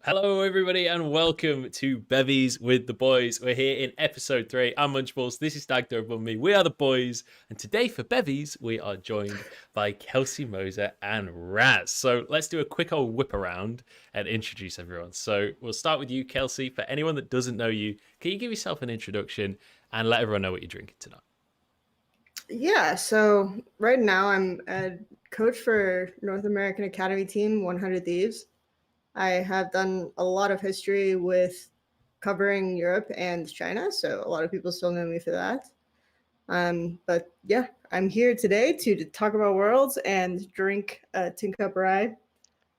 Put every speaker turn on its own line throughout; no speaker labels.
Hello, everybody, and welcome to Bevvies with the boys. We're here in episode 3. I'm Munchballs. This is Dagda above me. We are the boys, and today for Bevvies, we are joined by Kelsey, Moser, and Raz. So let's do a quick old whip around and introduce everyone. So we'll start with you, Kelsey. For anyone that doesn't know you, can you give yourself an introduction and let everyone know what you're drinking tonight?
Yeah, so right now I'm a coach for North American Academy team 100 Thieves. I have done a lot of history with covering Europe and China, so a lot of people still know me for that. But yeah, I'm here today to talk about Worlds and drink a Tin Cup Rye.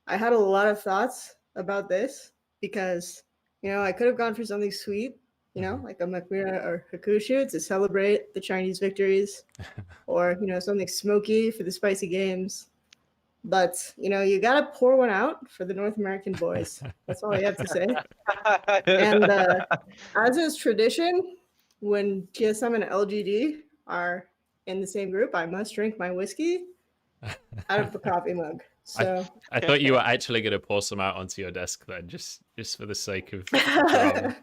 I had a lot of thoughts about this because, I could have gone for something sweet, like a Makmira or Hakushu to celebrate the Chinese victories, or, something smoky for the spicy games. But, you got to pour one out for the North American boys. That's all I have to say. And as is tradition, when TSM and LGD are in the same group, I must drink my whiskey out of the coffee mug. So
I thought you were actually going to pour some out onto your desk then, just for the sake of drama.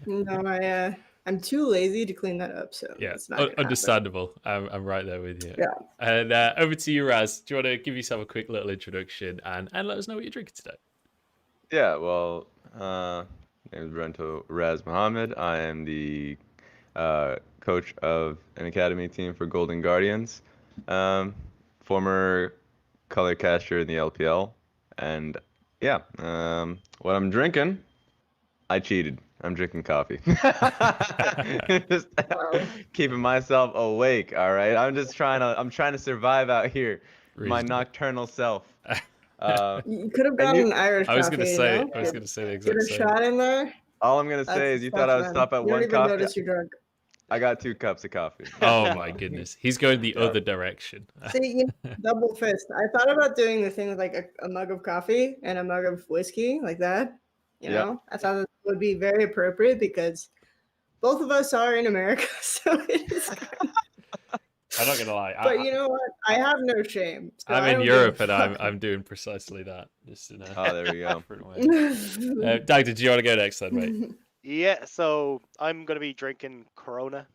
No, I'm too lazy to clean that up, so
Yeah,
it's not
understandable. I'm right there with you.
Yeah.
And over to you, Raz. Do you want to give yourself a quick little introduction and let us know what you're drinking today?
Yeah, well, name is Brento Raz Mohammed. I am the coach of an academy team for Golden Guardians, former color caster in the LPL, and yeah, what I'm drinking, I cheated. I'm drinking coffee. Just keeping myself awake. All right, I'm trying to survive out here. My nocturnal self.
You could have gotten an Irish coffee.
I was gonna say the exact
Get a shot in there.
All I'm gonna say is, you thought I would stop at one coffee.
Notice you're drunk.
I got 2 cups of coffee.
Oh my goodness, he's going the other direction.
See, double fist. I thought about doing the thing with like a mug of coffee and a mug of whiskey, like that. I thought that would be very appropriate because both of us are in America, so it is.
I'm not gonna lie.
But you know what? I have no shame.
So I'm in Europe and I'm doing precisely that. Just in a
there we go.
different way. Dagda, do you want to go next then, mate?
Yeah, so I'm going to be drinking Corona.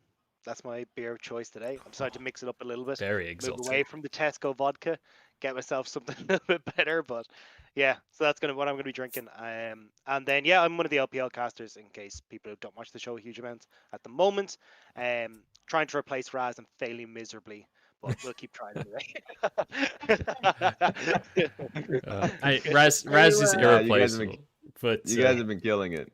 That's my beer of choice today. I'm starting to mix it up a little bit.
Very exotic.
Move away from the Tesco vodka, get myself something a little bit better. But yeah, so that's what I'm going to be drinking. And then, yeah, I'm one of the LPL casters, in case people who don't watch the show a huge amount at the moment. Trying to replace Raz and failing miserably. But we'll keep trying
anyway. Raz is irreplaceable. But
you guys have been killing it.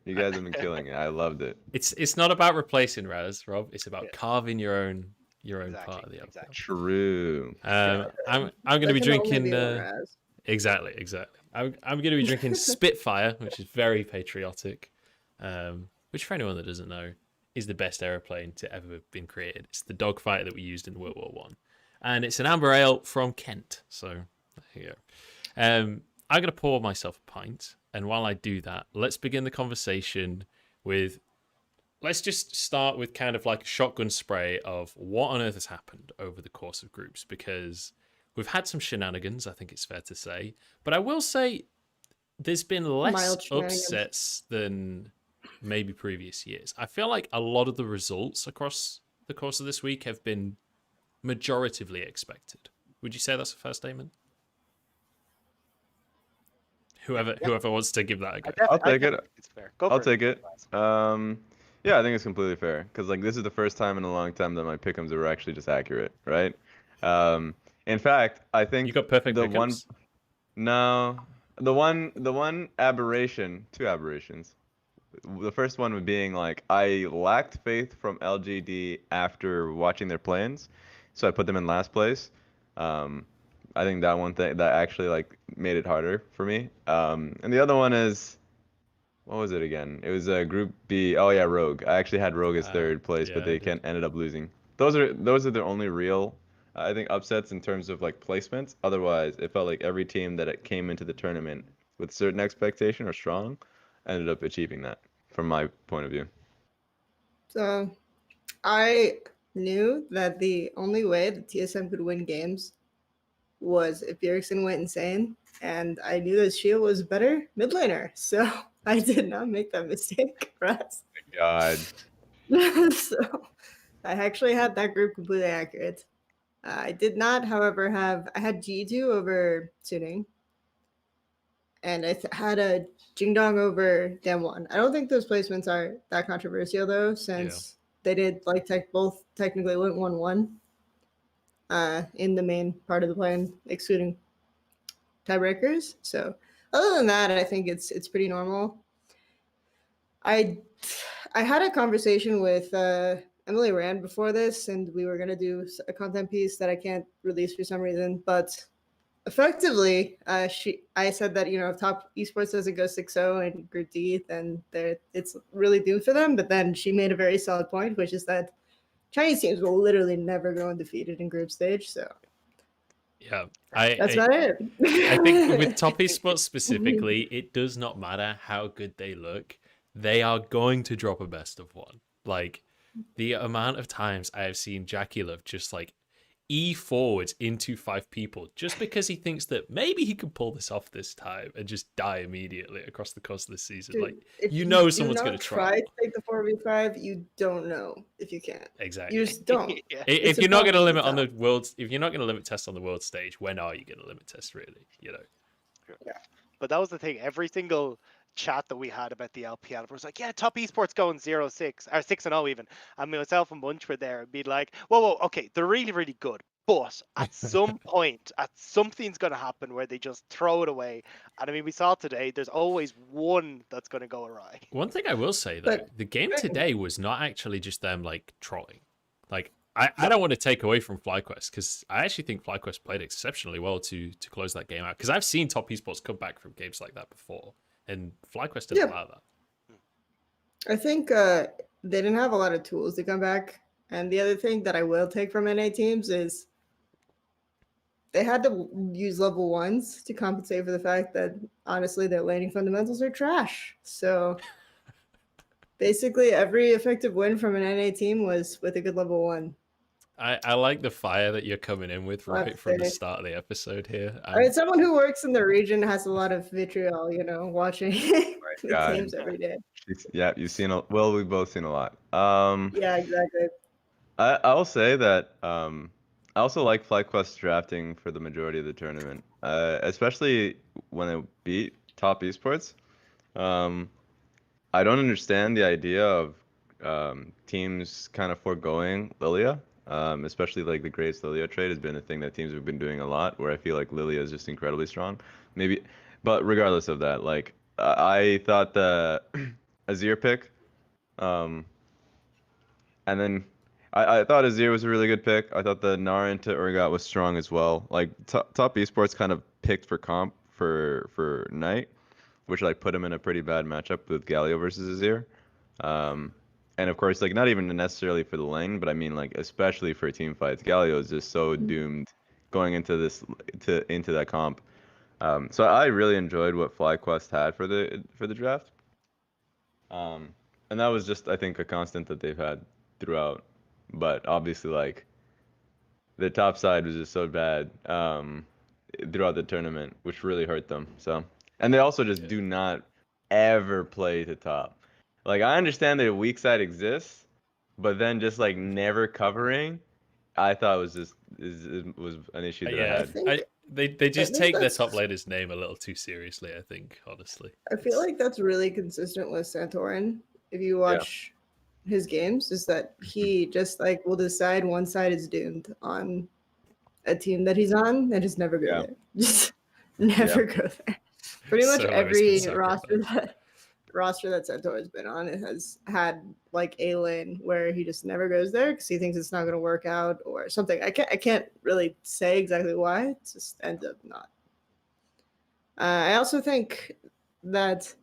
I loved it.
It's not about replacing Raz, Rob. It's about carving your own part of the LPL.
True.
I'm going to be drinking. Exactly. I'm going to be drinking Spitfire, which is very patriotic. Which, for anyone that doesn't know, is the best aeroplane to ever have been created. It's the dogfighter that we used in World War I, and it's an amber ale from Kent. So there you go. I'm going to pour myself a pint. And while I do that, let's begin the conversation with, let's just start with kind of like a shotgun spray of what on earth has happened over the course of groups, because we've had some shenanigans, I think it's fair to say. But I will say there's been less upsets than maybe previous years. I feel like a lot of the results across the course of this week have been majoritively expected. Would you say that's a fair statement? Whoever wants to give that a go.
I'll take it.
It's fair.
I'll take it. Yeah, I think it's completely fair, because like this is the first time in a long time that my pick'ems are actually just accurate, right? In fact, I think
you got perfect pick'ems.
The one aberration, 2 aberrations. The first one would being like I lacked faith from LGD after watching their plans, so I put them in last place. I think that one thing that actually like made it harder for me. And the other one is, what was it again? It was Group B. Oh yeah, Rogue. I actually had Rogue as third place, but they ended up losing. Those are the only real, I think, upsets in terms of like placements. Otherwise, it felt like every team that came into the tournament with certain expectation or strong ended up achieving that, from my point of view.
So, I knew that the only way that TSM could win games was if Bjergsen went insane, and I knew that Shield was better mid laner, so I did not make that mistake, Raz.
God.
So I actually had that group completely accurate. I did not, however, I had G2 over Suning, and I had a Jingdong over Damwon. I don't think those placements are that controversial though, since they did both technically went 1-1 in the main part of the plan, excluding tiebreakers. So other than that, I think it's pretty normal. I had a conversation with Emily Rand before this, and we were gonna do a content piece that I can't release for some reason, but effectively, I said that if top esports doesn't go 6-0 in Group D, then it's really doomed for them. But then she made a very solid point, which is that Chinese teams will literally never go undefeated in group stage. So
yeah,
that's about it.
I think with top esports specifically, it does not matter how good they look; they are going to drop a best of one. Like the amount of times I have seen Jackie Love just like forwards into 5 people just because he thinks that maybe he can pull this off this time and just die immediately across the course of the season.
Dude,
like
if
someone's going to
try to take the 4v5, you don't know if you can.
Exactly.
You just don't.
If you're not going to limit on the world, if you're not going to limit test on the world stage, when are you going to limit test really?
Yeah.
But that was the thing. Every single chat that we had about the LPL was like, yeah, top esports going 0-6 or 6-0 even. I mean, myself and Munch were there and be like, whoa, okay, they're really, really good. But at some point, something's going to happen where they just throw it away. And I mean, we saw today, there's always one that's going to go awry.
One thing I will say, though, the game today was not actually just them, like, trolling. Like, I don't want to take away from FlyQuest, because I actually think FlyQuest played exceptionally well to close that game out. Because I've seen top esports come back from games like that before, and FlyQuest didn't allow that.
I think they didn't have a lot of tools to come back. And the other thing that I will take from NA teams is they had to use level 1s to compensate for the fact that, honestly, their laning fundamentals are trash. So basically, every effective win from an NA team was with a good level 1.
I like the fire that you're coming in with right from the start of the episode here.
I mean, someone who works in the region has a lot of vitriol, watching the teams every day.
Yeah, you've seen we've both seen a lot.
Yeah, exactly.
I'll say that I also like FlyQuest drafting for the majority of the tournament, especially when it beat top esports. I don't understand the idea of teams kind of foregoing Lilia, especially like the Grace Lilia trade has been a thing that teams have been doing a lot, where I feel like Lilia is just incredibly strong. But regardless of that, like I thought the Azir pick, and then I thought Azir was a really good pick. I thought the Nara into Urgot was strong as well. Like top esports kind of picked for comp for Knight, which like put him in a pretty bad matchup with Galio versus Azir. And of course, like not even necessarily for the lane, but I mean like especially for team fights, Galio is just so doomed going into that comp. So I really enjoyed what FlyQuest had for the draft. And that was just, I think, a constant that they've had throughout. But obviously, like, the top side was just so bad throughout the tournament, which really hurt them. So, and they also just do not ever play to top. Like, I understand that a weak side exists, but then just like never covering, I thought was an issue that I had.
They just take their top laner's name a little too seriously, I think, honestly.
I feel like that's really consistent with Santorin. If you watch his games, is that he just like will decide one side is doomed on a team that he's on and just never go there. Just never go there. Pretty much every roster that Santorin has been on, it has had like a lane where he just never goes there because he thinks it's not going to work out or something. I can't really say exactly why. It just ends up not. I also think that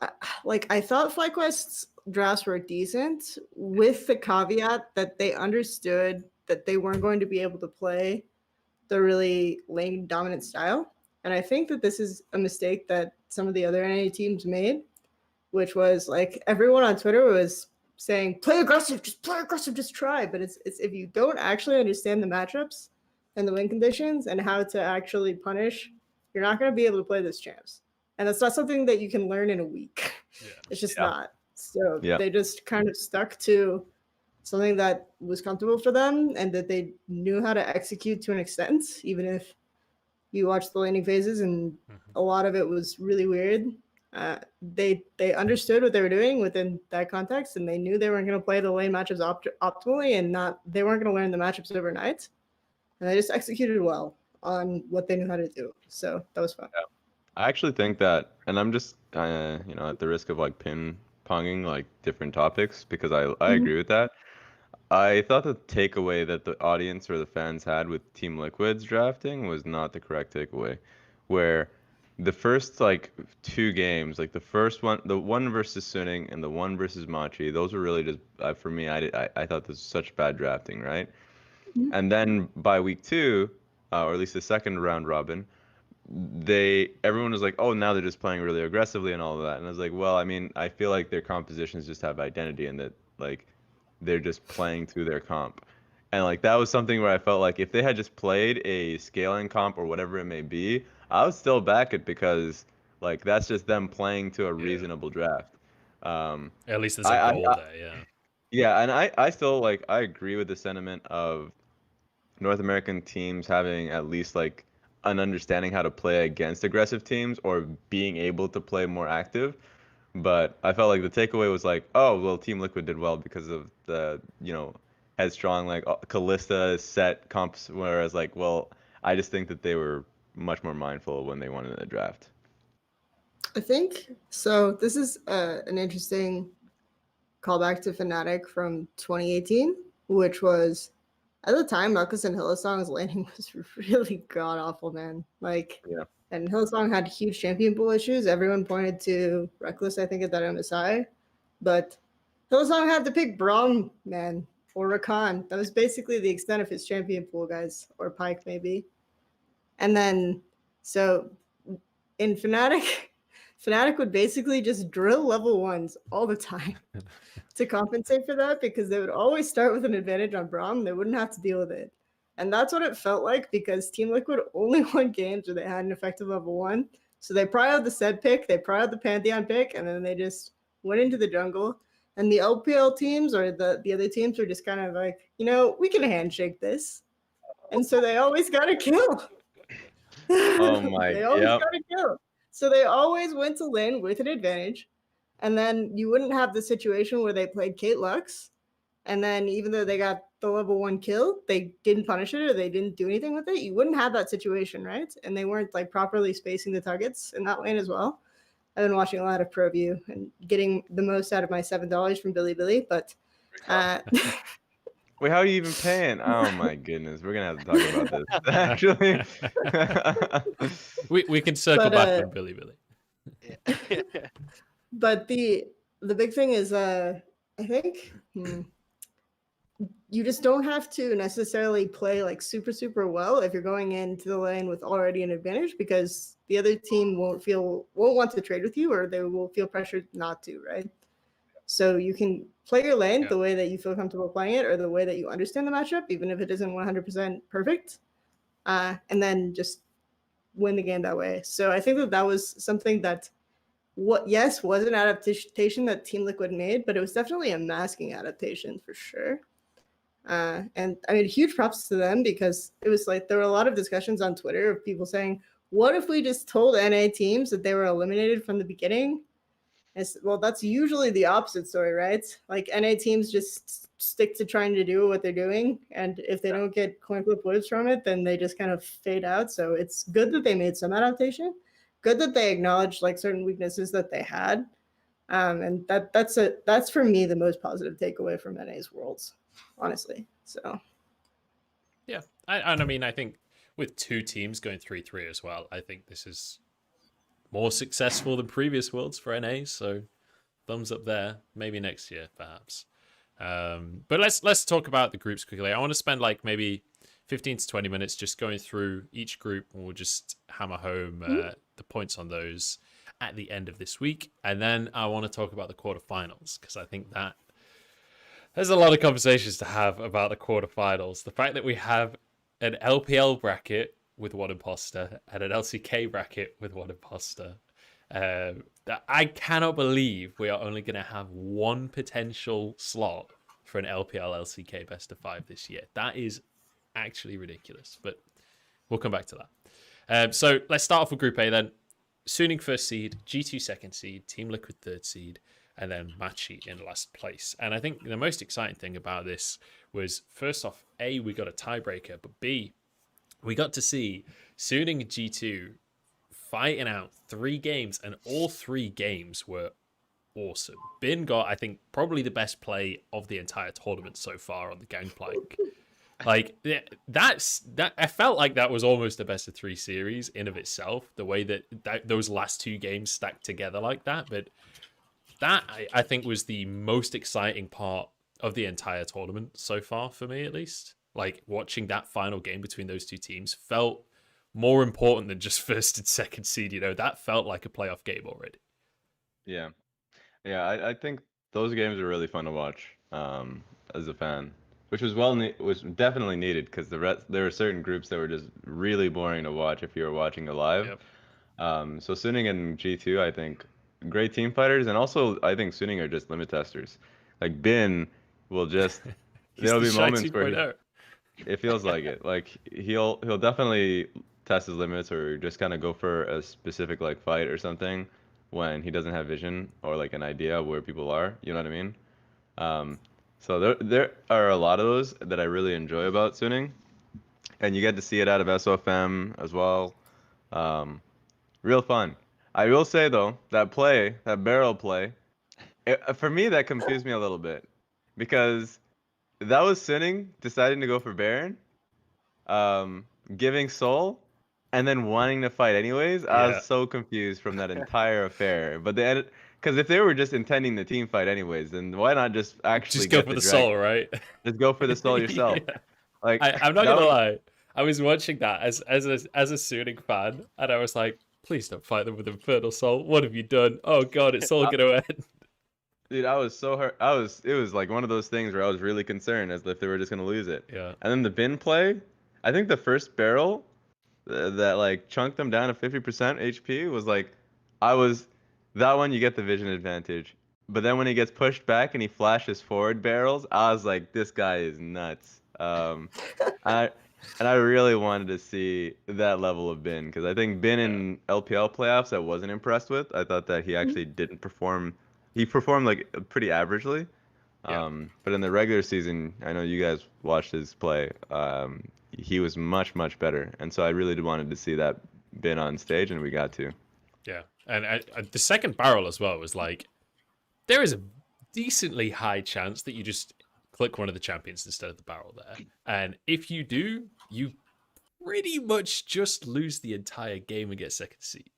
I thought FlyQuest's drafts were decent with the caveat that they understood that they weren't going to be able to play the really lane dominant style. And I think that this is a mistake that some of the other NA teams made, which was like everyone on Twitter was saying, play aggressive, just try. But it's if you don't actually understand the matchups, and the win conditions and how to actually punish, you're not going to be able to play those champs. And that's not something that you can learn in a week.
Yeah.
It's just not. So they just kind of stuck to something that was comfortable for them and that they knew how to execute to an extent, even if you watch the laning phases and a lot of it was really weird. They understood what they were doing within that context, and they knew they weren't going to play the lane matchups optimally, and they weren't going to learn the matchups overnight. And they just executed well on what they knew how to do. So that was fun.
Yeah. I actually think that, and I'm just at the risk of like ping-ponging like different topics because I agree with that. I thought the takeaway that the audience or the fans had with Team Liquid's drafting was not the correct takeaway, where the first like 2 games, like the first one, the one versus Suning and the one versus Machi, those were really just for me. I thought this was such bad drafting, right? And then by week 2, or at least the second round robin, everyone was like, oh, now they're just playing really aggressively and all of that. And I was like, well, I mean, I feel like their compositions just have identity and that like they're just playing through their comp. And like that was something where I felt like if they had just played a scaling comp or whatever it may be, I would still back it because like that's just them playing to a reasonable draft.
At least there's a goal there, yeah.
Yeah, and I still like I agree with the sentiment of North American teams having at least like an understanding how to play against aggressive teams or being able to play more active. But I felt like the takeaway was like, oh, well, Team Liquid did well because of the, headstrong, like, Kalista set comps, whereas, like, well, I just think that they were much more mindful when they wanted in the draft.
I think, so this is an interesting callback to Fnatic from 2018, which was, at the time, Marcus and Hillsong's landing was really god-awful, man. Like,
Yeah.
And Hillsong had huge champion pool issues. Everyone pointed to Reckless, I think, at that MSI. But Hillsong had to pick Braum, man, or Rakan. That was basically the extent of his champion pool, guys. Or Pyke, maybe. And then, so in Fnatic, Fnatic would basically just drill level 1s all the time to compensate for that because they would always start with an advantage on Braum. They wouldn't have to deal with it. And that's what it felt like because Team Liquid only won games where they had an effective level 1. So they prioritized the Zed pick, they prioritized the Pantheon pick, and then they just went into the jungle. And the LPL teams or the other teams were just kind of like, we can handshake this. And so they always got a kill.
Oh my,
They always got a kill. So they always went to lane with an advantage. And then you wouldn't have the situation where they played Kate Lux. And then even though they got the level 1 kill, they didn't punish it or they didn't do anything with it. You wouldn't have that situation, right? And they weren't like properly spacing the targets in that lane as well. I've been watching a lot of ProView and getting the most out of my $7 from Billy, but
wait, how are you even paying? Oh my goodness, we're gonna have to talk about this. Actually,
we can circle back on Billy.
But the big thing is, I think you just don't have to necessarily play like super, super well if you're going into the lane with already an advantage because the other team won't want to trade with you or they will feel pressured not to, right? So you can play your lane the way that you feel comfortable playing it or the way that you understand the matchup, even if it isn't 100% perfect, and then just win the game that way. So I think that was something that was an adaptation that Team Liquid made, but it was definitely a masking adaptation for sure. And I mean, huge props to them because it was like there were a lot of discussions on Twitter of people saying, what if we just told NA teams that they were eliminated from the beginning? Well, that's usually the opposite story, right? Like NA teams just stick to trying to do what they're doing. And if they don't get coin flip waves from it, then they just kind of fade out. So it's good that they made some adaptation. Good that they acknowledged like certain weaknesses that they had. And that's for me the most positive takeaway from NA's Worlds, honestly. So
yeah, I mean, I think with 2 teams going 3-3 as well, I think this is more successful than previous Worlds for NA. So thumbs up there. Maybe next year, perhaps. But let's talk about the groups quickly. I want to spend like maybe 15 to 20 minutes just going through each group, and we'll just hammer home the points on those at the end of this week. And then I want to talk about the quarterfinals because I think that there's a lot of conversations to have about the quarterfinals. The fact that we have an LPL bracket with one imposter and an LCK bracket with one imposter. I cannot believe we are only going to have one potential slot for an LPL LCK best of 5 this year. That is actually ridiculous, but we'll come back to that. So let's start off with Group A then. Suning first seed, G2 second seed, Team Liquid third seed, and then Machi in last place. And I think the most exciting thing about this was, first off, A, we got a tiebreaker, but B, we got to see Suning and G2 fighting out 3 games, and all 3 games were awesome. Bin got, I think, probably the best play of the entire tournament so far on the Gangplank. Like, that I felt like that was almost the best of 3 series in of itself, the way that those last 2 games stacked together like that. But that, I think, was the most exciting part of the entire tournament so far, for me at least. Like, watching that final game between those 2 teams felt more important than just first and second seed. You know, that felt like a playoff game already.
Yeah, I think those games are really fun to watch as a fan, which was was definitely needed, because there were certain groups that were just really boring to watch if you were watching it live.
Yep.
So Suning and G2, I think, great team fighters, and also I think Suning are just limit testers. Like, Bin will just there'll be moments where it feels like it. Like, he'll definitely test his limits, or just kind of go for a specific like fight or something when he doesn't have vision or like an idea of where people are. You know what I mean? So there are a lot of those that I really enjoy about Suning, and you get to see it out of SOFM as well. Real fun. I will say though, that barrel play, for me that confused me a little bit, because that was Suning deciding to go for Baron, giving Soul, and then wanting to fight anyways. I was so confused from that entire affair. But because if they were just intending the team fight anyways, then why not just actually
go for the Soul, right?
Just go for the Soul yourself.
Yeah.
Like,
I'm not gonna lie, I was watching that as a Suning fan, and I was like, please don't fight them with Infernal Soul. What have you done? Oh god, it's all gonna end.
Dude, I was so hurt. It was like one of those things where I was really concerned as if they were just gonna lose it.
Yeah.
And then the Bin play, I think the first barrel that like chunked them down to 50% HP was like, that one you get the vision advantage. But then when he gets pushed back and he flashes forward barrels, I was like, this guy is nuts. And I really wanted to see that level of Bin, because I think Bin in LPL playoffs I wasn't impressed with. I thought that he actually didn't perform. He performed like pretty averagely. But in the regular season, I know you guys watched his play. He was much, much better. And so I really wanted to see that Bin on stage, and we got to.
Yeah. And the second barrel as well was like, there is a decently high chance that you just click one of the champions instead of the barrel there. And if you do, you pretty much just lose the entire game and get second seed.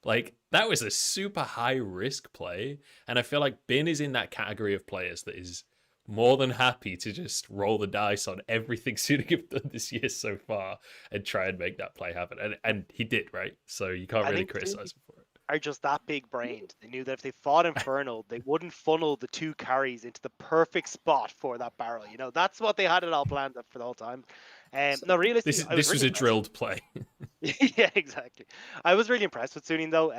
Like, that was a super high risk play. And I feel like Bin is in that category of players that is more than happy to just roll the dice on everything Suning have done this year so far and try and make that play happen. And he did, right? So you can't really criticize him for it.
Are just that big brained. They knew that if they fought Infernal, they wouldn't funnel the 2 carries into the perfect spot for that barrel. You know, that's what they had it all planned for the whole time. No, realistically,
this was a drilled play.
Yeah, exactly. I was really impressed with Suning though.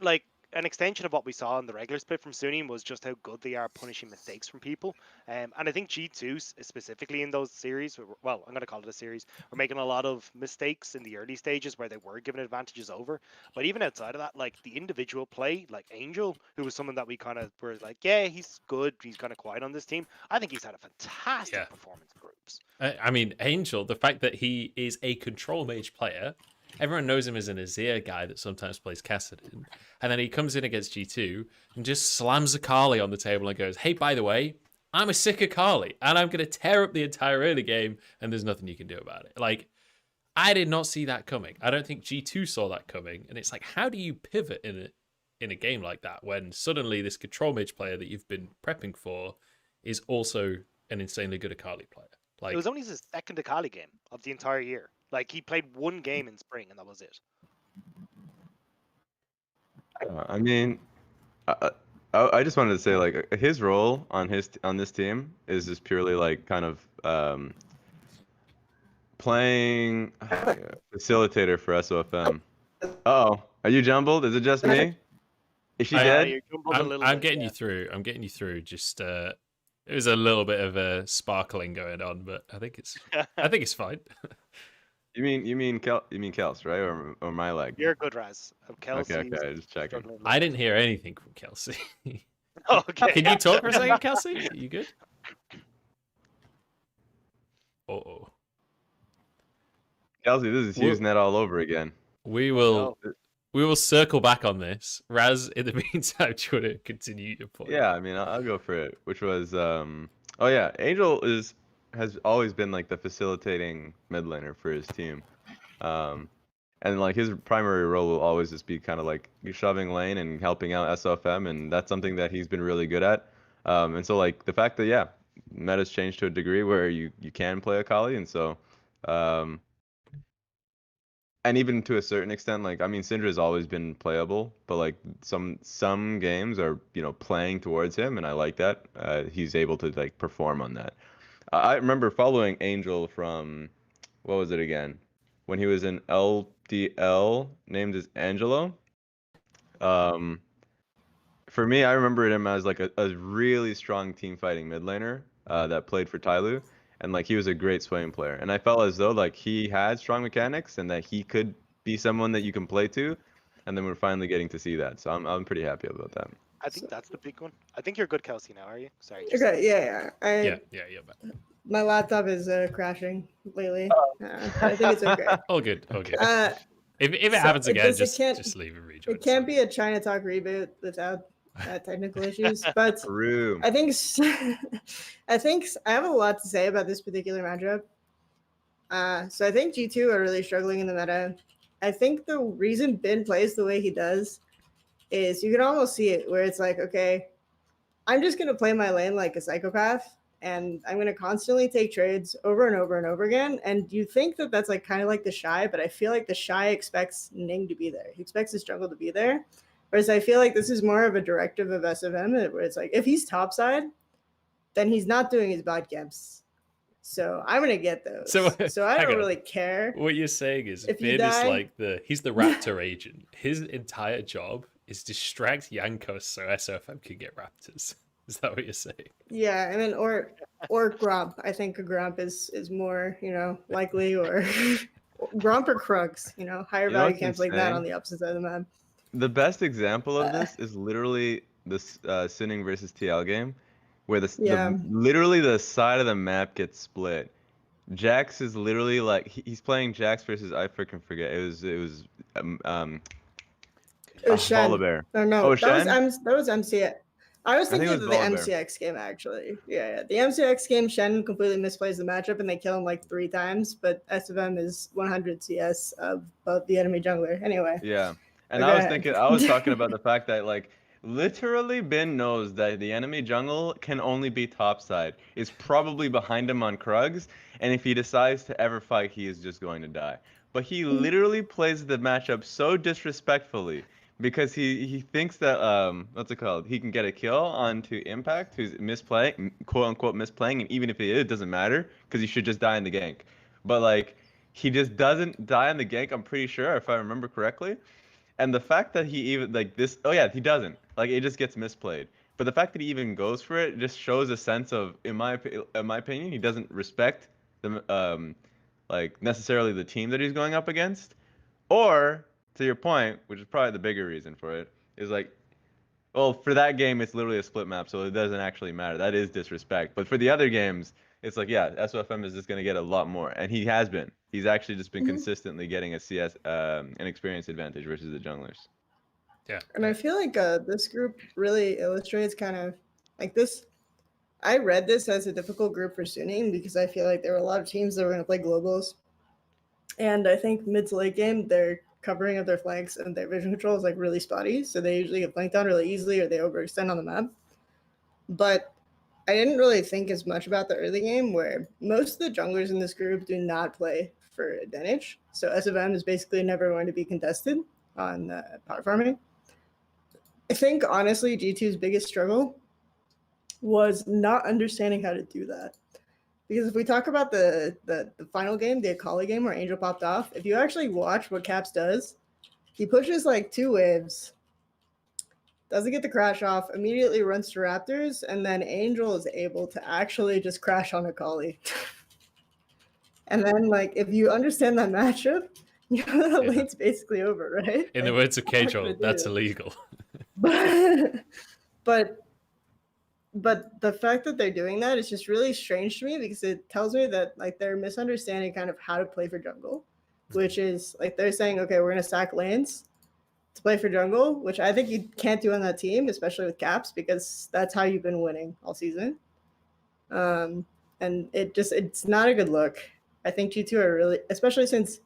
Like, an extension of what we saw in the regular split from Suning was just how good they are punishing mistakes from people. And I think G2 specifically in those series, well, I'm going to call it a series, were making a lot of mistakes in the early stages where they were given advantages over. But even outside of that, like the individual play, like Angel, who was someone that we kind of were like, yeah, he's good, he's kind of quiet on this team. I think he's had a fantastic performance in groups.
I mean, Angel, the fact that he is a control mage player, everyone knows him as an Azir guy that sometimes plays Kassadin. And then he comes in against G2 and just slams Akali on the table and goes, hey, by the way, I'm a sick Akali and I'm going to tear up the entire early game and there's nothing you can do about it. Like, I did not see that coming. I don't think G2 saw that coming. And it's like, how do you pivot in a game like that when suddenly this control mage player that you've been prepping for is also an insanely good Akali player? Like,
it was only his second Akali game of the entire year. Like, he played 1 game in spring, and that was it.
I mean, I just wanted to say, like, his role on this team is just purely like kind of playing facilitator for SOFM. Uh-oh, are you jumbled? Is it just me? Is she dead?
You're jumbled a little
I'm
bit,
getting
yeah.
you through. I'm getting you through. Just there's a little bit of sparkling going on, but I think it's fine.
You mean Kels, right? Or my leg?
You're good, Raz. Kelsey.
Okay, just checking.
I didn't hear anything from Kelsey.
Okay.
Can you talk for a second, Kelsey? Are you good? Uh-oh.
Kelsey, this is HughesNet all over again.
We will circle back on this. Raz, in the meantime, do you want to continue your point?
Yeah, I mean, I'll go for it. Which was, oh yeah, Angel has always been like the facilitating mid laner for his team, and like his primary role will always just be kind of like shoving lane and helping out SFM, and that's something that he's been really good at. And so like the fact that meta's changed to a degree where you can play Akali, and so and even to a certain extent, like I mean, Syndra's always been playable, but like some games are playing towards him, and I like that. He's able to like perform on that. I remember following Angel from what was it again, when he was in LDL, named as Angelo. For me, I remember him as like a really strong team fighting mid laner that played for Tyloo. And like he was a great swing player, and I felt as though like he had strong mechanics and that he could be someone that you can play to, and then we're finally getting to see that. So I'm pretty happy about that.
I think that's the big one. I think you're good, Kelsey. Now, are you? Sorry.
Okay, yeah.
Yeah.
My laptop is crashing lately. I think it's okay.
All good. If it happens again, just leave and rejoin.
It can't be a China Talk reboot without technical issues, but I think I have a lot to say about this particular matchup. So I think G2 are really struggling in the meta. I think the reason Bin plays the way he does is you can almost see it where it's like, okay, I'm just going to play my lane like a psychopath, and I'm going to constantly take trades over and over and over again. And you think that that's like kind of like the Shy, but I feel like the Shy expects Ning to be there. He expects his jungle to be there. Whereas I feel like this is more of a directive of SFM, where it's like, if he's topside, then he's not doing his bot camps. So I'm going to get those. So I don't really care.
What you're saying is Bin is like he's the Raptor agent. His entire job is distract Yankos so SFM can get Raptors. Is that what you're saying?
Yeah, I mean, or Gromp. I think a Gromp is more, likely, or Gromp or Krugs, higher value camps like that on the opposite side of the map.
The best example of this is literally this Sinning versus TL game, where literally the side of the map gets split. Jax is literally like he's playing Jax versus I freaking forget. It was
Shen.
Volibear.
No,
Shen?
That was MCX. I was thinking of the MCX game actually. Yeah. The MCX game, Shen completely misplays the matchup and they kill him like 3 times, but SFM is 100 CS above the enemy jungler. Anyway.
Yeah. And I was talking about the fact that like literally Bin knows that the enemy jungle can only be topside. It's probably behind him on Krugs, and if he decides to ever fight, he is just going to die. But he literally plays the matchup so disrespectfully because he thinks that what's it called? He can get a kill onto Impact, who's misplaying, quote unquote misplaying, and even if he is, it doesn't matter because he should just die in the gank. But like he just doesn't die in the gank, I'm pretty sure, if I remember correctly. And the fact that he even like this, he doesn't. Like it just gets misplayed. But the fact that he even goes for it just shows a sense of, in my opinion, he doesn't respect the like necessarily the team that he's going up against. Or to your point, which is probably the bigger reason for it, is like, well, for that game it's literally a split map, so it doesn't actually matter. That is disrespect. But for the other games, it's like, yeah, SOFM is just gonna get a lot more, and he has been. He's actually just been consistently getting a CS, an experience advantage versus the junglers.
Yeah.
And I feel like this group really illustrates kind of like this. I read this as a difficult group for Suning because I feel like there were a lot of teams that were going to play globals. And I think mid to late game, their covering of their flanks and their vision control is like really spotty. So they usually get flanked down really easily or they overextend on the map. But I didn't really think as much about the early game where most of the junglers in this group do not play for advantage. So SFM is basically never going to be contested on power farming. I think, honestly, G2's biggest struggle was not understanding how to do that. Because if we talk about the final game, the Akali game where Angel popped off, if you actually watch what Caps does, he pushes like 2 waves, doesn't get the crash off, immediately runs to Raptors, and then Angel is able to actually just crash on Akali. And then, like, if you understand that matchup, you know that lane's basically over, right?
In the words of K-Troll, that's illegal.
but the fact that they're doing that is just really strange to me, because it tells me that like they're misunderstanding kind of how to play for jungle, which is like they're saying, okay, we're gonna stack lanes to play for jungle, which I think you can't do on that team, especially with Caps, because that's how you've been winning all season. And it's not a good look. I think G2 are really, especially since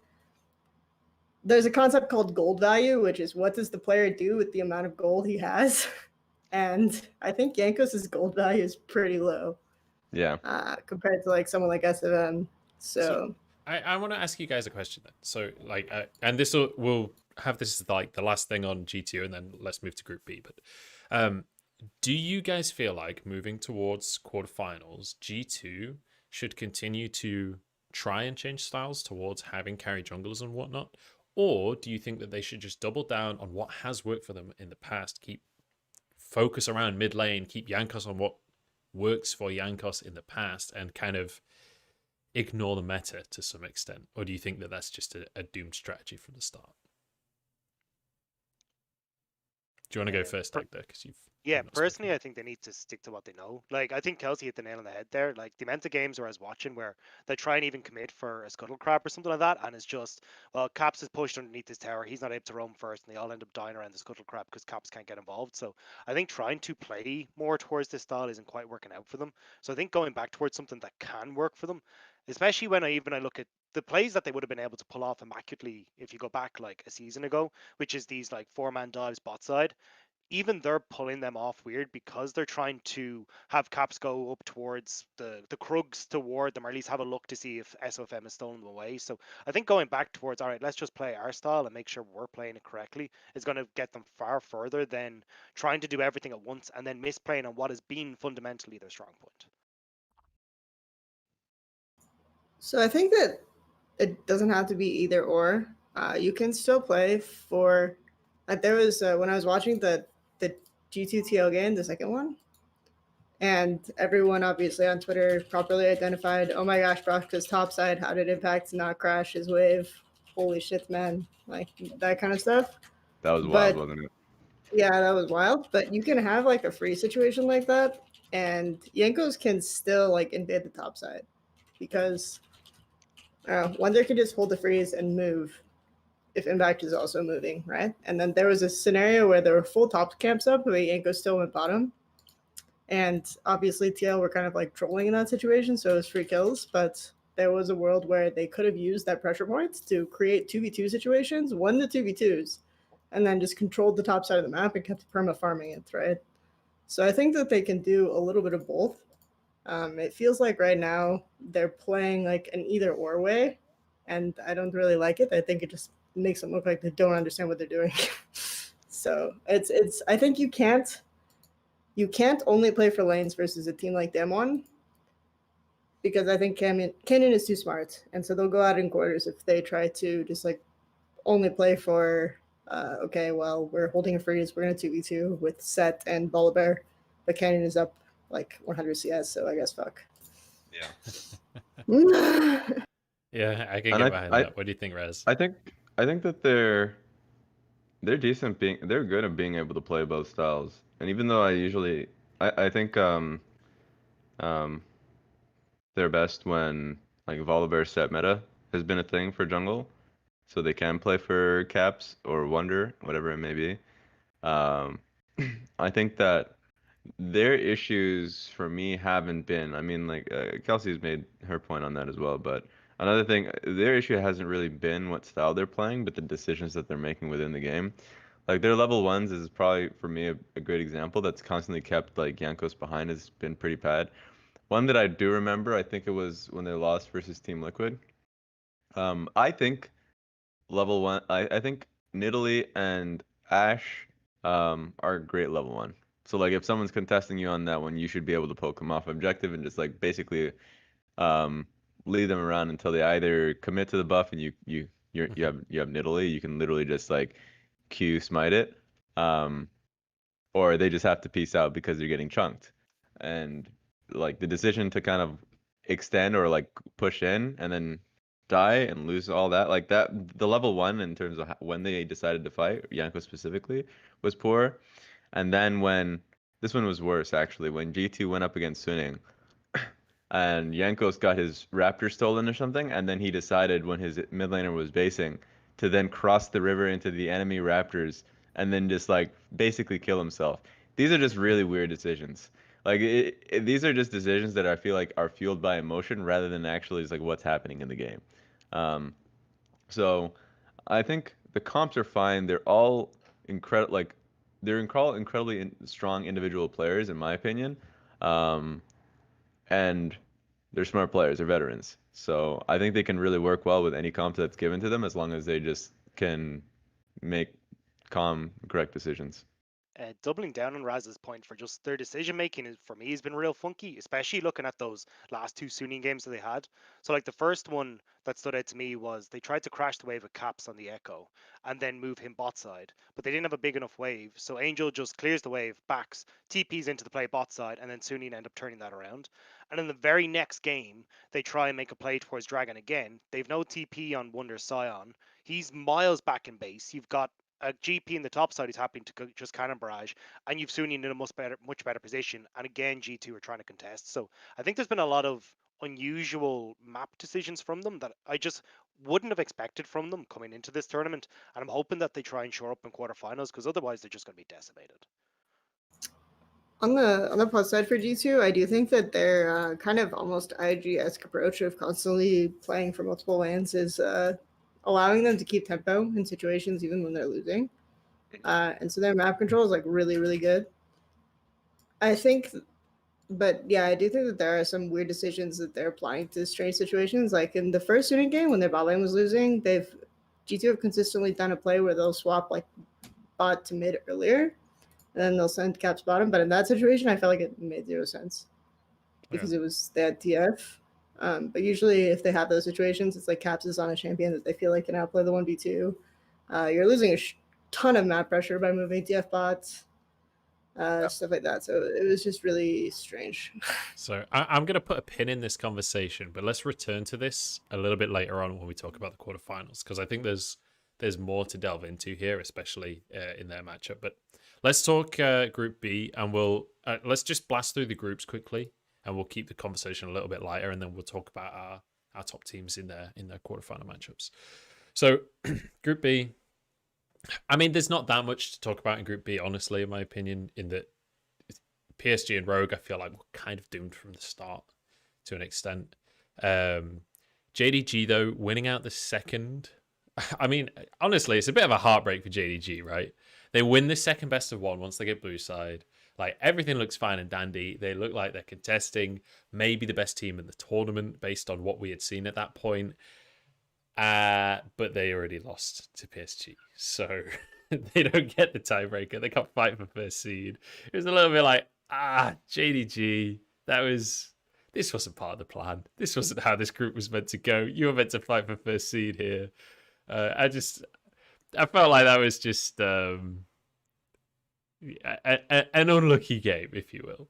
there's a concept called gold value, which is what does the player do with the amount of gold he has. And I think Jankos' gold value is pretty low.
Yeah.
Compared to like someone like SFM. So
I want to ask you guys a question then. So like, and this we'll have this as like the last thing on G2, and then let's move to Group B. But do you guys feel like moving towards quarterfinals, G2 should continue to try and change styles towards having carry junglers and whatnot? Or do you think that they should just double down on what has worked for them in the past, keep focus around mid lane, keep Jankos on what works for Jankos in the past, and kind of ignore the meta to some extent? Or do you think that that's just a doomed strategy from the start? Do you want to go first, Dagda? Because
yeah, personally, I think they need to stick to what they know. Like, I think Kelsey hit the nail on the head there. Like, the amount of games where I was watching where they try and even commit for a scuttle crab or something like that, and it's just, well, Caps is pushed underneath this tower. He's not able to roam first, and they all end up dying around the scuttle crab because Caps can't get involved. So I think trying to play more towards this style isn't quite working out for them. So I think going back towards something that can work for them, especially when I look at the plays that they would have been able to pull off immaculately if you go back like a season ago, which is these like 4-man dives bot side. Even they're pulling them off weird because they're trying to have Caps go up towards the Krugs to ward them, or at least have a look to see if SOFM has stolen them away. So I think going back towards, all right, let's just play our style and make sure we're playing it correctly is going to get them far further than trying to do everything at once and then misplaying on what has been fundamentally their strong point.
So I think that it doesn't have to be either or. You can still play for, like there was, when I was watching the G2 TL game, the second one, and everyone obviously on Twitter properly identified, oh my gosh, Brox's topside, how did Impact not crash his wave? Holy shit, man. Like that kind of stuff.
That was wild, wasn't it?
Yeah, that was wild. But you can have like a free situation like that, and Jankos can still like invade the topside because Wonder can just hold the freeze and move if Impact is also moving, right? And then there was a scenario where there were full top camps up, but Yanko still went bottom. And obviously TL were kind of like trolling in that situation, so it was free kills, but there was a world where they could have used that pressure point to create 2v2 situations, won the 2v2s, and then just controlled the top side of the map and kept perma farming it, right? So I think that they can do a little bit of both. It feels like right now they're playing like an either or way, and I don't really like it. I think it just makes them look like they don't understand what they're doing. So it's I think you can't only play for lanes versus a team like Demon, because I think Canyon is too smart, and so they'll go out in quarters if they try to just like only play for okay, well, we're holding a freeze, we're gonna 2v2 with Set and Volibear, but Canyon is up like 100 CS, so I guess fuck.
Yeah.
Yeah, I can get behind that. What do you think, Raz?
I think that they're decent, they're good at being able to play both styles. And even though I think they're best when like Volibear set meta has been a thing for jungle, so they can play for Caps or Wonder, whatever it may be. I think that their issues for me haven't been, I mean, like Kelsey's made her point on that as well, but another thing, their issue hasn't really been what style they're playing, but the decisions that they're making within the game. Like their level ones is probably for me a great example that's constantly kept like Jankos behind, has been pretty bad. One that I do remember, I think it was when they lost versus Team Liquid. I think level one, I think Nidalee and Ashe are great level one. So like if someone's contesting you on that one, you should be able to poke them off objective and just like basically lead them around until they either commit to the buff and you have Nidalee. You can literally just like Q smite it, or they just have to peace out because they're getting chunked. And like the decision to kind of extend or like push in and then die and lose all that, like that, the level 1 in terms of when they decided to fight, Yanko specifically, was poor. And then when this one was worse actually, when G2 went up against Suning and Yankos got his raptor stolen or something, and then he decided when his mid laner was basing to then cross the river into the enemy raptors and then just like basically kill himself. These are just really weird decisions. Like these are just decisions that I feel like are fueled by emotion rather than actually just like what's happening in the game. Um, so I think the comps are fine. They're all incredible. Like they're incredibly strong individual players in my opinion. Um, and they're smart players, they're veterans. So I think they can really work well with any comp that's given to them as long as they just can make calm, correct decisions.
Doubling down on Raz's point for just their decision making for me has been real funky, especially looking at those last two Sunni games that they had. So like the first one that stood out to me was they tried to crash the wave with Caps on the Echo and then move him bot side, but they didn't have a big enough wave. So Angel just clears the wave, backs, TPs into the play bot side, and then Sunni end up turning that around. And in the very next game, they try and make a play towards Dragon again. They've no TP on Wonder Scion. He's miles back in base. You've got a GP in the top side is happy to just cannon barrage, and you've Sunni in a much better position. And again, G2 are trying to contest. So I think there's been a lot of unusual map decisions from them that I just wouldn't have expected from them coming into this tournament. And I'm hoping that they try and shore up in quarterfinals because otherwise they're just going to be decimated.
On the plus side for G2, I do think that their kind of almost IG-esque approach of constantly playing for multiple lanes is allowing them to keep tempo in situations even when they're losing. And so their map control is like really, really good. I think, but yeah, I do think that there are some weird decisions that they're applying to strange situations. Like in the first Suning game when their bot lane was losing, G2 have consistently done a play where they'll swap like bot to mid earlier, and then they'll send Caps bottom. But in that situation, I felt like it made zero sense because they had TF. But usually, if they have those situations, it's like Caps is on a champion that they feel like can outplay the 1v2. You're losing a ton of map pressure by moving TF bots, stuff like that. So it was just really strange.
So I'm going to put a pin in this conversation, but let's return to this a little bit later on when we talk about the quarterfinals, because I think there's more to delve into here, especially in their matchup. But let's talk Group B, and let's just blast through the groups quickly, and we'll keep the conversation a little bit lighter, and then we'll talk about our top teams in their quarterfinal matchups. So Group B, I mean, there's not that much to talk about in Group B, honestly, in my opinion, in that PSG and Rogue, I feel like, were kind of doomed from the start to an extent. JDG, though, winning out the second, I mean, honestly, it's a bit of a heartbreak for JDG, right? They win the second best of one once they get blue side. Like, everything looks fine and dandy. They look like they're contesting maybe the best team in the tournament based on what we had seen at that point. But they already lost to PSG. So they don't get the tiebreaker. They can't fight for first seed. It was a little bit like, JDG, this wasn't part of the plan. This wasn't how this group was meant to go. You were meant to fight for first seed here. I felt like that was just an unlucky game, if you will.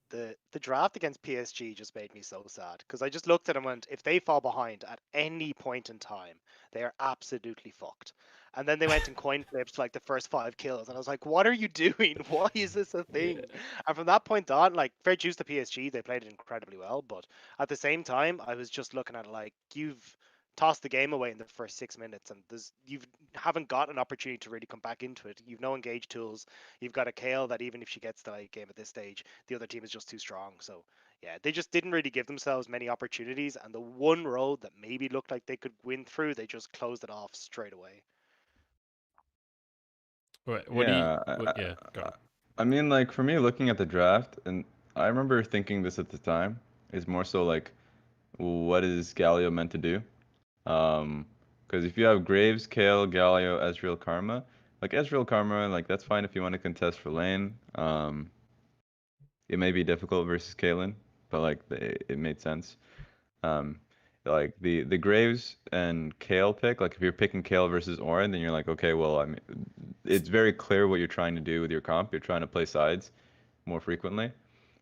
The draft against PSG just made me so sad because I just looked at them and went, if they fall behind at any point in time, they are absolutely fucked. And then they went and coin flips like the first 5 kills, and I was like, what are you doing? Why is this a thing? Yeah. And from that point on, like, fair dues to PSG, they played it incredibly well, but at the same time, I was just looking at it like, you've tossed the game away in the first 6 minutes, and you haven't got an opportunity to really come back into it. You've no engage tools. You've got a Kale that even if she gets the late game at this stage, the other team is just too strong. So yeah, they just didn't really give themselves many opportunities, and the one road that maybe looked like they could win through, they just closed it off straight away.
Go on.
I mean, like, for me, looking at the draft, and I remember thinking this at the time, is more so like, what is Galio meant to do? Because if you have Graves, Kale, Galio, Ezreal, Karma, like Ezreal, Karma, like that's fine if you want to contest for lane. It may be difficult versus Kaelin, but like it made sense. Like the Graves and Kale pick, like if you're picking Kale versus Orin, then you're like, okay, well, I mean, it's very clear what you're trying to do with your comp. You're trying to play sides more frequently,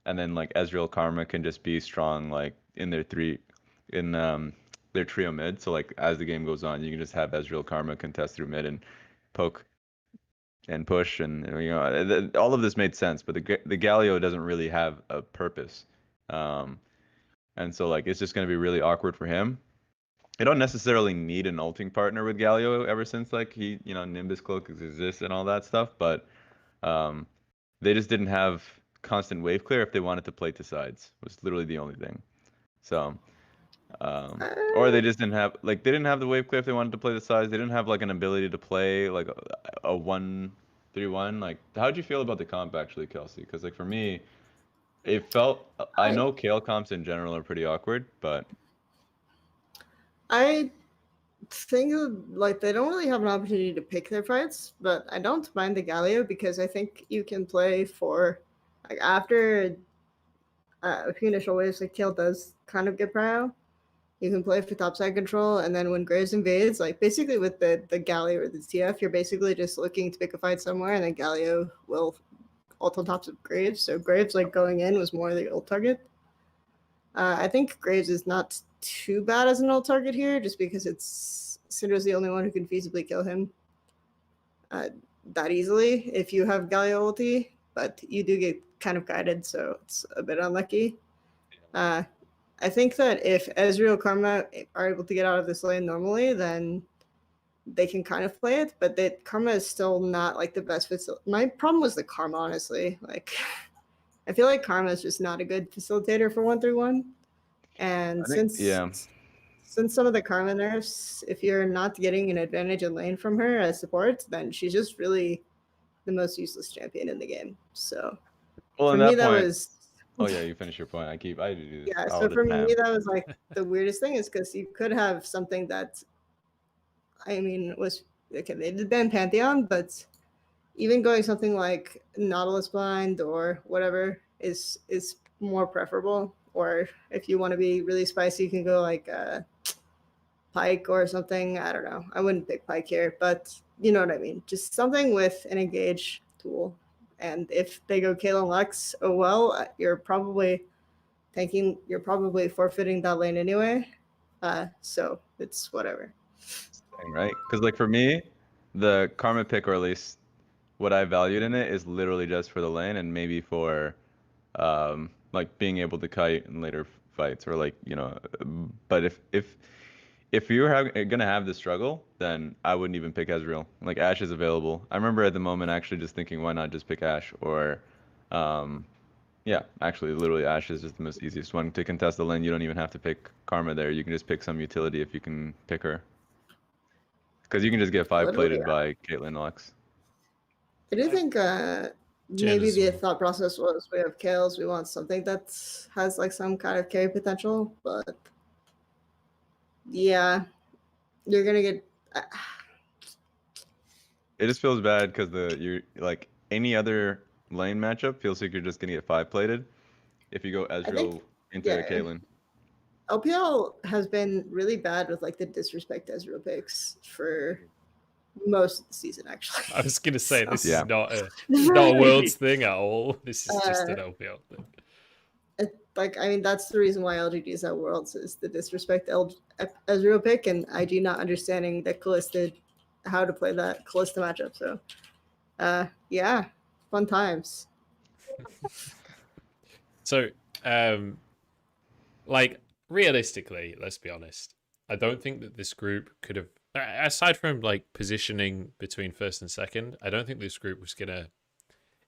and then like Ezreal Karma can just be strong like in their trio mid. So like as the game goes on, you can just have Ezreal Karma contest through mid and poke and push, and all of this made sense. But the Galio doesn't really have a purpose, and so like it's just gonna be really awkward for him. I don't necessarily need an ulting partner with Galio ever since like he Nimbus Cloak exists and all that stuff, but they just didn't have constant wave clear if they wanted to play to sides. Was literally the only thing. So. Or they just didn't have they didn't have the wave clear if they wanted to play the sides. They didn't have like an ability to play like a 1-3-1. Like, how'd you feel about the comp actually, Kelsey? Because like for me, it felt. I know Kale comps in general are pretty awkward, but
I think like they don't really have an opportunity to pick their fights, but I don't mind the Galio because I think you can play for like after a few initial waves, like Kale does kind of get prio. You can play for topside control, and then when Graves invades, like basically with the Galio or the TF, you're basically just looking to pick a fight somewhere, and then Galio will ult on top of Graves. So Graves like going in was more the ult target. I think Graves is not too bad as an ult target here, just because Syndra's the only one who can feasibly kill him that easily if you have Galio ulti, but you do get kind of guided, so it's a bit unlucky. I think that if Ezreal Karma are able to get out of this lane normally, then they can kind of play it, but that Karma is still not like the best My problem was the Karma, honestly. Like, I feel like Karma is just not a good facilitator for 1-3-1. And since some of the Karma nerfs, if you're not getting an advantage in lane from her as support, then she's just really the most useless champion in the game. So
for
me, that was.
Oh yeah, you finish your point. I do this.
Yeah, so for me, that was like the weirdest thing is because you could have something that, I mean, was okay. They did ban Pantheon, but even going something like Nautilus Blind or whatever is more preferable. Or if you want to be really spicy, you can go like Pike or something. I don't know. I wouldn't pick Pike here, but you know what I mean. Just something with an engage tool. And if they go Kayle and Lux, oh well, you're probably forfeiting that lane anyway. So it's whatever.
Right? Because like for me, the Karma pick, or at least what I valued in it, is literally just for the lane and maybe for like being able to kite in later fights, or like but if you're gonna have this struggle, then I wouldn't even pick Ezreal. Like, Ashe is available. I remember at the moment actually just thinking, why not just pick Ashe? Or yeah, actually literally Ashe is just the most easiest one to contest the lane. You don't even have to pick Karma there. You can just pick some utility if you can pick her, because you can just get 5-plated by Caitlyn Lux.
I do think maybe the thought process was, we have Kales, we want something that has like some kind of carry potential, but yeah, you're gonna get.
It just feels bad because you're like any other lane matchup feels like you're just gonna get 5-plated if you go Ezreal into Caitlyn.
LPL has been really bad with like the disrespect Ezreal picks for most of the season, actually.
I was gonna say this is not a Worlds thing at all. This is just an LPL thing.
Like, I mean, that's the reason why LGD is at Worlds, is the disrespect Ezreal pick, and IG not understanding that Kalista, how to play that Kalista matchup. So, yeah, fun times.
So, like, realistically, let's be honest, I don't think that this group could have, aside from like positioning between first and second, I don't think this group was gonna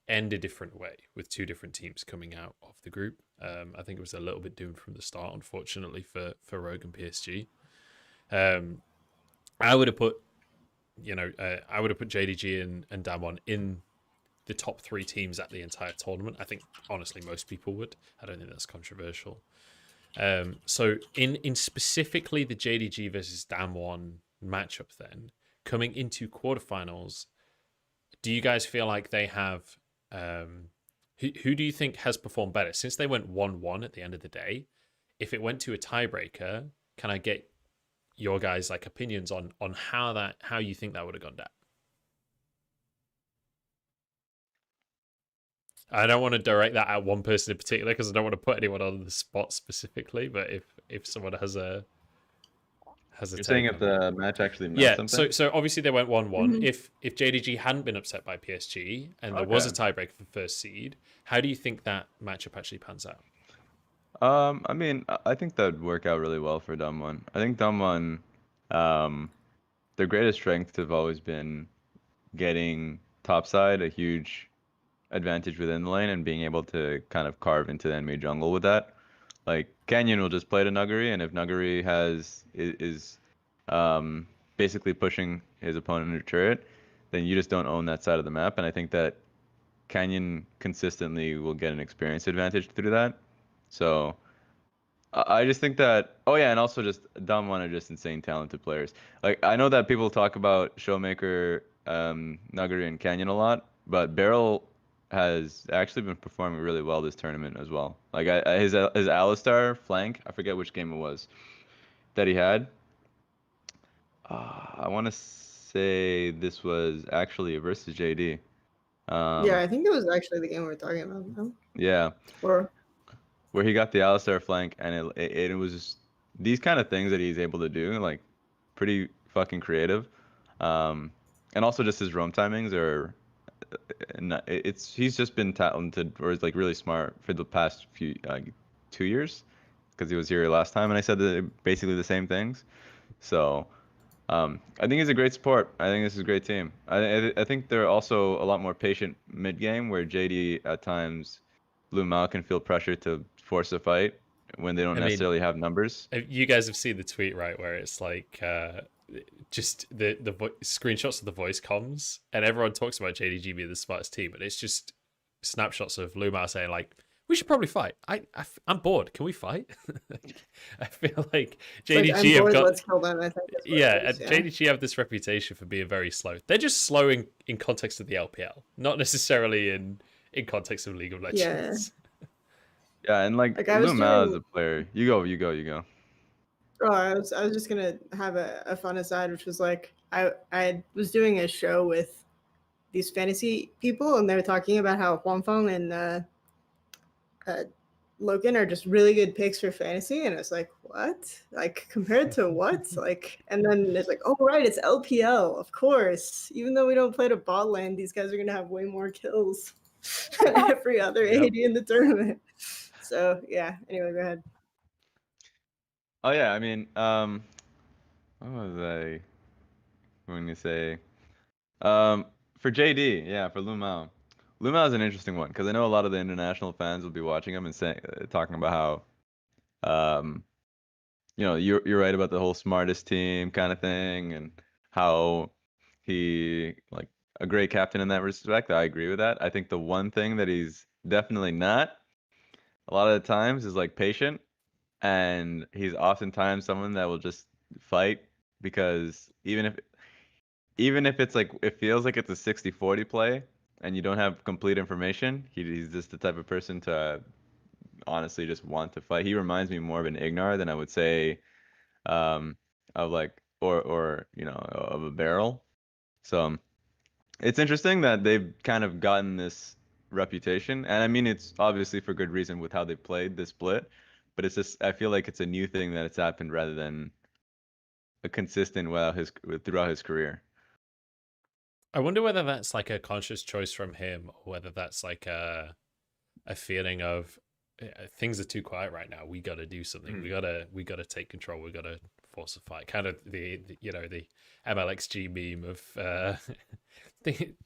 end a different way with two different teams coming out of the group. I think it was a little bit doomed from the start, unfortunately, for Rogue and PSG. I would have put JDG and Damwon in the top 3 teams at the entire tournament. I think, honestly, most people would. I don't think that's controversial. So in specifically the JDG versus Damwon matchup, then coming into quarterfinals, do you guys feel like they have Who do you think has performed better since they went 1-1 at the end of the day? If it went to a tiebreaker, can I get your guys' like opinions on how you think that would have gone down? I don't want to direct that at one person in particular because I don't want to put anyone on the spot specifically. But if someone has a
You're saying if the match actually meant
yeah,
something?
so obviously they went 1-1.
Mhm.
If JDG hadn't been upset by PSG and there was a tiebreaker for first seed, how do you think that matchup actually pans out?
I mean, I think that'd work out really well for Damwon. I think Damwon, their greatest strengths have always been getting topside, a huge advantage within the lane, and being able to kind of carve into the enemy jungle with that. Like Canyon will just play to Nuguri, and if Nuguri is basically pushing his opponent into turret, then you just don't own that side of the map. And I think that Canyon consistently will get an experience advantage through that. So I just think that, oh yeah, and also just Damwon are just insane talented players. Like I know that people talk about Showmaker, Nuguri, and Canyon a lot, but Beryl has actually been performing really well this tournament as well. Like his Alistar flank, I forget which game it was that he had. I want to say this was actually versus JD.
Yeah, I think it was actually the game we were talking about. No?
Yeah.
Or
Where he got the Alistar flank, and it was just these kind of things that he's able to do, like pretty fucking creative. And also just his roam timings are, he's just been talented or is like really smart for the past few 2 years because he was here last time, and I said basically the same things. So I think he's a great support. I think this is a great team. I think they're also a lot more patient mid game, where JD at times, Blue Mao can feel pressure to force a fight when they don't necessarily have numbers.
You guys have seen the tweet, right, where it's like just the screenshots of the voice comms, and everyone talks about JDG being the smartest team, but it's just snapshots of Luma saying like, we should probably fight. I'm bored. Can we fight? I feel like JDG
like,
have got.
Let's kill them, I think
Yeah, JDG have this reputation for being very slow. They're just slow in context of the LPL, not necessarily in context of League of Legends.
Yeah, and like Luma as a player, you go.
Oh, I was just gonna have a fun aside, which was like I was doing a show with these fantasy people, and they were talking about how Huanfeng and Logan are just really good picks for fantasy, and it's like, what? Like compared to what? Like, and then it's like, oh right, it's LPL, of course. Even though we don't play to bot lane, these guys are gonna have way more kills than every other AD in the tournament. So yeah. Anyway, go ahead.
Oh yeah, I mean, what was I going to say? For JD, yeah, for Lumao. Lumao is an interesting one because I know a lot of the international fans will be watching him and saying, talking about how, you're right about the whole smartest team kind of thing, and how he like a great captain in that respect. I agree with that. I think the one thing that he's definitely not a lot of the times is like patient, and he's oftentimes someone that will just fight because even if it's like it feels like it's a 60-40 play and you don't have complete information, he's just the type of person to honestly just want to fight. He reminds me more of an Ignar than I would say of like or of a Barrel. So it's interesting that they've kind of gotten this reputation, and I mean it's obviously for good reason with how they played this split, but it's just I feel like it's a new thing that it's happened rather than a consistent throughout his career.
I wonder whether that's like a conscious choice from him, or whether that's like a feeling of things are too quiet right now. We got to do something. We gotta take control. We gotta force a fight. Kind of the MLXG meme of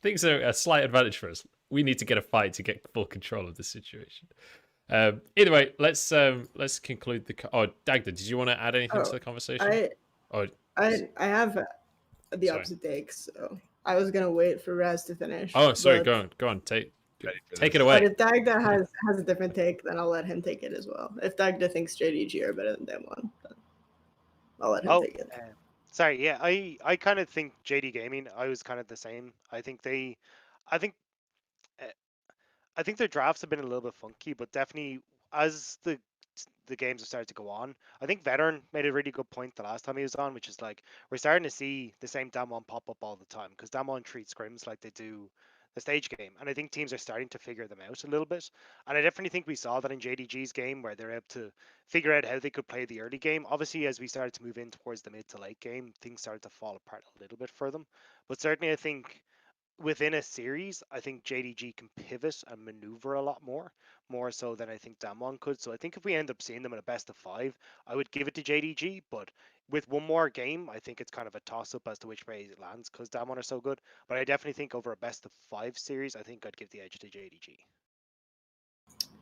things are a slight advantage for us. We need to get a fight to get full control of the situation. Either way, let's conclude the. Dagda, did you want to add anything to the conversation?
I have the opposite take, so I was gonna wait for Raz to finish.
Oh, sorry. Go on. Take it away.
But if Dagda has a different take, then I'll let him take it as well. If Dagda thinks JDG are better than Damwon, then I'll let him take it.
Sorry, yeah, I kind of think JD Gaming, I was kind of the same. I think I think their drafts have been a little bit funky, but definitely as the games have started to go on, I think Veteran made a really good point the last time he was on, which is like we're starting to see the same Damwon pop up all the time because Damwon treats scrims like they do the stage game, and I think teams are starting to figure them out a little bit. And I definitely think we saw that in JDG's game where they're able to figure out how they could play the early game. Obviously, as we started to move in towards the mid to late game, things started to fall apart a little bit for them. But certainly, I think within a series, I think JDG can pivot and maneuver a lot more so than I think Damwon could. So I think if we end up seeing them in a best of 5, I would give it to JDG. But with one more game, I think it's kind of a toss up as to which way it lands because Damwon are so good. But I definitely think over a best of 5 series, I think I'd give the edge to JDG.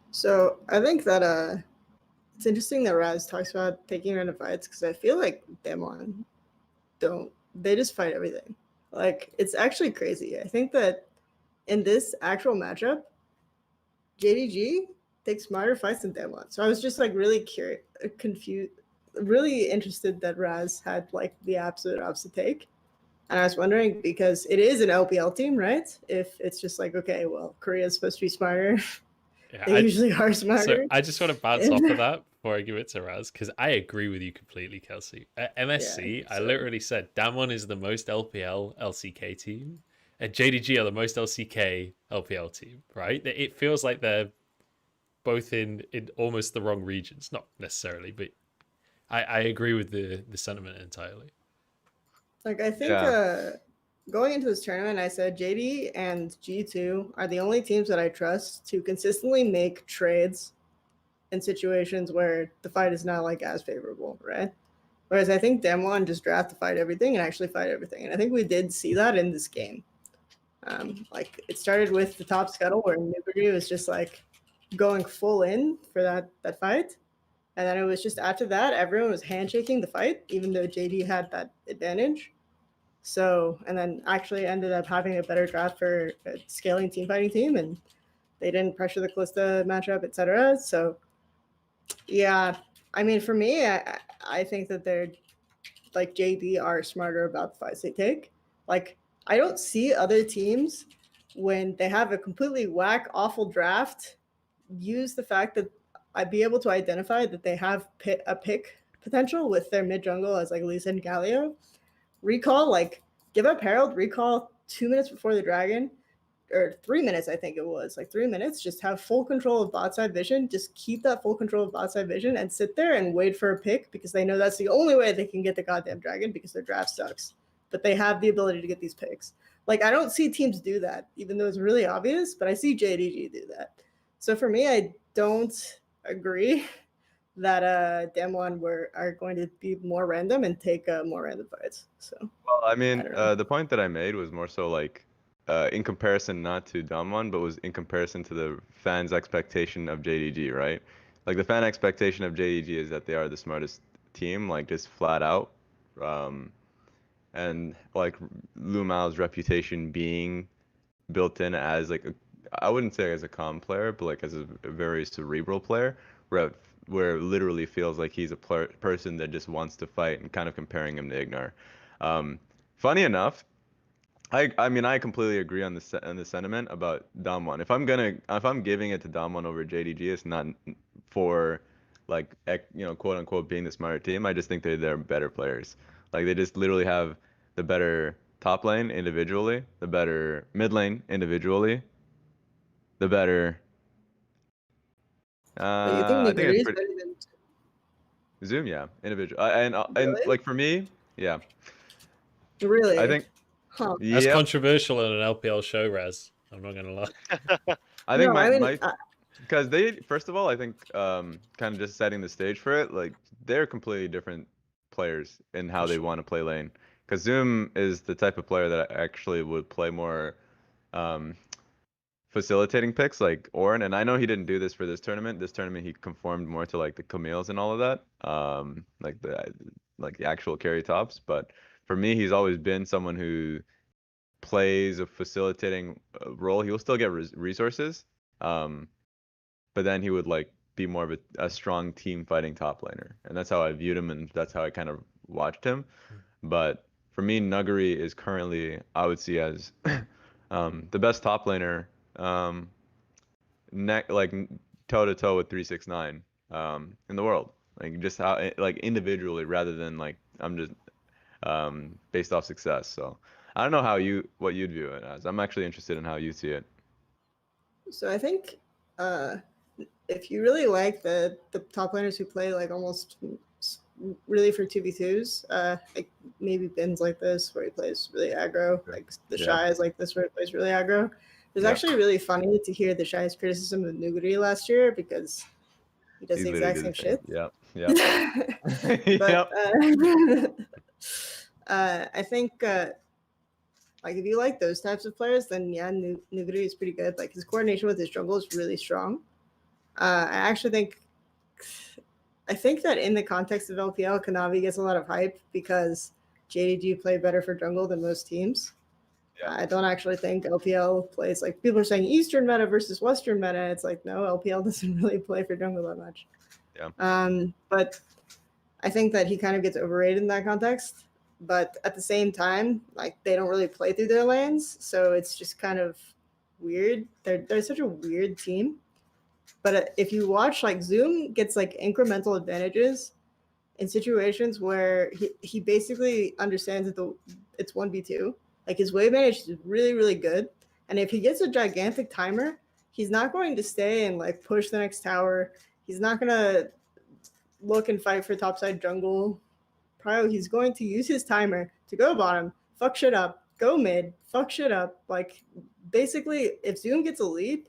So I think that it's interesting that Raz talks about taking random fights because I feel like Damwon they just fight everything. Like it's actually crazy. I think that in this actual matchup, JDG takes smarter fights than Damwon. So I was just like really confused, really interested that Raz had like the absolute opposite take. And I was wondering because it is an LPL team, right? If it's just like, okay, well, Korea's supposed to be smarter.
Yeah,
They usually are smarter.
So I just want to bounce off of that before I give it to Raz because I agree with you completely, Kelsey. At MSC, I literally said Damwon is the most LPL LCK team, and JDG are the most LCK LPL team. Right? It feels like they're both in almost the wrong regions. Not necessarily, but I agree with the sentiment entirely.
Like I think going into this tournament, I said JD and G2 are the only teams that I trust to consistently make trades in situations where the fight is not like as favorable, right? Whereas I think Damwon just draft to fight everything and actually fight everything. And I think we did see that in this game. Like it started with the top scuttle where Nibiri was just like going full in for that fight. And then it was just after that, everyone was handshaking the fight, even though JD had that advantage. So, and then actually ended up having a better draft for a scaling team fighting team, and they didn't pressure the Kalista matchup, etc. So, yeah, I mean, for me, I think that they're like JD are smarter about the fights they take. Like, I don't see other teams when they have a completely whack, awful draft use the fact that I'd be able to identify that they have a pick potential with their mid jungle as like Lisa and Galio. Recall, like, give up Herald, recall 2 minutes before the dragon, or 3 minutes, I think it was, like 3 minutes, just have full control of bot side vision, just keep that full control of bot side vision and sit there and wait for a pick because they know that's the only way they can get the goddamn dragon because their draft sucks. But they have the ability to get these picks. Like, I don't see teams do that, even though it's really obvious, but I see JDG do that. So for me, I don't agree that Damwon are going to be more random and take more random fights. So
well, I mean, the point that I made was more so like in comparison not to Damwon, but was in comparison to the fans' expectation of JDG, right? Like the fan expectation of JDG is that they are the smartest team, like just flat out. And like Lu Mao's reputation being built in as like I wouldn't say as a calm player, but like as a very cerebral player, where literally feels like he's a person that just wants to fight, and kind of comparing him to Ignar. Funny enough, I mean I completely agree on the sentiment about Damwon. If I'm giving it to Damwon over JDG, it's not for like quote unquote being the smarter team. I just think they're better players. Like they just literally have the better top lane individually, the better mid lane individually, the better.
you think
I think it's
better
pretty.
than
Zoom, yeah, individual, and
really?
like for me, yeah.
Really?
I think.
Huh.
That's
Yep.
controversial in an LPL show, Raz. I'm not gonna lie.
I think
no,
because they first of all, I think kind of just setting the stage for it, like they're completely different players in how
For
they
sure.
want to play lane. Because Zoom is the type of player that actually would play more facilitating picks like Orin, and I know he didn't do this for this tournament. This tournament he conformed more to like the Camille's and all of that, like the actual carry tops. But for me, he's always been someone who plays a facilitating role. He will still get resources, but then he would like be more of a strong team fighting top laner, and that's how I viewed him, and that's how I kind of watched him. But for me, Nuggery is currently I would see as the best top laner like toe to toe with 369 in the world. Like just how like individually rather than like I'm just based off success. So I don't know what you'd view it as. I'm actually interested in how you see it.
So I think if you really like the top laners who play like almost really for 2v2s, like maybe Ben's like this where he plays really aggro, like the Shy is like this where he plays really aggro. It was actually really funny to hear the Shy's criticism of Nuguri last year because he does the exact same shit.
Yeah.
But I think like if you like those types of players, then yeah, Nuguri is pretty good. Like his coordination with his jungle is really strong. I think that in the context of LPL, Kanavi gets a lot of hype because JDG play better for jungle than most teams. Yeah. I don't actually think LPL plays like people are saying Eastern meta versus Western meta. It's like no, LPL doesn't really play for jungle that much. Yeah. But I think that he kind of gets overrated in that context. But at the same time, like they don't really play through their lanes, so it's just kind of weird. They're such a weird team. But if you watch, like Zoom gets like incremental advantages in situations where he basically understands that it's 1v2. Like his wave manage is really, really good. And if he gets a gigantic timer, he's not going to stay and like push the next tower. He's not going to look and fight for topside jungle. Probably he's going to use his timer to go bottom, fuck shit up, go mid, fuck shit up. Like basically, if Zoom gets a lead,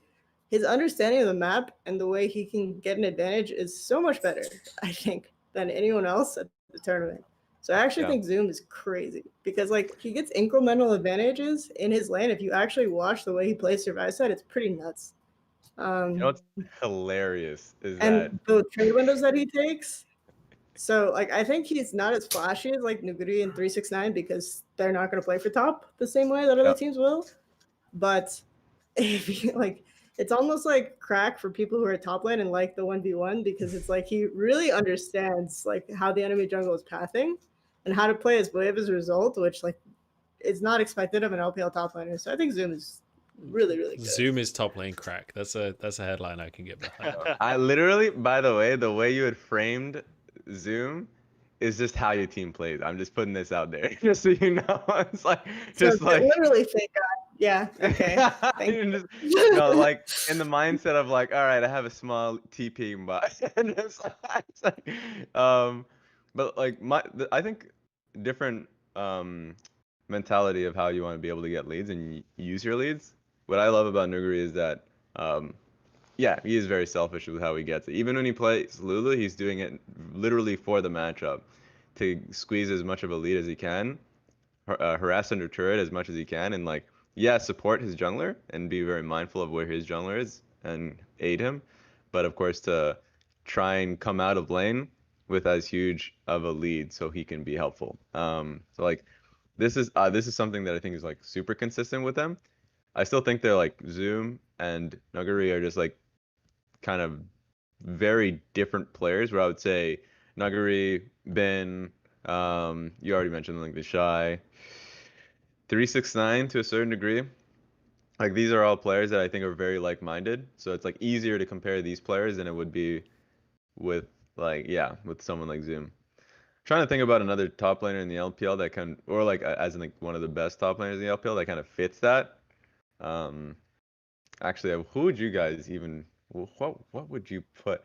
his understanding of the map and the way he can get an advantage is so much better, I think, than anyone else at the tournament. So I actually think Zoom is crazy because like he gets incremental advantages in his lane. If you actually watch the way he plays Survive Side, it's pretty nuts.
You know what's hilarious is
and the trade windows that he takes. So like I think he's not as flashy as like Nuguri and 369 because they're not going to play for top the same way that other teams will. But if you, like it's almost like crack for people who are top lane and like the 1v1 because it's like he really understands like how the enemy jungle is pathing and how to play his wave as a result, which like is not expected of an LPL top laner. So I think Zoom is really, really good.
Zoom is top lane crack. That's a headline I can get behind.
I literally, by the way you had framed Zoom is just how your team plays. I'm just putting this out there, just so you know. It's like just like
literally fake God. Yeah. Okay.
No, like in the mindset of like, all right, I have a small TP bot, and it's like, but like I think different mentality of how you want to be able to get leads and use your leads. What I love about Nuguri is that yeah, he is very selfish with how he gets it. Even when he plays Lulu, he's doing it literally for the matchup to squeeze as much of a lead as he can, harass under turret as much as he can, and like, yeah, support his jungler and be very mindful of where his jungler is and aid him. But of course, to try and come out of lane with as huge of a lead so he can be helpful. So like, this is something that I think is like super consistent with them. I still think they're like Zoom and Nuguri are just like kind of very different players, where I would say Nuguri, Ben, you already mentioned like the Shy, 369 to a certain degree. Like these are all players that I think are very like-minded, so it's like easier to compare these players than it would be with like with someone like Zoom. I'm trying to think about another top laner in the LPL that can, or like as in like one of the best top laners in the LPL that kind of fits that. Actually, who would you guys even? What would you put?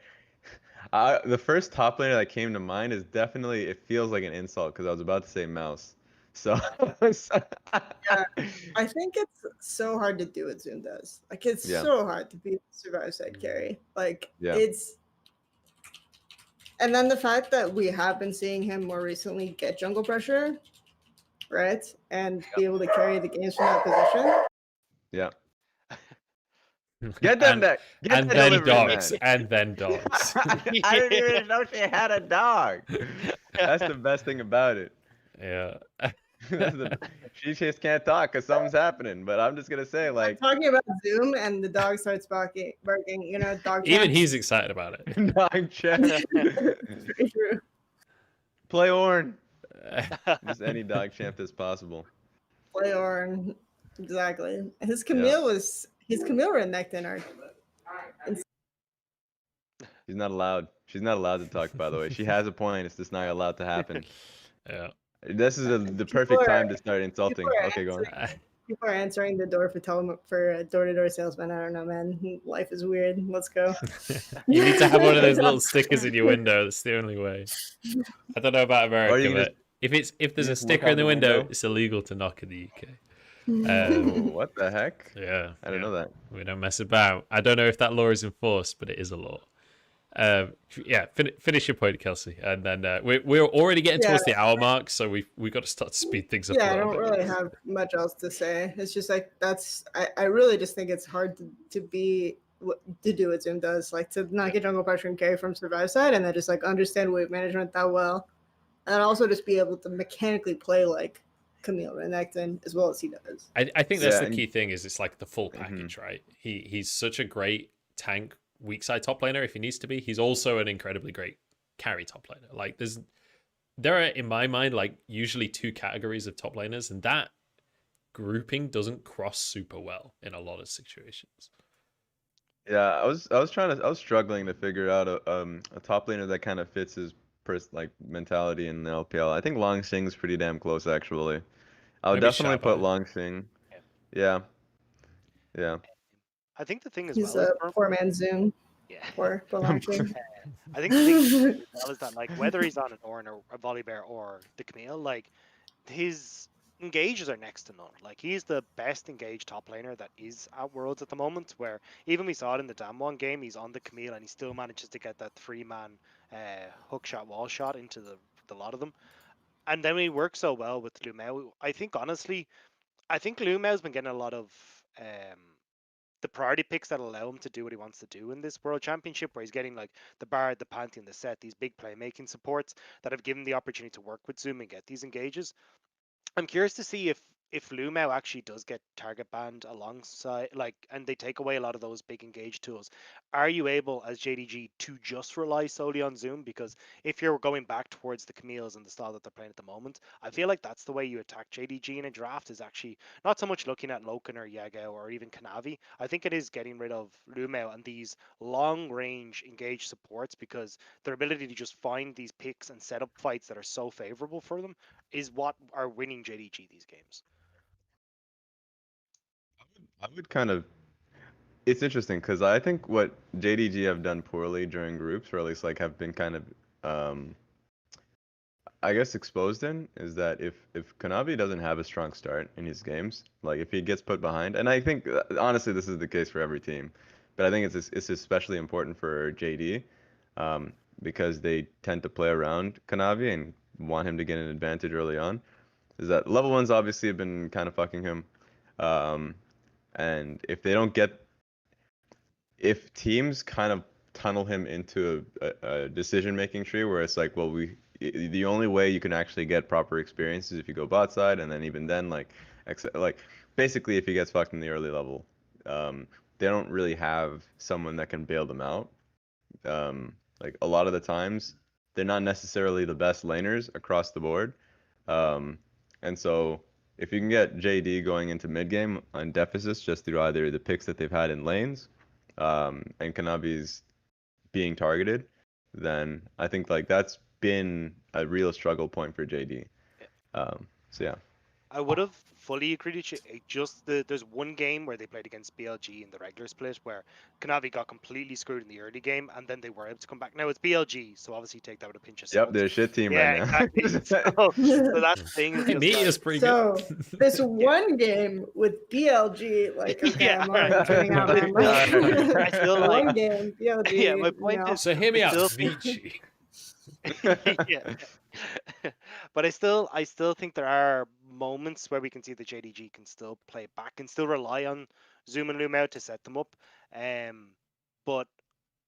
The first top laner that came to mind is definitely. It feels like an insult because I was about to say Mouse. So
yeah, I think it's so hard to do what Zoom does. Like it's so hard to be Survive Side carry. Like it's. And then the fact that we have been seeing him more recently get jungle pressure, right, and be able to carry the games from that position.
Yeah. Get them that.
And then dogs. And then dogs.
I didn't even know she had a dog. That's the best thing about it.
Yeah.
She just can't talk because something's happening. But I'm just gonna say, like,
I'm talking about Zoom and the dog starts barking. You know, dog.
Even he's excited about it.
Dog champ.
True.
Play Ornn. Just any dog champ that's possible.
Play Ornn. Exactly. His Camille was. His Camille and Nectin are
She's not allowed. She's not allowed to talk. By the way, she has a point. It's just not allowed to happen.
Yeah.
This is the
People
perfect
are-
time to start insulting.
people are
Okay, go on.
People are answering the door for a door-to-door salesman. I don't know, man. Life is weird. Let's go.
You need to have one of those little stickers in your window. That's the only way. I don't know about America, but if there's a
just look
sticker in
out
the
the
window,
window?
it's illegal to knock in the UK.
Oh, what the heck?
Yeah,
I didn't know that.
We don't mess about. I don't know if that law is enforced, but it is a law. Finish your point, Kelsey, and then we're already getting towards the hour mark, so we got to start to speed things up.
Yeah, I don't really have much else to say. It's just like I really just think it's hard to do what Zoom does, like to not get jungle pressure and carry from survive side, and then just like understand wave management that well, and also just be able to mechanically play like Camille Renekton as well as he does.
I think that's the key thing. Is it's like the full package, right? He's such a great tank. Weak side top laner if he needs to be. He's also an incredibly great carry top laner. Like there are in my mind like usually two categories of top laners, and that grouping doesn't cross super well in a lot of situations.
Yeah, I was struggling to figure out a top laner that kind of fits his mentality in the LPL. I think Long Xing's pretty damn close actually. I would definitely put Long Xing. Yeah.
I think the thing as
He's
well.
a poor man Zoom.
Yeah.
Poor Long Xing.
I think the thing as well is that like whether he's on an Ornn or a Volibear or the Camille, like his engages are next to none. Like he's the best engaged top laner that is at Worlds at the moment. Where even we saw it in the Damwon game, he's on the Camille and he still manages to get that 3-man hook shot, wall shot into the lot of them. And then we work so well with Lumeo. I think honestly, Lumeo's been getting a lot of the priority picks that allow him to do what he wants to do in this World Championship, where he's getting like the Bard, the Pantheon, the Set, these big playmaking supports that have given the opportunity to work with Zoom and get these engages. I'm curious to see if Lumeo actually does get target banned alongside, like, and they take away a lot of those big engage tools. Are you able, as JDG, to just rely solely on Zoom? Because if you're going back towards the Camille's and the style that they're playing at the moment, I feel like that's the way you attack JDG in a draft, is actually not so much looking at Loken or Yagao or even Kanavi. I think it is getting rid of Lumeo and these long range engage supports, because their ability to just find these picks and set up fights that are so favorable for them is what are winning JDG these games.
I would kind of. It's interesting because I think what JDG have done poorly during groups, or at least like have been kind of, I guess exposed in, is that if Kanavi doesn't have a strong start in his games, like if he gets put behind, and I think honestly this is the case for every team, but I think it's especially important for JD, because they tend to play around Kanavi and want him to get an advantage early on. Is that level ones obviously have been kind of fucking him. And if they don't if teams kind of tunnel him into a decision-making tree where it's like, well, the only way you can actually get proper experience is if you go bot side, and then even then, like basically if he gets fucked in the early level, they don't really have someone that can bail them out. Like a lot of the times, they're not necessarily the best laners across the board, and so if you can get JD going into mid game on deficits just through either the picks that they've had in lanes, and Kanavi's being targeted, then I think like that's been a real struggle point for JD. So yeah.
I would have fully agreed with you. There's one game where they played against BLG in the regular split where Kanavi got completely screwed in the early game, and then they were able to come back. Now it's BLG, so obviously take that with a pinch of salt.
Yep, they're a shit team
yeah,
right now.
Exactly. So that's the thing.
Hey, Media's pretty good.
This one game with BLG, like okay,
Yeah,
I'm already tuning out.
I feel like
one game BLG.
Yeah, my point is.
So hear me out,
still-
Vici.
yeah. But I still think there are moments where we can see the JDG can still play back and still rely on Zoom and Lumeo to set them up. But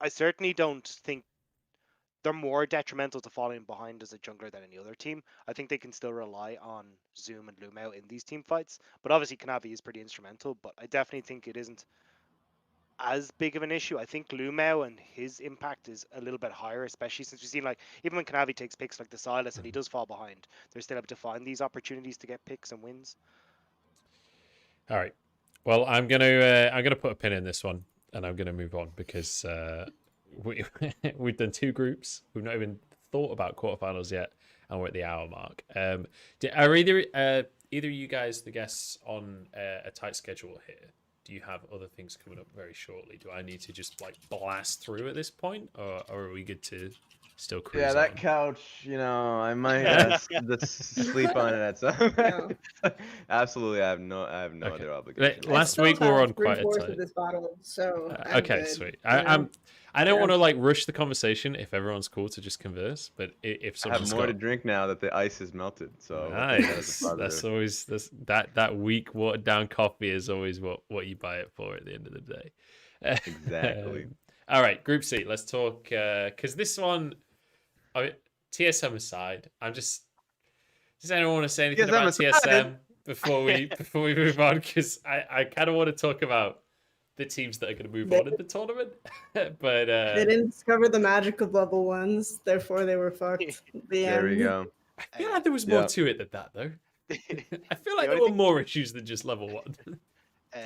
I certainly don't think they're more detrimental to falling behind as a jungler than any other team. I think they can still rely on Zoom and Lumeo in these team fights. But obviously Kanavi is pretty instrumental, but I definitely think it isn't as big of an issue. I think Lumeo and his impact is a little bit higher, especially since we've seen like even when Kanavi takes picks like the Silas and he does fall behind, they're still able to find these opportunities to get picks and wins.
All right. Well, I'm gonna put a pin in this one, and I'm gonna move on because we've done 2 groups. We've not even thought about quarterfinals yet, and we're at the hour mark. Are either of you guys the guests on a tight schedule here? Do you have other things coming up very shortly? Do I need to just like blast through at this point, or are we good to still cruise
Yeah, that
on?
couch, I might sleep on it at some.
No.
Absolutely, I have no
Okay.
other obligation.
Last
still
week we were
have
on quite a
3/4
tight.
of this bottle, so I'm
Okay,
good,
sweet.
you know?
I don't
Yeah.
want to like rush the conversation if everyone's cool to just converse, but if
I have
someone's
more
got
to drink now that the ice is melted. So we'll take that as
nice,
a positive.
that's always that weak watered down coffee is always what you buy it for at the end of the day.
Exactly.
All right, Group C. Let's talk because this one, TSM aside, does anyone want to say anything about TSM before we move on? Because I kind of want to talk about the teams that are going to move on in the tournament, but
They didn't discover the magic of level 1s, therefore they were fucked.
There we go.
I feel like there was more to it than that, though. I feel like there were more issues than just level 1.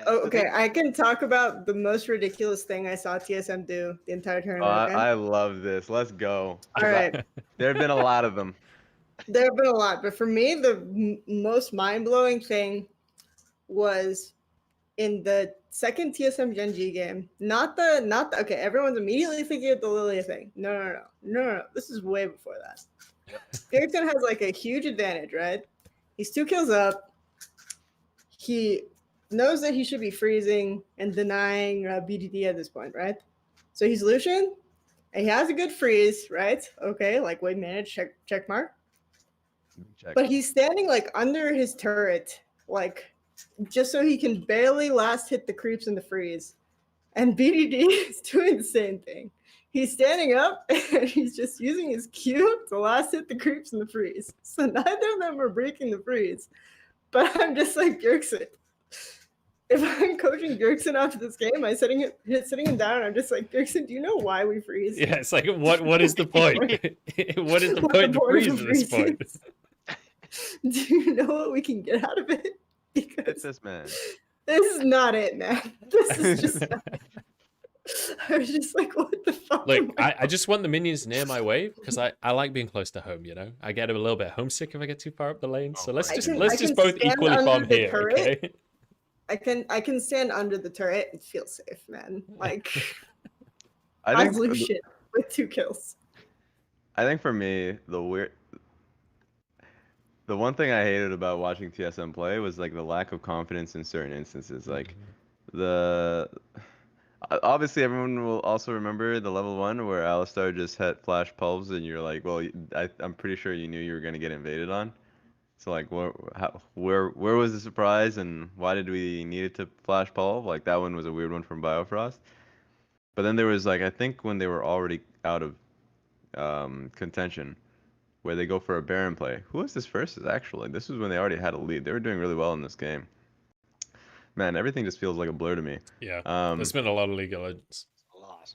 Okay, I can talk about the most ridiculous thing I saw TSM do the entire tournament. Okay?
I love this. Let's go.
All right.
There have been a lot of them.
There have been a lot, but for me, the most mind-blowing thing was in the second TSM Gen G game. Not the okay. Everyone's immediately thinking of the Lilia thing. No. This is way before that. Ericsson has like a huge advantage, right? He's 2 kills up. He knows that he should be freezing and denying BDD at this point, right? So he's Lucian, and he has a good freeze, right? Okay, like wait manage check mark.
Check.
But he's standing like under his turret, like just so he can barely last hit the creeps in the freeze. And BDD is doing the same thing. He's standing up and he's just using his Q to last hit the creeps in the freeze. So neither of them are breaking the freeze. But I'm just like, Gurkson. If I'm coaching Gurkson after this game, I'm sitting him down. I'm just like, Gurkson, do you know why we freeze?
Yeah, it's like, what is the point? What is the point to freeze at this point?
Do you know what we can get out of it? Because
It's this man.
this is not it, man. This is just not it. I was just like, what the fuck?
Look, I just want the minions near my wave because I like being close to home, you know? I get a little bit homesick if I get too far up the lane. So let's just both equally farm here, okay?
I can stand under the turret and feel safe, man. Like
I think
Lucian with 2 kills.
I think for me, the one thing I hated about watching TSM play was like the lack of confidence in certain instances. Like obviously everyone will also remember the level 1 where Alistar just had flash pulves and you're like, well, I'm pretty sure you knew you were gonna get invaded on. So like, where was the surprise and why did we need it to flash pulve? Like that one was a weird one from Biofrost. But then there was like, I think when they were already out of contention, where they go for a Baron play. Who was this versus actually? This was when they already had a lead. They were doing really well in this game. Man, everything just feels like a blur to me.
Yeah, there's been a lot of League of Legends.
A lot.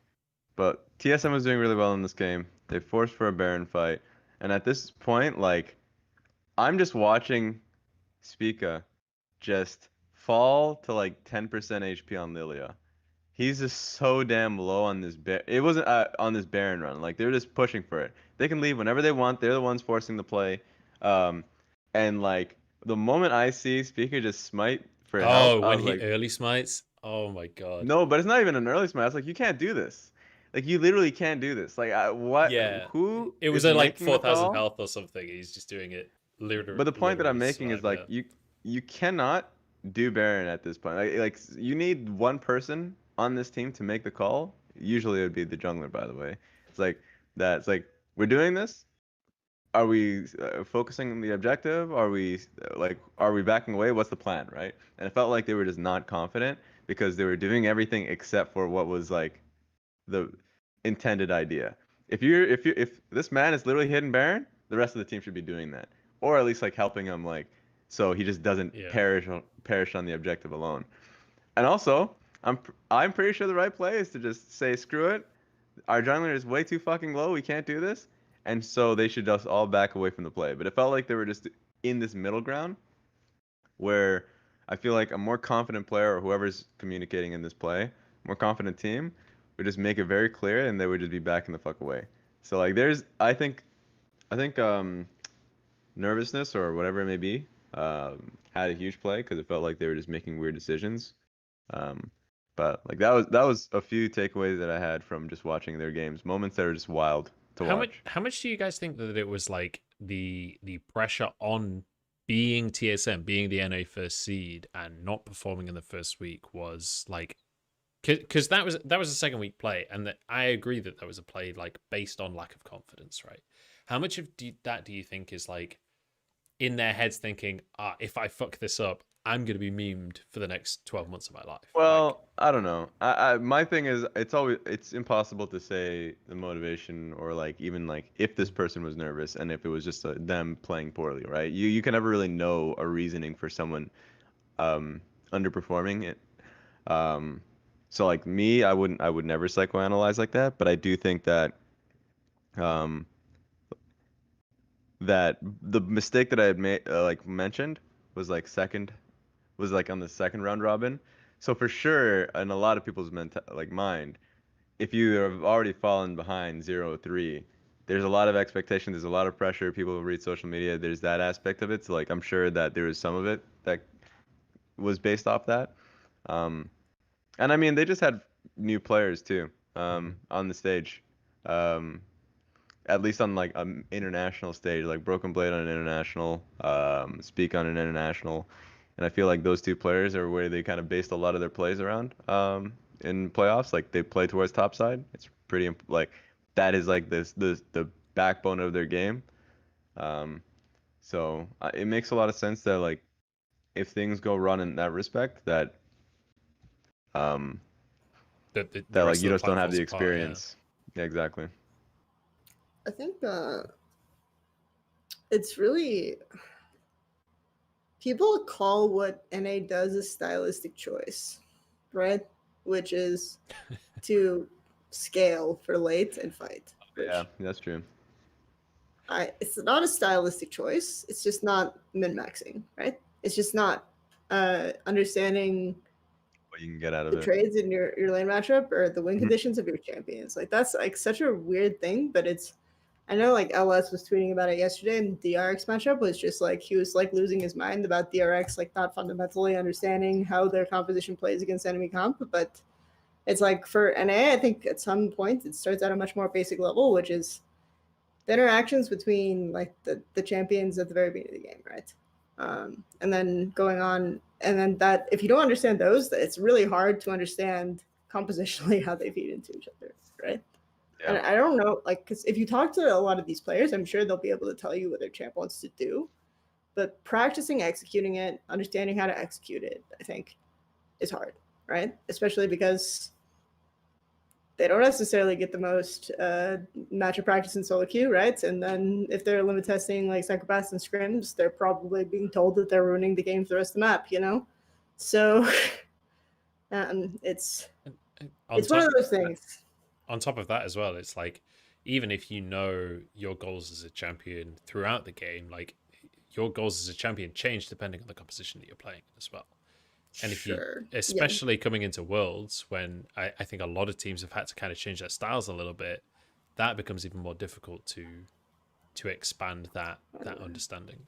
But TSM was doing really well in this game. They forced for a Baron fight. And at this point, like, I'm just watching Spica just fall to like 10% HP on Lilia. He's just so damn low on this it wasn't on this Baron run. Like they're just pushing for it. They can leave whenever they want. They're the ones forcing the play. And like the moment I see Spica just smite for help,
when he
like,
early smites. Oh my god.
no, but it's not even an early smite. I was like, you can't do this. Like you literally can't do this. Like what?
Yeah.
Who?
It was at like 4,000 health or something. He's just doing it literally.
But the point that I'm making is like you cannot do Baron at this point. Like you need one person on this team to make the call. Usually it would be the jungler, by the way. It's like that. It's like we're doing this. Are we focusing on the objective? Are we backing away? What's the plan, right? And it felt like they were just not confident because they were doing everything except for what was like the intended idea. If this man is literally hitting Baron, the rest of the team should be doing that, or at least like helping him, like so he just doesn't perish on the objective alone. And also, I'm pretty sure the right play is to just say screw it. Our jungler is way too fucking low. We can't do this. And so they should just all back away from the play. But it felt like they were just in this middle ground where I feel like a more confident player or whoever's communicating in this play, more confident team, would just make it very clear, and they would just be backing the fuck away. So like, I think nervousness or whatever it may be had a huge play because it felt like they were just making weird decisions. But like that was a few takeaways that I had from just watching their games. Moments that are just wild to watch.
How much do you guys think that it was like the pressure on being TSM, being the NA first seed, and not performing in the first week was like, because that was a second week play, and that I agree that was a play like based on lack of confidence, right? How much of that do you think is like in their heads thinking, if I fuck this up, I'm going to be memed for the next 12 months of my life?
Well, I don't know. My thing is, it's impossible to say the motivation or like even like if this person was nervous and if it was just them playing poorly, right? You can never really know a reasoning for someone underperforming it. So like me, I would never psychoanalyze like that, but I do think that that the mistake that I had made like mentioned was like on the second round robin. So for sure, in a lot of people's mind, if you have already fallen behind 0-3, there's a lot of expectation, there's a lot of pressure. People read social media. There's that aspect of it. So like I'm sure that there was some of it that was based off that. And I mean, they just had new players too on the stage. At least on like an international stage, like Broken Blade on an international, Speak on an international. And I feel like those two players are where they kind of based a lot of their plays around in playoffs. Like they play towards top side. It's pretty like that is like the backbone of their game. So it makes a lot of sense that like if things go wrong in that respect, that that like you just don't have the experience. Yeah, exactly.
I think it's really, people call what NA does a stylistic choice, right? Which is to scale for late and fight.
Yeah, that's true.
It's not a stylistic choice. It's just not min-maxing, right? It's just not understanding
what you can get out of
the trades in your lane matchup or the win conditions of your champions. Like that's like such a weird thing, but it's, I know like LS was tweeting about it yesterday, and the DRX matchup was just like he was like losing his mind about DRX like not fundamentally understanding how their composition plays against enemy comp. But it's like for NA, I think at some point it starts at a much more basic level, which is the interactions between like the champions at the very beginning of the game, right? And then going on, and then that if you don't understand those, it's really hard to understand compositionally how they feed into each other, right? Yeah. And I don't know, like, because if you talk to a lot of these players, I'm sure they'll be able to tell you what their champ wants to do. But practicing executing it, understanding how to execute it, I think, is hard, right? Especially because they don't necessarily get the most matchup practice in solo queue, right? And then if they're limit testing like psychopaths and scrims, they're probably being told that they're ruining the game for the rest of the map, you know? So it's one of those things.
On top of that as well, it's like, even if you know your goals as a champion throughout the game, like your goals as a champion change depending on the composition that you're playing as well. And if you, especially coming into Worlds, when I think a lot of teams have had to kind of change their styles a little bit, that becomes even more difficult to expand that understanding.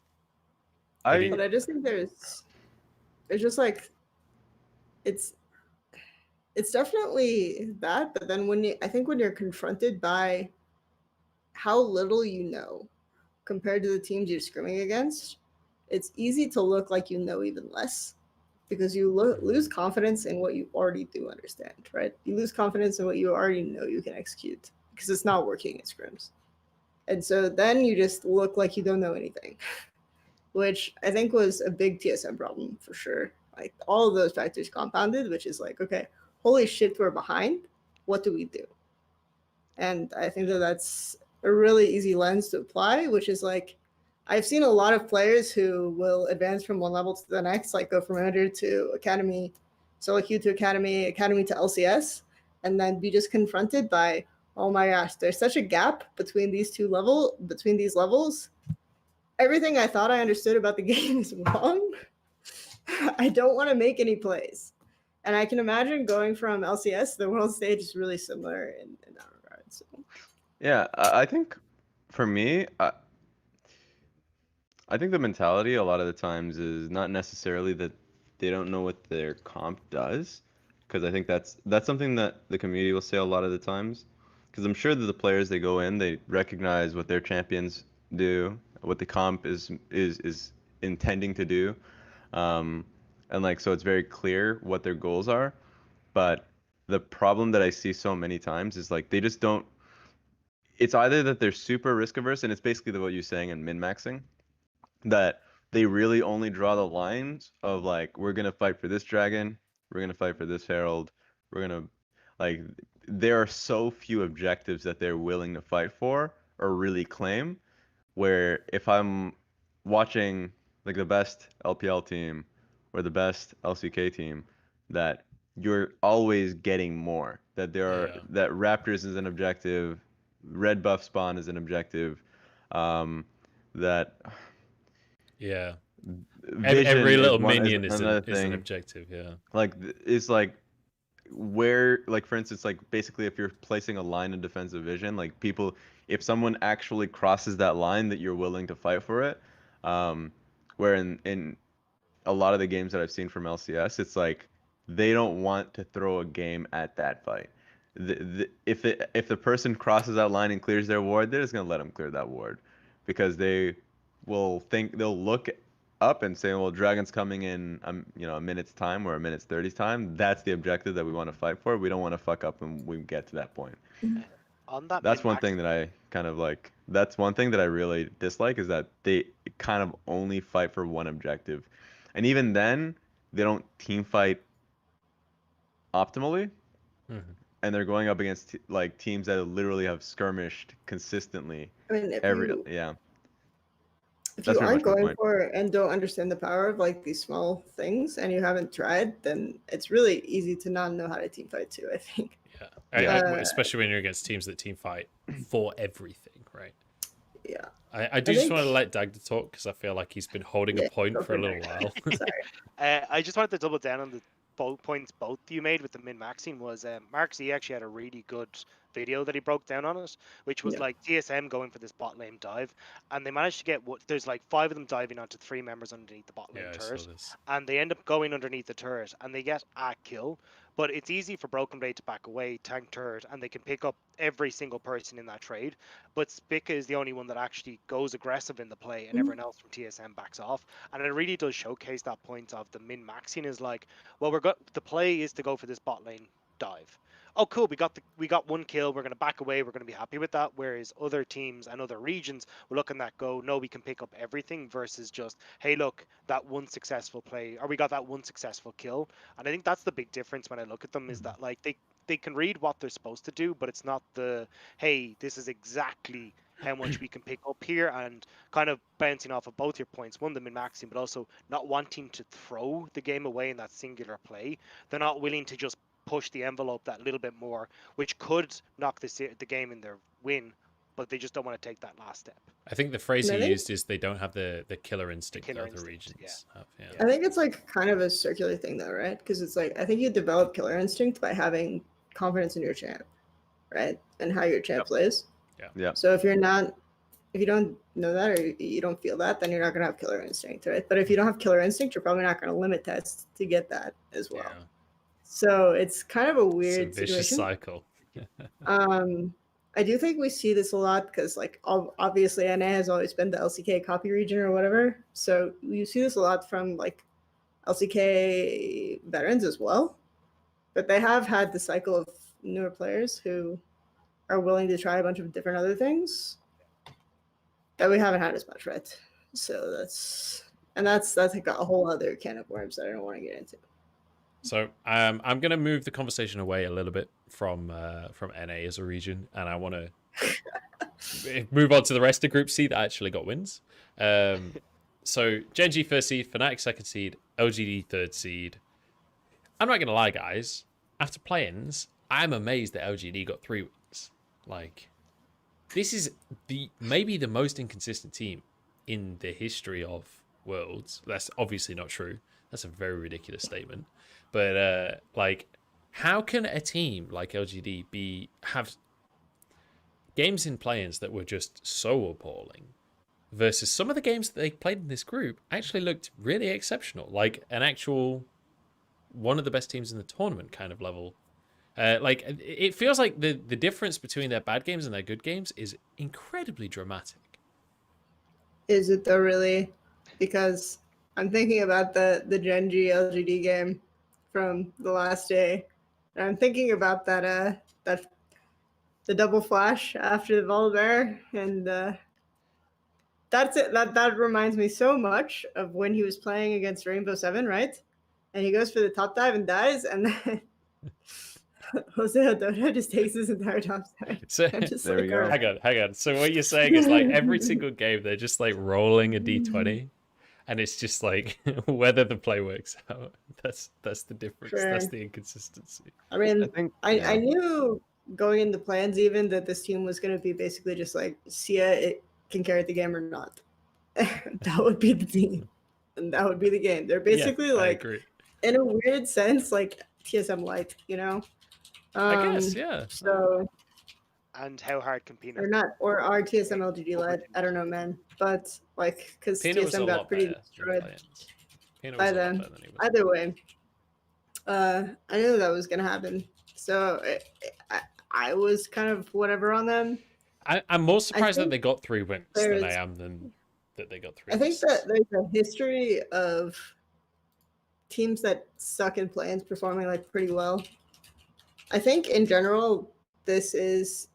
But I just think there's just like it's definitely that, but then when you're confronted by how little you know compared to the teams you're scrimming against, it's easy to look like you know even less because you lose confidence in what you already do understand, right? You lose confidence in what you already know you can execute because it's not working in scrims. And so then you just look like you don't know anything, which I think was a big TSM problem for sure. Like all of those factors compounded, which is like, okay, holy shit, we're behind. What do we do? And I think that's a really easy lens to apply, which is like, I've seen a lot of players who will advance from one level to the next, like go from manager to academy, solo queue to academy to LCS, and then be just confronted by, oh my gosh, there's such a gap between these levels. Everything I thought I understood about the game is wrong. I don't want to make any plays. And I can imagine going from LCS to the world stage is really similar in that regard. So.
Yeah, I think for me, I think the mentality a lot of the times is not necessarily that they don't know what their comp does, because I think that's something that the community will say a lot of the times. Because I'm sure that the players they go in, they recognize what their champions do, what the comp is intending to do, um, and like so it's very clear what their goals are. But the problem that I see so many times is like they just don't. It's either that they're super risk averse, and it's basically what you're saying in min maxing that they really only draw the lines of like we're gonna fight for this dragon, we're gonna fight for this herald, we're gonna like there are so few objectives that they're willing to fight for or really claim. Where if I'm watching like the best LPL team or the best LCK team, that you're always getting more. That there are that Raptors is an objective, red buff spawn is an objective, that
Yeah.
Vision
Every little
is one,
minion is
another
is an
thing.
objective, yeah.
Like it's like where like for instance like basically if you're placing a line in defensive vision, like people if someone actually crosses that line that you're willing to fight for it, where in a lot of the games that I've seen from LCS, it's like they don't want to throw a game at that fight. If the person crosses that line and clears their ward, they're just gonna let them clear that ward, because they'll look up and say, well, dragon's coming in a minute's time or a minute's 30's time. That's the objective that we want to fight for. We don't want to fuck up when we get to that point.
On that,
That's one thing that I kind of like. That's one thing that I really dislike, is that they kind of only fight for one objective, and even then they don't team fight optimally.
Mm-hmm.
And they're going up against like teams that literally have skirmished consistently.
I mean,
If
you aren't going for and don't understand the power of like these small things and you haven't tried, then it's really easy to not know how to team fight too, I think.
Yeah. Especially when you're against teams that team fight for everything, right?
Yeah.
I just want to let Dagda talk because I feel like he's been holding a point for a little while.
Sorry.
I just wanted to double down on the points both you made with the min-maxing. Was Mark Z actually had a really good video that he broke down on it, which was like TSM going for this bot lane dive, and they managed to get there's like 5 of them diving onto 3 members underneath the bot lane turret, and they end up going underneath the turret and they get a kill. But it's easy for Broken Blade to back away, tank turret, and they can pick up every single person in that trade. But Spica is the only one that actually goes aggressive in the play, and everyone else from TSM backs off. And it really does showcase that point of the min-maxing is like, well, the play is to go for this bot lane dive. Oh, cool, we got 1 kill, we're going to back away, we're going to be happy with that. Whereas other teams and other regions will look at that go, no, we can pick up everything, versus just, hey, look, that 1 successful play, or we got that 1 successful kill. And I think that's the big difference when I look at them, is that like they can read what they're supposed to do, but it's not the, hey, this is exactly how much we can pick up here. And kind of bouncing off of both your points, one, the min-maxing, but also not wanting to throw the game away in that singular play. They're not willing to just push the envelope that little bit more, which could knock the game in their win, but they just don't want to take that last step.
I think the phrase he used is they don't have the killer instinct that other regions have. Yeah.
I think it's like kind of a circular thing though, right? Because it's like, I think you develop killer instinct by having confidence in your champ, right? And how your champ plays.
Yeah.
So if you don't know that, or you don't feel that, then you're not going to have killer instinct, right? But if you don't have killer instinct, you're probably not going to limit test to get that as well. Yeah. So it's kind of a weird
vicious cycle.
I do think we see this a lot because, like, obviously NA has always been the LCK copy region or whatever. So you see this a lot from like LCK veterans as well. But they have had the cycle of newer players who are willing to try a bunch of different other things that we haven't had as much, right? So that's like a whole other can of worms that I don't want to get into.
So I'm going to move the conversation away a little bit from NA as a region, and I want to move on to the rest of Group C that actually got wins. So Gen.G first seed, Fnatic second seed, LGD third seed. I'm not going to lie, guys. After play-ins, I'm amazed that LGD got 3 wins. Like, this is maybe the most inconsistent team in the history of Worlds. That's obviously not true. That's a very ridiculous statement. But like, how can a team like LGD have games in play-ins that were just so appalling versus some of the games that they played in this group actually looked really exceptional, like an actual one of the best teams in the tournament kind of level. Like, it feels like the difference between their bad games and their good games is incredibly dramatic.
Is it though, really? Because I'm thinking about the Gen G LGD game from the last day, and I'm thinking about that the double flash after the Volibear, and that's it. That reminds me so much of when he was playing against Rainbow Seven, right? And he goes for the top dive and dies, and then Jose Ododa just takes his entire top side.
So
I'm just
There
like,
we go.
hang on. So what you're saying is like every single game they're just like rolling a d20, and it's just like whether the play works out. That's the difference.
Sure.
That's the inconsistency.
I mean,
I think
I knew going into plans even that this team was going to be basically just like, Sia, it can carry the game or not. That would be the team, and that would be the game. They're basically
I
like,
agree.
in a weird sense, like TSM light, you know?
I guess, yeah.
So,
And how hard can Peanut?
or not, or our TSM LGD light. I don't know, man. But like, because
Peanut was a
TSM got
lot
pretty
better than
destroyed
play-ins. Peanut
by
was a lot
them.
better than he was.
Either way, I knew that was gonna happen. So I was kind of whatever on them.
I'm more surprised that
think
they got 3 wins than I
there's-
am than that they got 3
I think
losses.
that there's a history of teams that suck in play-ins performing like pretty well. I think in general, this is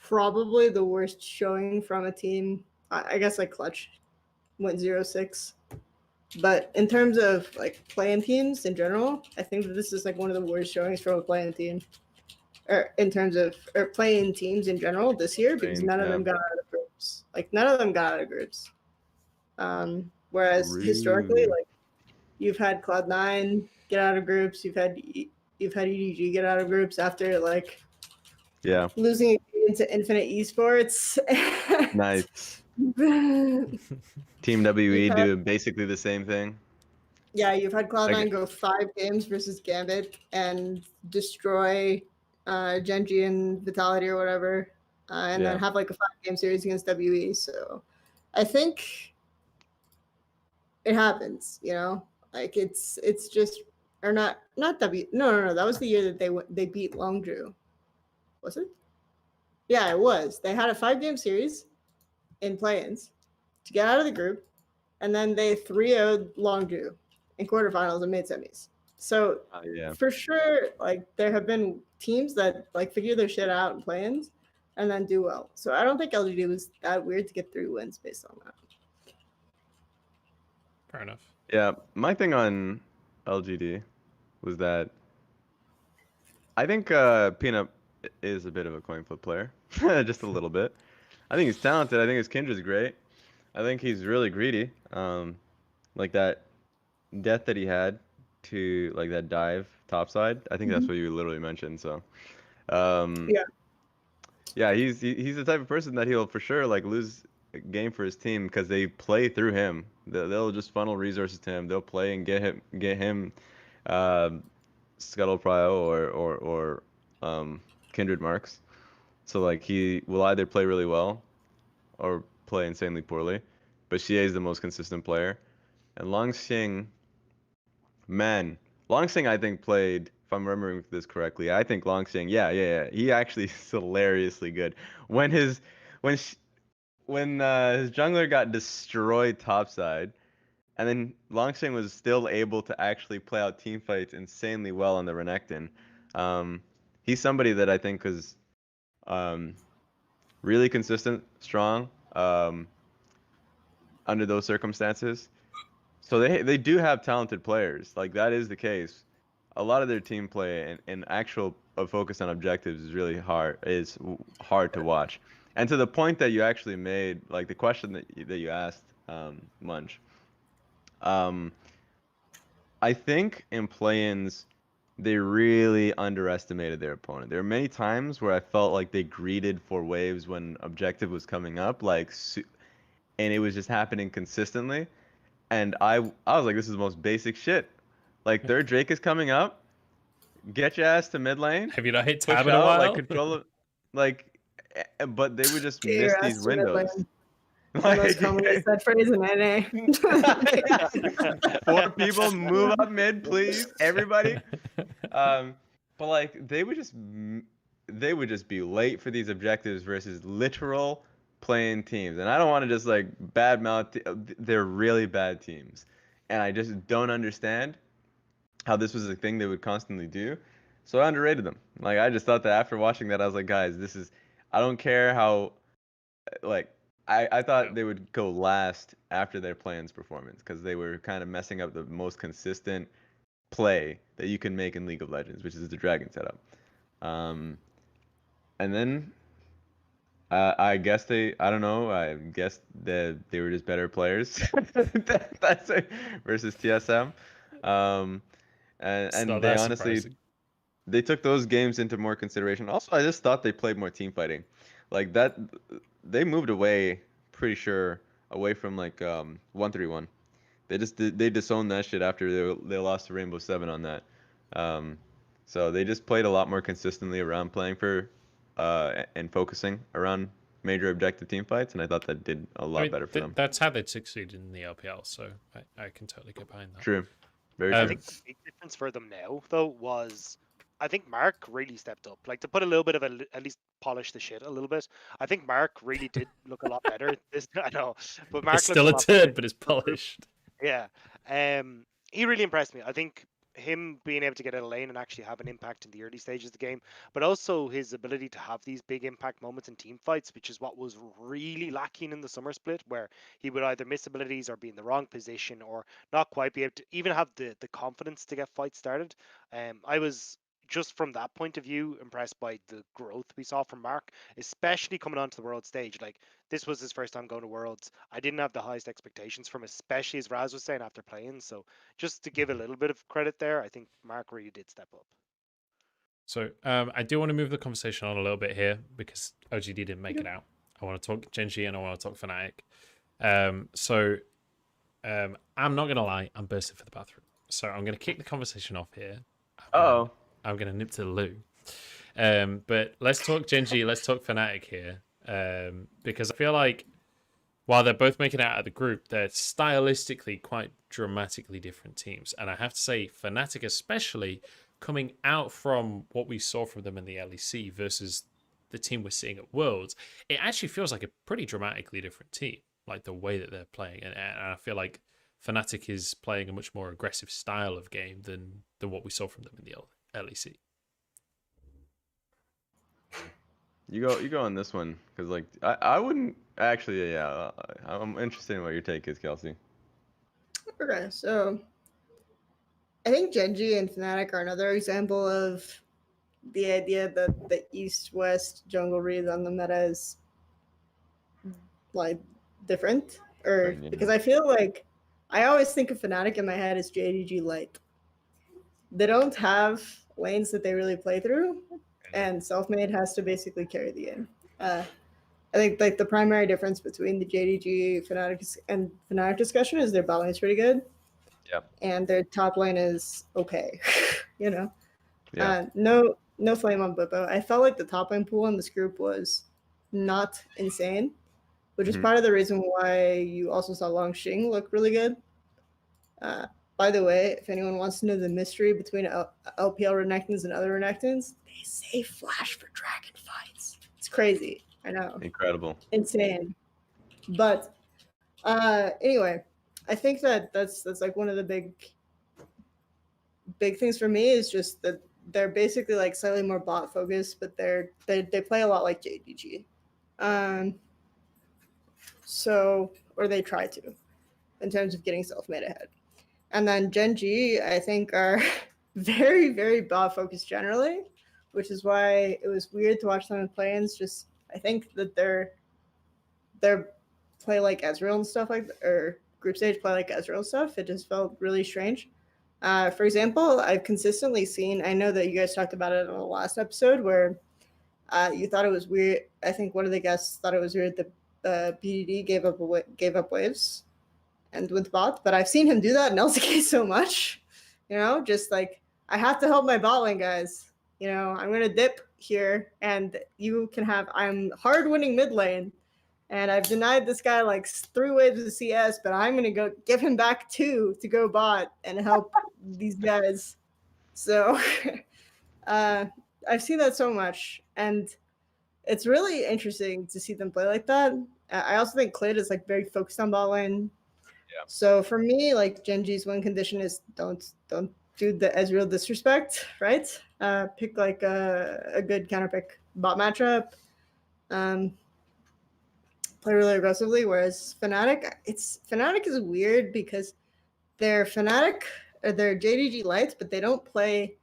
probably the worst showing from a team. I guess like Clutch went 0-6. But in terms of like play-in teams in general, I think that this is like one of the worst showings from a play-in team. Or in terms of play-in teams in general this year, because none of them got out of groups. Like none of them got out of groups. Whereas historically,
Rude.
like you've had Cloud9 get out of groups, you've had EDG get out of groups after like
Yeah.
losing into Infinite Esports.
Nice. Team WE do basically the same thing.
Yeah, you've had Cloud9
Okay.
go 5 games versus Gambit and destroy Genji and Vitality or whatever, and
Yeah.
then have like a 5-game series against WE. So I think it happens, you know, like it's just, or not W. No. That was the year that they beat Longdrew. Was it? Yeah, it was. They had a 5-game series in play-ins to get out of the group, and then they 3-0'd Longdrew in quarterfinals and mid-semis. So
Yeah.
for sure, like there have been teams that like figure their shit out in play-ins and then do well. So I don't think LGD was that weird to get 3 wins based on that.
Fair enough.
Yeah. My thing on LGD was that I think Peanut is a bit of a coin flip player, just a little bit. I think he's talented. I think his Kindra's great. I think he's really greedy. Like that death that he had to like that dive topside. I think that's what you literally mentioned. So, yeah, he's the type of person that he'll for sure like lose a game for his team because they play through him. They'll just funnel resources to him. They'll play and get him, Scuttle Prio or Kindred marks. So like he will either play really well or play insanely poorly. But Xie is the most consistent player. And Longxing, man, Longxing I think played, if I'm remembering this correctly, I think Longxing, yeah, he actually is hilariously good. When his jungler got destroyed topside, and then Longxing was still able to actually play out team fights insanely well on the Renekton. He's somebody that I think is really consistent, strong under those circumstances. So they do have talented players. Like that is the case. A lot of their team play and actual focus on objectives is really hard to watch. And to the point that you actually made, like the question that you asked, Munch. I think in play-ins, they really underestimated their opponent. There were many times where I felt like they greeted for waves when objective was coming up, and it was just happening consistently. and I was like, this is the most basic shit. Like, their Drake is coming up. Get your ass to mid lane.
Have you not hit
Push
tab in a
out,
while?
like, control it. Like, but they would just
Get
miss
your
these
ass to mid
windows.
lane. The most commonly said phrase in NA.
4 people move up mid, please, everybody. But like they would just be late for these objectives versus literal playing teams, and I don't want to just like badmouth. They're really bad teams, and I just don't understand how this was a thing they would constantly do. So I underrated them. Like I just thought that after watching that, I was like, guys, this is. I don't care how like I thought they would go last after their plans performance because they were kind of messing up the most consistent play that you can make in League of Legends, which is the dragon setup. And then I guess I don't know, I guess that they were just better players. That's it, versus TSM. And they honestly
surprising.
they took those games into more consideration. Also, I just thought they played more team fighting. Like that, they moved away, pretty sure, away from like 1-3-1. They disowned that shit after they lost to Rainbow Seven on that. So they just played a lot more consistently around playing for and focusing around major objective team fights, and I thought that did a lot better for them.
That's how they'd succeeded in the LPL, so I can totally get behind that.
True. Very
I
true.
think the big difference for them now, though, was I think Mark really stepped up. Like to put a little bit of at least polish the shit a little bit. I think Mark really did look a lot better. I know, but Mark
It's still a turd, but it's polished.
Yeah. He really impressed me. I think him being able to get out of lane and actually have an impact in the early stages of the game, but also his ability to have these big impact moments in team fights, which is what was really lacking in the summer split, where he would either miss abilities or be in the wrong position or not quite be able to even have the confidence to get fights started. I was just from that point of view impressed by the growth we saw from Mark, especially coming onto the world stage. Like this was his first time going to Worlds. I didn't have the highest expectations from him, especially as Raz was saying after playing. So just to give a little bit of credit there, I think Mark really did step up.
So I do want to move the conversation on a little bit here because OGD didn't make it out. I want to talk Genji and I want to talk Fnatic. I'm not going to lie, I'm bursting for the bathroom. So I'm going to kick the conversation off here. I'm going to nip to the loo. But let's talk Genji, let's talk Fnatic here. Because I feel like while they're both making it out of the group, they're stylistically quite dramatically different teams. And I have to say, Fnatic especially, coming out from what we saw from them in the LEC versus the team we're seeing at Worlds, it actually feels like a pretty dramatically different team, like the way that they're playing. And I feel like Fnatic is playing a much more aggressive style of game than what we saw from them in the LEC.
You go on this one because like I wouldn't actually. Yeah, I'm interested in what your take is, Kelsey.
Okay, so I think Genji and Fnatic are another example of the idea that the East-West jungle read on the meta is like different, or because I feel like I always think of Fnatic in my head as JDG light. They don't have lanes that they really play through, and Selfmade has to basically carry the game. I think like the primary difference between the JDG Fnatic discussion is their bot lane is pretty good.
Yeah.
And their top lane is okay. You know?
Yeah.
No flame on Bippo. I felt like the top lane pool in this group was not insane, which is part of the reason why you also saw Long Xing look really good. By the way, if anyone wants to know the mystery between LPL Renekton's and other Renektons, they say flash for dragon fights. It's crazy. I know.
Incredible.
Insane. But anyway, I think that's like one of the big things for me is just that they're basically like slightly more bot focused, but they play a lot like JDG. Or they try to, in terms of getting self-made ahead. And then Genji, I think, are very, very bot focused generally, which is why it was weird to watch them in play-ins. Just I think that their play like Ezreal and stuff or group stage play like Ezreal and stuff. It just felt really strange. For example, I've consistently seen. I know that you guys talked about it on the last episode where you thought it was weird. I think one of the guests thought it was weird that BDD gave up waves. and with bot, but I've seen him do that in LCK so much. Just like, I have to help my bot lane guys. I'm gonna dip here, and you can have. I'm hard winning mid lane, and I've denied this guy like 3 waves of CS, but I'm gonna go give him back 2 to go bot and help these guys. So I've seen that so much, and it's really interesting to see them play like that. I also think Clit is like very focused on bot lane.
Yeah.
So for me, like Genji's win condition is don't do the Ezreal disrespect, right? Pick like a good counter pick bot matchup. Play really aggressively. Whereas Fnatic is weird because they're Fnatic or they're JDG lights, but they don't play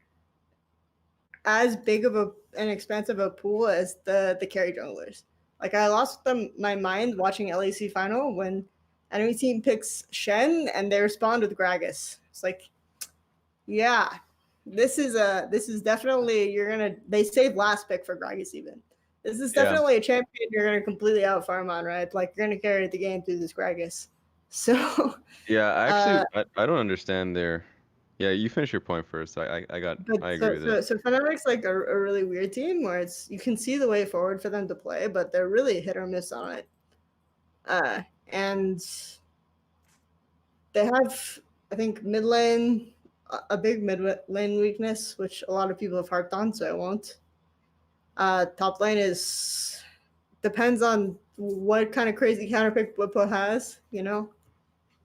as big of an expansive a pool as the carry junglers. Like, I lost my mind watching LEC final when enemy team picks Shen and they respond with Gragas. It's like, yeah, this is definitely they save last pick for Gragas even. This is definitely a champion you're gonna completely out farm on, right? Like, you're gonna carry the game through this Gragas. So
yeah, actually, I don't understand their. Yeah, you finish your point first. I agree with it.
So Fnatic's like a really weird team where you can see the way forward for them to play, but they're really hit or miss on it. And they have, I think, mid lane, a big mid lane weakness, which a lot of people have harped on, so I won't. Top lane depends on what kind of crazy counterpick Whippo has,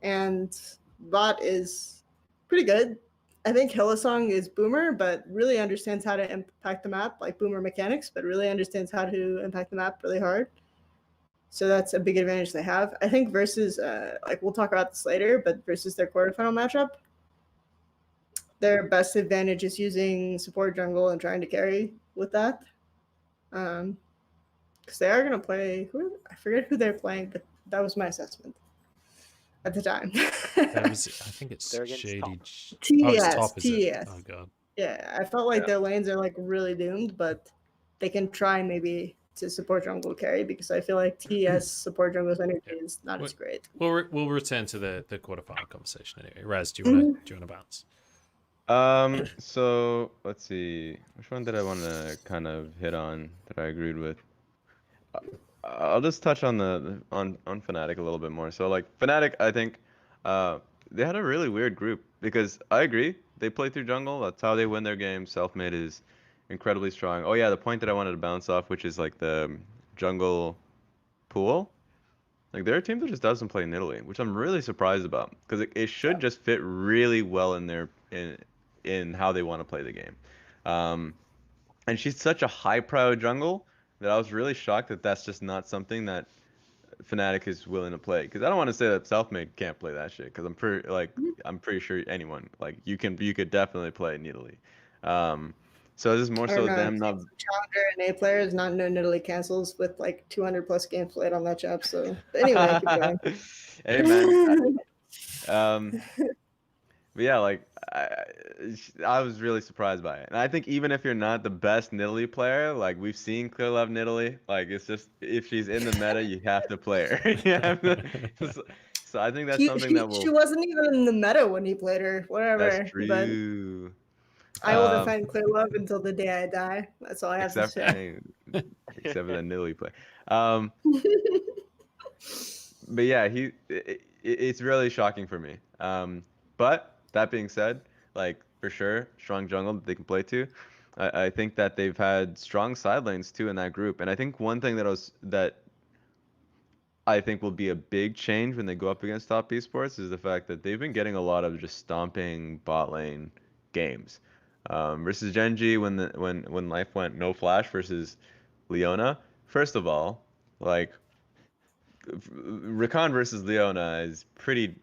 and bot is pretty good. I think Hillsong is Boomer, but really understands how to impact the map, like Boomer mechanics, but really understands how to impact the map really hard. So that's a big advantage they have. I think versus, like, we'll talk about this later, but versus their quarterfinal matchup, their best advantage is using support jungle and trying to carry with that. Because they are going to play, I forget who they're playing, but that was my assessment at the time.
I think it's Shady.
TES.
Oh god.
Yeah, I felt like their lanes are like really doomed, but they can try maybe to support jungle carry, because I feel like TES support jungle's energy is not as great.
We'll return to the quarterfinal conversation anyway. Raz, do you want to bounce?
So let's see, which one did I want to kind of hit on that I agreed with? I'll just touch on on Fnatic a little bit more. So like Fnatic, I think they had a really weird group, because I agree they play through jungle. That's how they win their games. Self-made is incredibly strong. Oh yeah, the point that I wanted to bounce off, which is like the jungle pool. Like, they're a team that just doesn't play Nidalee, which I'm really surprised about, because it should just fit really well in how they want to play the game. And she's such a high-prio jungle that I was really shocked that that's just not something that Fnatic is willing to play. Because I don't want to say that Selfmade can't play that shit, because I'm pretty sure anyone, like, you could definitely play Nidalee. So this is more so them not.
Challenger and A players not know Nidalee cancels with like 200 plus games played on that job. So but anyway, keep going.
Hey man. But yeah, like I was really surprised by it, and I think even if you're not the best Nidalee player, like we've seen Clear Love Nidalee, like it's just if she's in the meta, you have to play her. So I think that's something that will.
She wasn't even in the meta when he played her. Whatever.
That's true.
I will defend Clear Love until the day I die. That's all I have to say.
Except for the Nidalee play. But yeah, it's really shocking for me. But that being said, like for sure, strong jungle that they can play to. I think that they've had strong side lanes too in that group, and I think one thing that I think will be a big change when they go up against top esports is the fact that they've been getting a lot of just stomping bot lane games. Versus Genji when life went no flash versus Leona. First of all, like Rakan versus Leona is pretty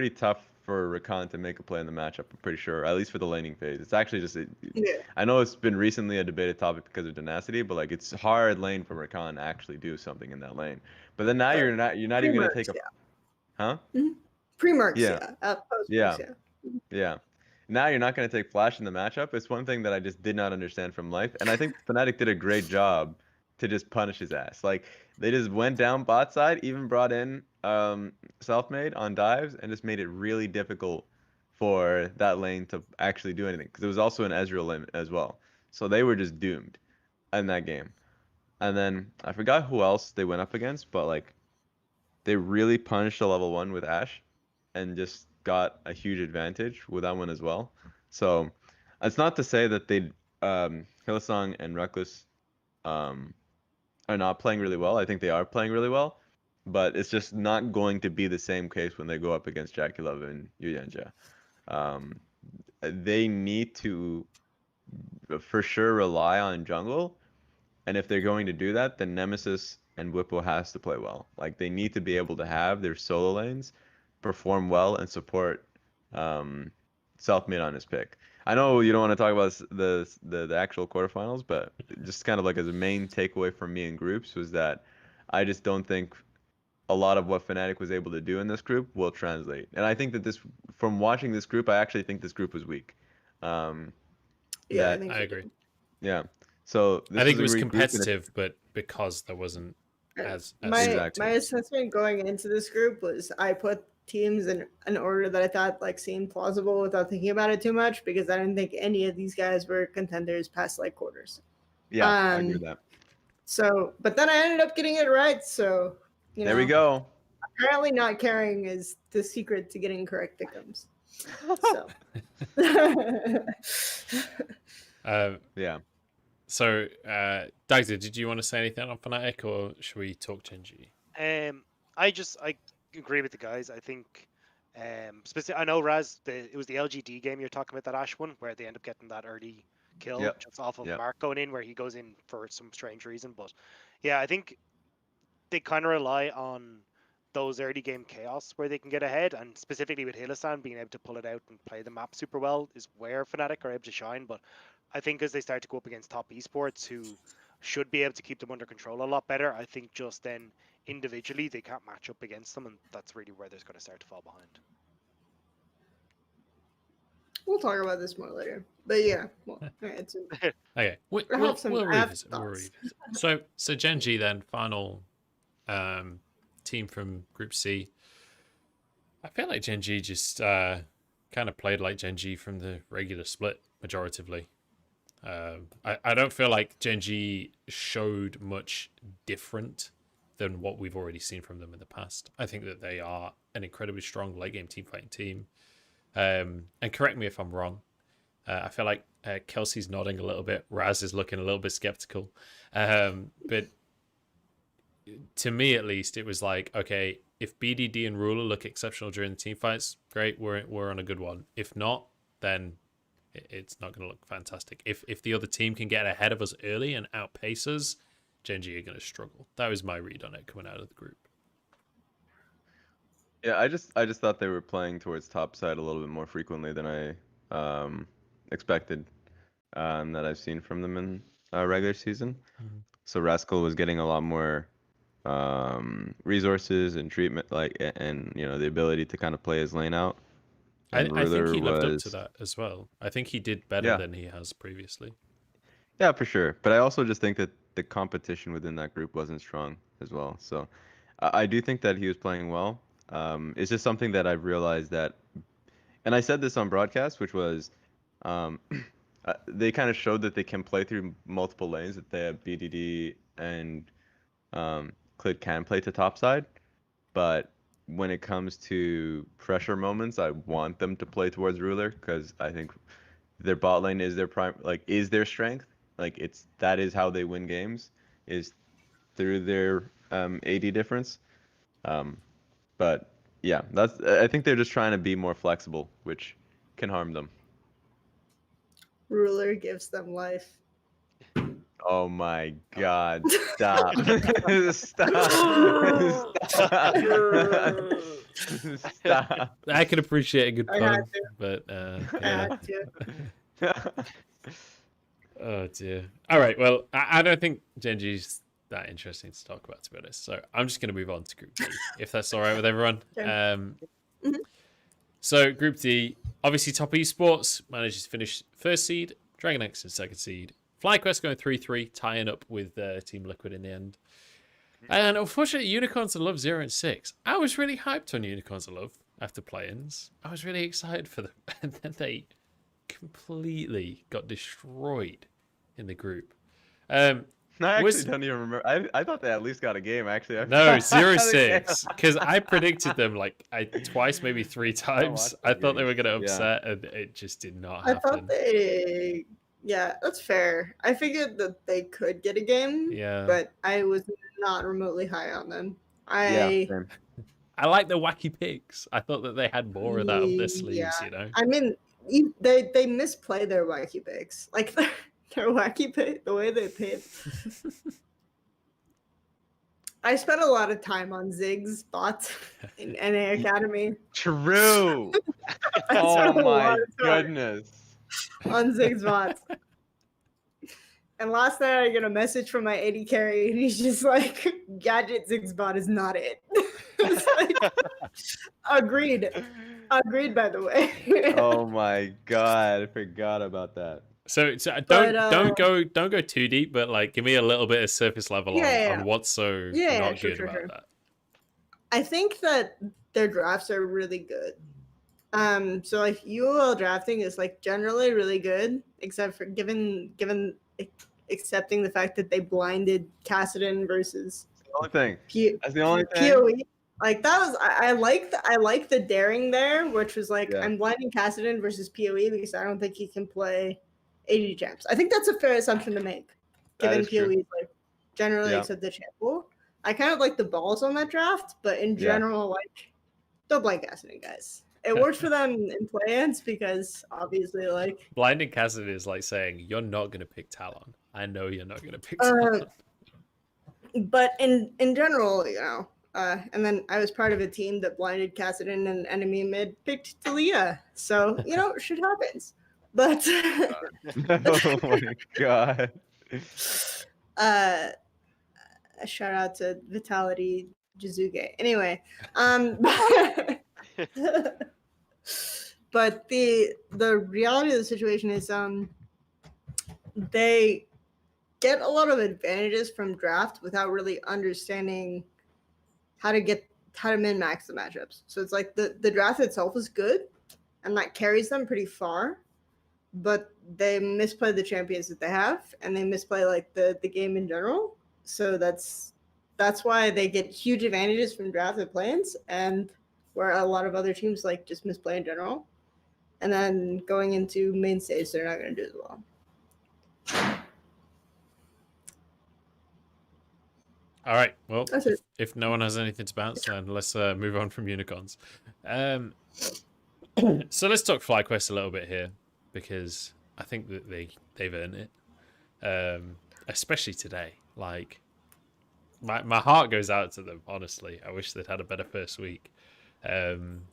tough for Rakan to make a play in the matchup. I'm pretty sure, at least for the laning phase. It's actually just I know it's been recently a debated topic because of Tenacity, but like it's hard lane for Rakan to actually do something in that lane. But then now you're not even gonna take a huh?
Pre-mercs,
yeah. Now you're not going to take flash in the matchup. It's one thing that I just did not understand from life, and I think Fnatic did a great job to just punish his ass. Like they just went down bot side, even brought in self-made on dives and just made it really difficult for that lane to actually do anything. Because it was also an Ezreal lane as well. So they were just doomed in that game. And then I forgot who else they went up against, but like they really punished a level 1 with Ashe and just got a huge advantage with that one as well. So it's not to say that they Hillsong and Reckless are not playing really well. I think they are playing really well, but it's just not going to be the same case when they go up against Jackie Love and Yuyanjia. They need to for sure rely on jungle, and if they're going to do that, then Nemesis and Whippo has to play well. Like they need to be able to have their solo lanes perform well and support self-made on his pick. I know you don't want to talk about the actual quarterfinals, but just kind of like as a main takeaway from me in groups was that I just don't think a lot of what Fnatic was able to do in this group will translate. And I think that this, from watching this group, I actually think this group was weak.
Yeah,
I agree.
Yeah. So
I think it was competitive, but because there wasn't as
my assessment going into this group was I put teams in an order that I thought like seemed plausible without thinking about it too much, because I didn't think any of these guys were contenders past like quarters.
Yeah, I agree with that.
So, but then I ended up getting it right. So,
there we go.
Apparently, not caring is the secret to getting correct pick'ems. So,
yeah.
So, Dagda, did you want to say anything on Fnatic, or should we talk Genji?
I agree with the guys. I think, I know Raz, it was the LGD game you're talking about, that Ashe one, where they end up getting that early kill just off of Mark going in, where he goes in for some strange reason. But yeah, I think they kind of rely on those early game chaos where they can get ahead, and specifically with Hylissang being able to pull it out and play the map super well is where Fnatic are able to shine. But I think as they start to go up against top esports who should be able to keep them under control a lot better, I think just then individually they can't match up against them, and that's really where they're going to start to fall behind.
We'll talk about this more later, but yeah. Well, it's
okay. We'll revisit. So Genji then, final team from Group C. I feel like Genji just kind of played like Genji from the regular split majoritively. I don't feel like Genji showed much different than what we've already seen from them in the past. I think that they are an incredibly strong late game team fighting team. And correct me if I'm wrong. I feel like Kelsey's nodding a little bit. Raz is looking a little bit skeptical. But to me, at least, it was like, okay, if BDD and Ruler look exceptional during the team fights, great, we're on a good one. If not, then it's not going to look fantastic. If the other team can get ahead of us early and outpace us, Genji are going to struggle. That was my read on it coming out of the group.
Yeah, I just thought they were playing towards top side a little bit more frequently than I expected, that I've seen from them in regular season. Mm-hmm. So Rascal was getting a lot more resources and treatment, and the ability to kind of play his lane out.
I think he lived up to that as well. I think he did better than he has previously.
Yeah, for sure. But I also just think that the competition within that group wasn't strong as well. So I do think that he was playing well. It's just something that I've realized that, and I said this on broadcast, which was they kind of showed that they can play through multiple lanes, that they have BDD and Clid can play to top side. But when it comes to pressure moments, I want them to play towards Ruler, because I think their bot lane is their is their strength. That is how they win games, is through their AD difference. But yeah, I think they're just trying to be more flexible, which can harm them.
Ruler gives them life.
Oh my God! Stop! Stop! Stop!
I can appreciate a good pun, but oh dear. All right. Well, I don't think Genji's that interesting to talk about, to be honest. So I'm just going to move on to Group D, if that's all right with everyone. So Group D, obviously top esports manages to finish first seed, Dragon X is second seed, FlyQuest going 3-3, tying up with Team Liquid in the end. And unfortunately, Unicorns of Love 0 and 6. I was really hyped on Unicorns of Love after play-ins. I was really excited for them. And then they completely got destroyed in the group.
I actually don't even remember. I thought they at least got a game, actually.
No, 0-6. Because I predicted them like twice, maybe 3 times. I thought they were going to upset, and it just did not happen.
I thought they... Yeah, that's fair. I figured that they could get a game, but I was not remotely high on them. I
like the wacky picks. I thought that they had more of that up their sleeves, you know?
I mean, they misplay their wacky picks. Like, their wacky pick, the way they pick. I spent a lot of time on Zig's bots in NA Academy.
True! Oh my goodness.
On Zig's bots. And last night I get a message from my AD carry, and he's just like, Gadget Zig's bot is not it. It's like, agreed. Agreed, by the way.
Oh my god, I forgot about that.
So don't go too deep, but like give me a little bit of surface level on what's so not good about that.
I think that their drafts are really good. So like UOL drafting is like generally really good, except for given accepting the fact that they blinded Kassadin versus
the only thing. That's the only thing.
PoE. Like that was I like the daring there, which was like I'm blinding Kassadin versus PoE because I don't think he can play AD champs. I think that's a fair assumption to make, given PoE is like generally accepted champ pool. I kind of like the balls on that draft, but in general, like don't blind Kassadin, guys. It works for them in play-ins because obviously, like
blinding Kassadin is like saying you're not gonna pick Talon. I know you're not gonna pick Talon.
But in general, you know, and then I was part of a team that blinded Kassadin and enemy mid picked Talia, so you know, shit happens. But
oh my god.
A shout out to Vitality Jizuge. Anyway, but the reality of the situation is they get a lot of advantages from draft without really understanding how to min-max the matchups. So it's like the draft itself is good and that carries them pretty far, but they misplay the champions that they have and they misplay like the game in general. So that's why they get huge advantages from drafted plans, and where a lot of other teams like just misplay in general. And then going into main stage, they're not going to do as well.
All right. Well, if no one has anything to bounce, then let's move on from unicorns. So let's talk FlyQuest a little bit here, because I think that they've earned it, especially today. Like, my heart goes out to them, honestly. I wish they'd had a better first week. I'm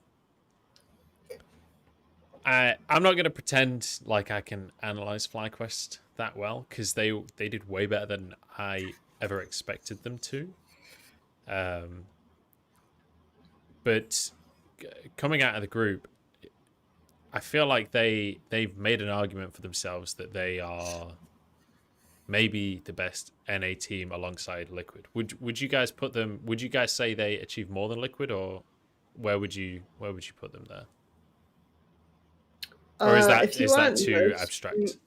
not going to pretend like I can analyze FlyQuest that well, because they did way better than I ever expected them to. But coming out of the group, I feel like they've made an argument for themselves that they are maybe the best NA team alongside Liquid. Would you guys put them? Would you guys say they achieved more than Liquid, or where would you put them there? Or is that too abstract?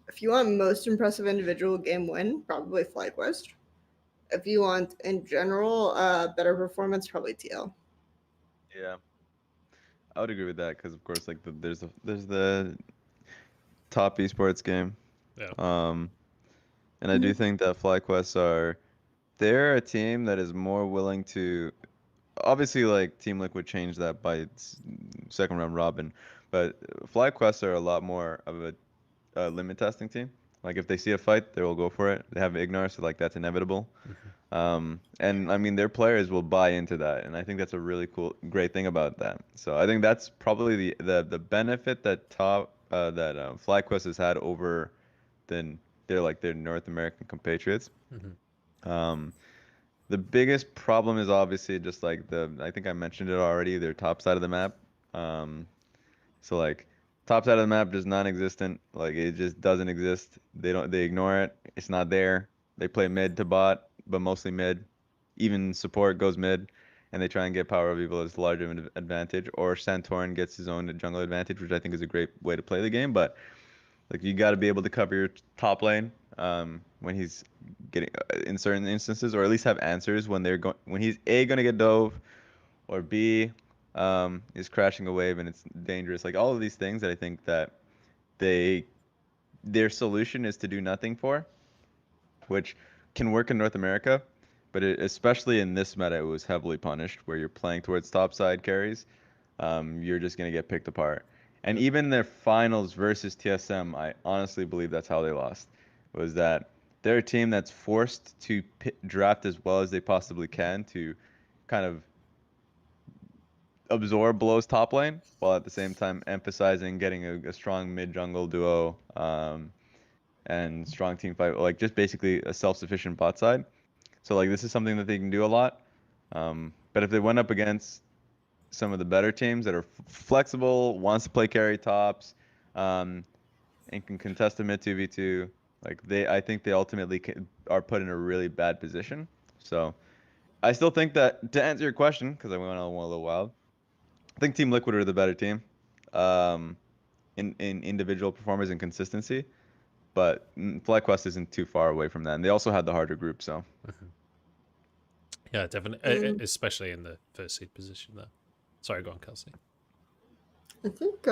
If you want most impressive individual game win, probably FlyQuest. If you want in general better performance, probably TL.
Yeah, I would agree with that, because of course, like there's the top esports game.
Yeah.
And I do think that FlyQuest they're a team that is more willing to, obviously, like Team Liquid changed that by its second round robin, but FlyQuest are a lot more of a limit testing team. Like if they see a fight, they will go for it. They have Ignar, so like that's inevitable. And I mean, their players will buy into that, and I think that's a really great thing about that. So I think that's probably the benefit that FlyQuest has had over their North American compatriots. The biggest problem is obviously just like I think I mentioned it already, their top side of the map. So like top side of the map is non-existent. Like it just doesn't exist. They ignore it. It's not there. They play mid to bot. but mostly mid. Even support goes mid, and they try and get Power of Evil as large of an advantage. Or Santorin gets his own jungle advantage, which I think is a great way to play the game. But like you got to be able to cover your top lane when he's getting in certain instances, or at least have answers when they're going when he's A gonna get dove, or B is crashing a wave and it's dangerous. Like all of these things that I think that their solution is to do nothing for, which can work in North America, but especially in this meta, it was heavily punished where you're playing towards topside carries. You're just gonna get picked apart. And even their finals versus TSM, I honestly believe that's how they lost. Was that they're a team that's forced to draft as well as they possibly can to kind of absorb Blow's top lane, while at the same time emphasizing getting a strong mid jungle duo and strong team fight, like just basically a self-sufficient bot side. So like this is something that they can do a lot. But if they went up against some of the better teams that are flexible, wants to play carry tops, and can contest a mid 2v2, like I think they ultimately are put in a really bad position. So I still think that, to answer your question, because I went on a little wild, I think Team Liquid are the better team, in individual performance and consistency. But FlyQuest isn't too far away from that, and they also had the harder group. So
yeah, definitely, especially in the first seed position there. Sorry, go on, Kelsey.
I think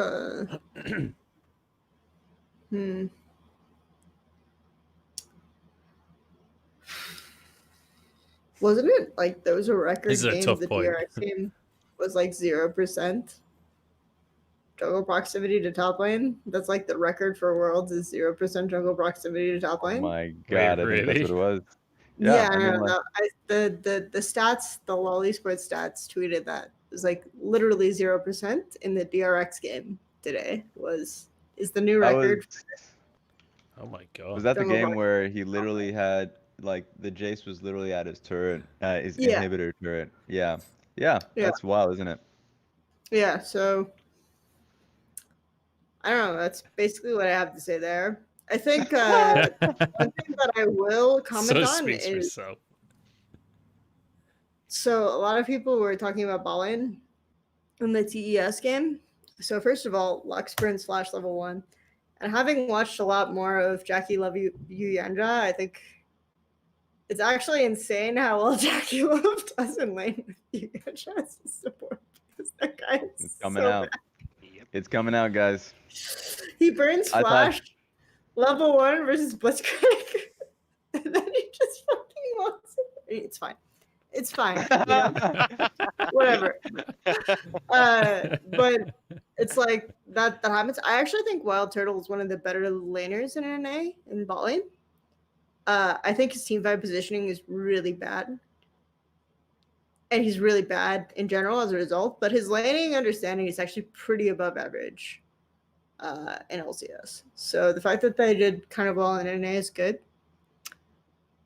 wasn't it like those were record
This is a
games?
tough
The
point.
DRX game was like 0% jungle proximity to top lane. That's like the record for worlds is 0% jungle proximity to top lane.
oh my god, I think that's
really?
what it was.
Yeah,
I mean,
no. The stats, the LoL Esports stats tweeted that it was like literally 0% in the DRX game today is the new record.
Oh my god.
Was that the
Jungle
game
Rock.
where he literally had like the Jace was literally at his turret, his
Yeah.
inhibitor turret? Yeah, that's wild, isn't it?
Yeah, so I don't know. That's basically what I have to say there. I think one thing that I will comment on
speaks for
is
itself.
so a lot of people were talking about ball lane in the TES game. So first of all, Lux Sprint / level 1. And having watched a lot more of Jackie Love You Yanja, I think it's actually insane how well Jackie Love does in lane with Yanja as a support. Because that guy is
It's coming
so
out.
Yep.
It's coming out, guys.
He burns
I
Flash
thought-
level 1 versus Blitzcrank. And then he just fucking walks in. It's fine. It's fine. You know? Whatever. But it's like that happens. I actually think Wild Turtle is one of the better laners in NA in bot lane. I think his team fight positioning is really bad. And he's really bad in general as a result, but his laning understanding is actually pretty above average in LCS. So the fact that they did kind of well in NA is good.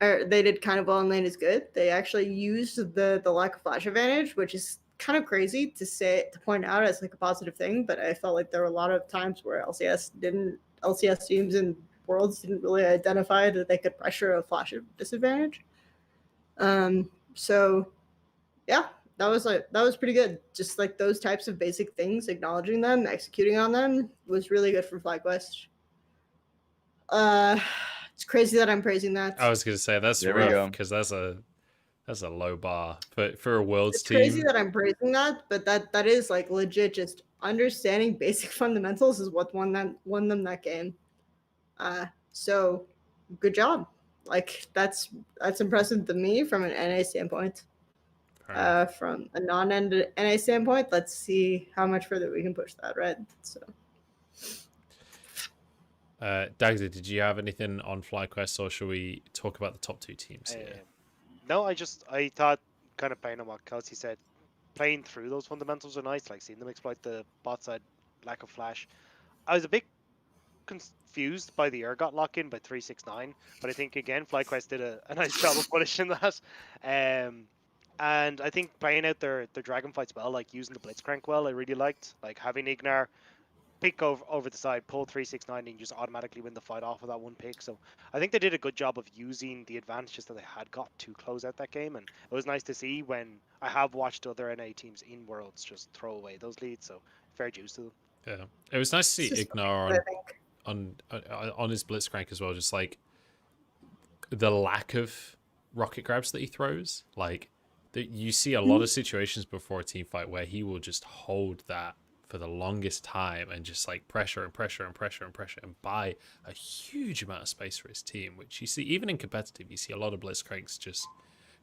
Or they did kind of well in lane is good. They actually used the lack of flash advantage, which is kind of crazy to point out as like a positive thing, but I felt like there were a lot of times where LCS teams and worlds didn't really identify that they could pressure a flash disadvantage. So yeah, that was pretty good. Just like those types of basic things, acknowledging them, executing on them was really good for FlyQuest. It's crazy that I'm praising that.
I was gonna say that's
There we
rough
go.
because that's a low bar for a world's
It's
team.
crazy that I'm praising that, but that is like legit. Just understanding basic fundamentals is what won them that game. So good job. Like that's impressive to me from an NA standpoint. From a non-NA standpoint, let's see how much further we can push that, right? So.
Dagda, did you have anything on FlyQuest, or shall we talk about the top two teams here?
No, I thought, kind of playing on what Kelsey said, playing through those fundamentals are nice, like seeing them exploit the bot side lack of flash. I was a bit confused by the Urgot lock-in by 369, but I think, again, FlyQuest did a nice job of punishing that. And I think playing out their dragon fights well, like using the Blitzcrank well, I really liked. Like having Ignar pick over the side, pull 369, and just automatically win the fight off of that one pick. So I think they did a good job of using the advantages that they had got to close out that game, and it was nice to see when I have watched other NA teams in Worlds just throw away those leads. So fair dues to them.
Yeah, it was nice to see Ignar
I think.
on his Blitzcrank as well. Just like the lack of rocket grabs that he throws, like you see a lot of situations before a team fight where he will just hold that for the longest time and just like pressure and pressure and pressure and pressure and buy a huge amount of space for his team, which you see even in competitive. You see a lot of Blitzcranks just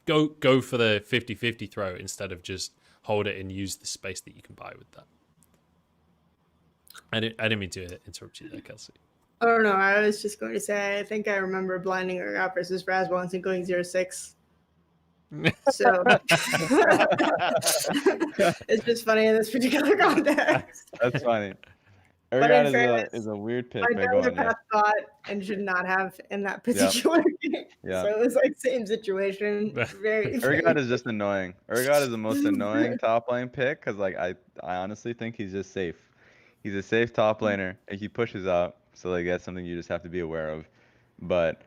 go for the 50-50 throw instead of just hold it and use the space that you can buy with that. I didn't mean to interrupt you there, Kelsey.
Oh no, I was just going to say I think I remember blinding Urgot versus Raz once and going 0-6. So it's just funny in this particular context.
That's funny.
But in fairness,
is a weird pick.
My brother path thought and should not have in that particular game.
Yeah.
So it was like same situation. Very.
Urgot is just annoying. Urgot is the most annoying top lane pick because like I honestly think he's just safe. He's a safe top laner and he pushes out, so like that's something you just have to be aware of. But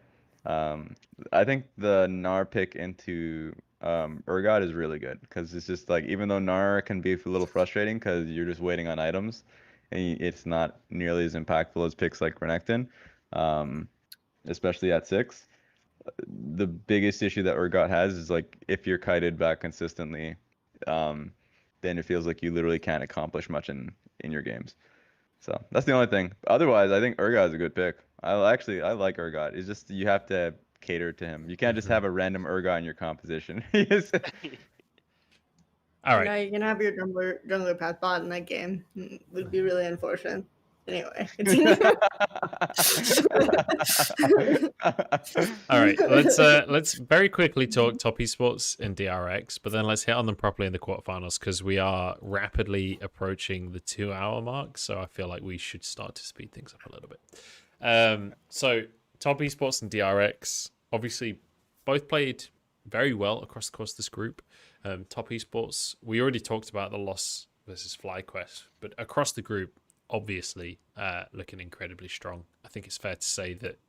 I think the Gnar pick into Urgot is really good because it's just like even though Gnar can be a little frustrating because you're just waiting on items and it's not nearly as impactful as picks like Renekton, especially at 6. The biggest issue that Urgot has is like if you're kited back consistently, then it feels like you literally can't accomplish much in your games. So that's the only thing. Otherwise, I think Urgot is a good pick. I like Urgot. It's just you have to cater to him. You can't just have a random Urgot in your composition.
All right.
Now you can have your jungler path bot in that game. It would be really unfortunate. Anyway.
All right. Let's very quickly talk top esports and DRX, but then let's hit on them properly in the quarterfinals because we are rapidly approaching the 2-hour mark. So I feel like we should start to speed things up a little bit. So top esports and DRX obviously both played very well across the course of this group. Top esports, we already talked about the loss versus FlyQuest, but across the group, obviously looking incredibly strong. I think it's fair to say that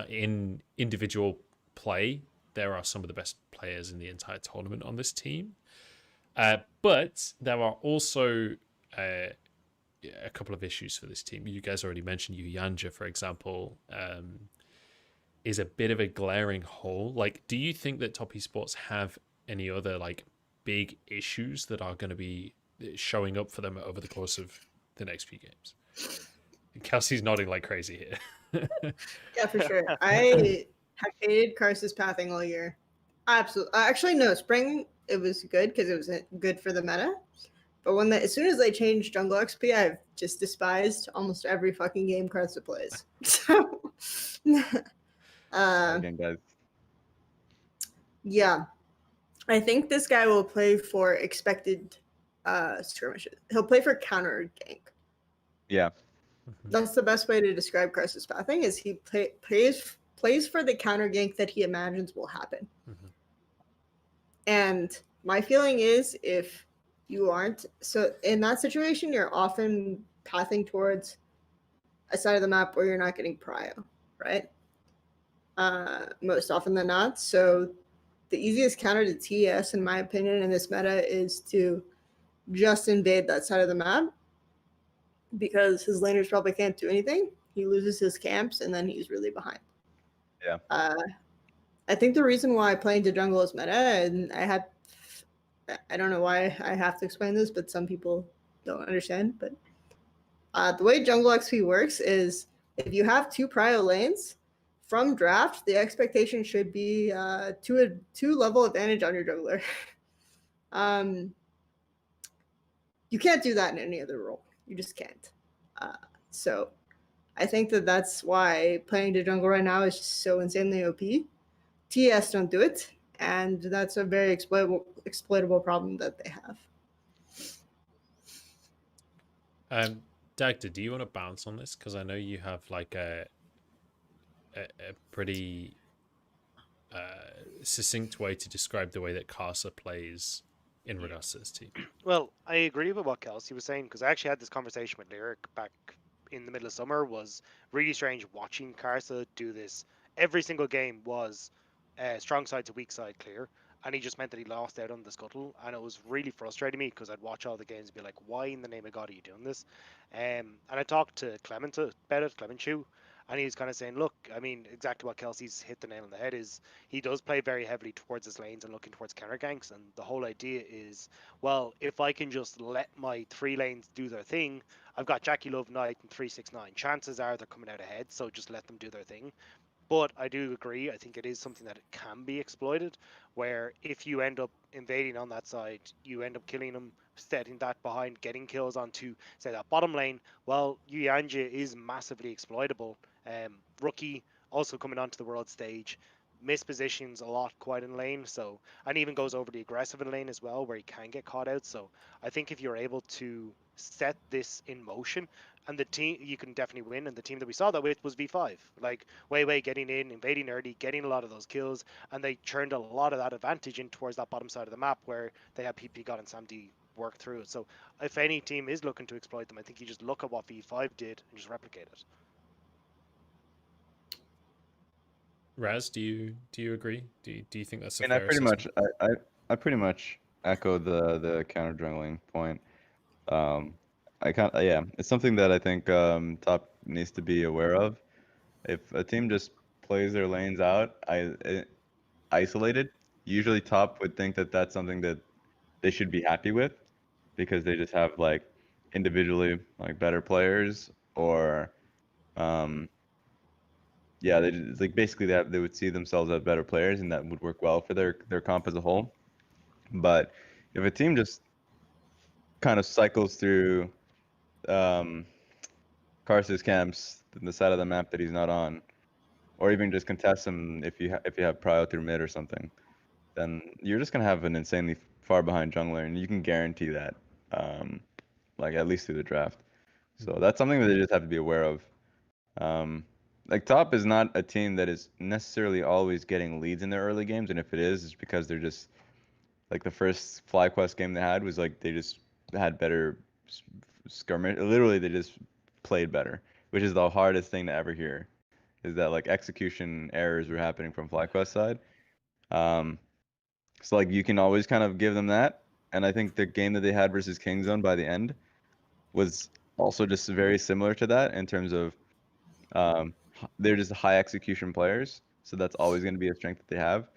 in individual play, there are some of the best players in the entire tournament on this team. But there are also a couple of issues for this team. You guys already mentioned Yanja, for example, is a bit of a glaring hole. Like, do you think that top esports have any other like big issues that are going to be showing up for them over the course of the next few games? Kelsey's nodding like crazy here.
Yeah, for sure. I have hated Karsus pathing all year. Absolutely. Actually, no. Spring, it was good because it was good for the meta. But as soon as they changed jungle XP, I've just despised almost every fucking game Karsus plays. So,
Again, guys.
Yeah. I think this guy will play for expected skirmishes. He'll play for counter gank.
Yeah.
That's the best way to describe Karsus pathing is he plays for the counter gank that he imagines will happen.
Mm-hmm.
And my feeling is if you aren't, so in that situation, you're often pathing towards a side of the map where you're not getting prio, right? Most often than not. So the easiest counter to TS, in my opinion, in this meta is to just invade that side of the map because his laners probably can't do anything. He loses his camps and then he's really behind.
Yeah.
I think the reason why playing to jungle is meta, and I don't know why I have to explain this, but some people don't understand. But the way jungle XP works is if you have 2 prio lanes, from draft, the expectation should be 2 level advantage on your jungler. You can't do that in any other role. You just can't. So I think that's why playing to jungle right now is just so insanely OP. TS don't do it, and that's a very exploitable problem that they have.
Dagda, do you want to bounce on this? Because I know you have like a pretty succinct way to describe the way that Karsa plays in regards to this team.
Well, I agree with what Kelsey was saying because I actually had this conversation with Lyric back in the middle of summer. Was really strange watching Carsa do this. Every single game was strong side to weak side clear, and he just meant that he lost out on the scuttle, and it was really frustrating me because I'd watch all the games and be like, "Why in the name of God are you doing this?" And I talked to Clement about it, Clement Chu, and he was kind of saying, "Look, I mean, exactly what Kelsey's hit the nail on the head is he does play very heavily towards his lanes and looking towards counter ganks, and the whole idea is, well, if I can just let my 3 lanes do their thing, I've got Jackie Love Knight and 369. Chances are they're coming out ahead, so just let them do their thing. But I do agree. I think it is something that it can be exploited, where if you end up invading on that side, you end up killing them, setting that behind, getting kills onto, say, that bottom lane. Well, Yuyanja is massively exploitable. Rookie also coming onto the world stage, mispositions a lot quite in lane, so and even goes overly aggressive in lane as well, where he can get caught out. So I think if you're able to set this in motion, and the team you can definitely win. And the team that we saw that with was V5, like way getting in, invading early, getting a lot of those kills, and they turned a lot of that advantage in towards that bottom side of the map where they had PP God and SamD work through it. So if any team is looking to exploit them, I think you just look at what V5 did and just replicate it.
Raz, do you agree? Do you think that's a
And I
fair
pretty
assessment?
much I pretty much echo the counter jungling point. I can't yeah, it's something that I think top needs to be aware of. If a team just plays their lanes out, isolated, usually top would think that that's something that they should be happy with because they just have like individually like better players or um yeah, they just, like basically they would see themselves as better players and that would work well for their comp as a whole. But if a team just kind of cycles through um Karsa's camps on the side of the map that he's not on, or even just contest him if you have prio through mid or something, then you're just gonna have an insanely far behind jungler, and you can guarantee that, like at least through the draft. So that's something that they just have to be aware of. Like top is not a team that is necessarily always getting leads in their early games, and if it is, it's because they're just like the first FlyQuest game they had was like they just had better skirmish. Literally, they just played better, which is the hardest thing to ever hear. Is that like execution errors were happening from FlyQuest side. Um, so like you can always kind of give them that, and I think the game that they had versus Kingzone by the end was also just very similar to that in terms of they're just high execution players, so that's always going to be a strength that they have.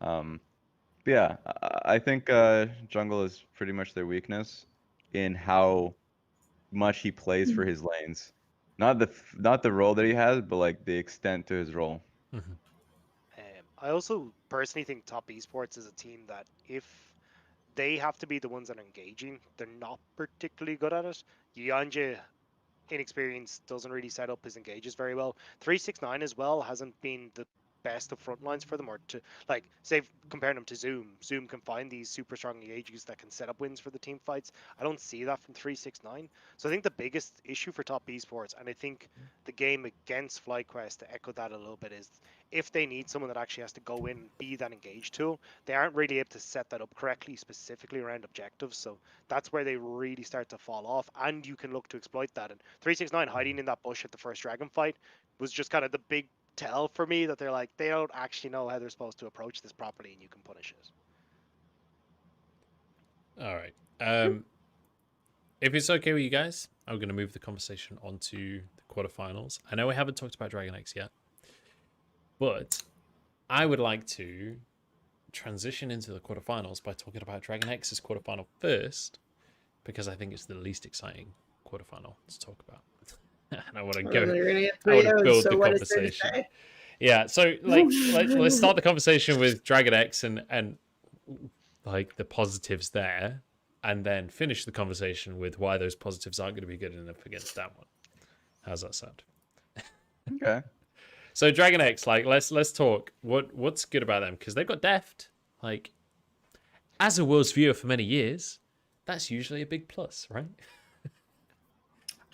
But yeah, I think jungle is pretty much their weakness in how much he plays for his lanes. Not the role that he has, but like the extent to his role.
Mm-hmm.
I also personally think Top Esports is a team that if they have to be the ones that are engaging, they're not particularly good at it. Yanja inexperience doesn't really set up his engages very well. 369 as well hasn't been the best of front lines for them, or to like say comparing them to Zoom can find these super strong engages that can set up wins for the team fights. I don't see that from 369. So I think the biggest issue for Top Esports, and I think the game against FlyQuest to echo that a little bit, is if they need someone that actually has to go in and be that engage tool, they aren't really able to set that up correctly, specifically around objectives. So that's where they really start to fall off, and you can look to exploit that. And 369 hiding in that bush at the first dragon fight was just kind of the big tell for me that they're like, they don't actually know how they're supposed to approach this properly, and you can punish it.
All right. If it's okay with you guys, I'm going to move the conversation on to the quarterfinals. I know we haven't talked about Dragon X yet, but I would like to transition into the quarterfinals by talking about Dragon X's quarterfinal first, because I think it's the least exciting quarterfinal to talk about. And I want to go. I want to build the conversation. Yeah, so let's start the conversation with Dragon X and like the positives there, and then finish the conversation with why those positives aren't going to be good enough against that one. How's that sound?
Okay.
So Dragon X, like let's talk. What's good about them? Because they've got Deft. Like, as a world's viewer for many years, that's usually a big plus, right?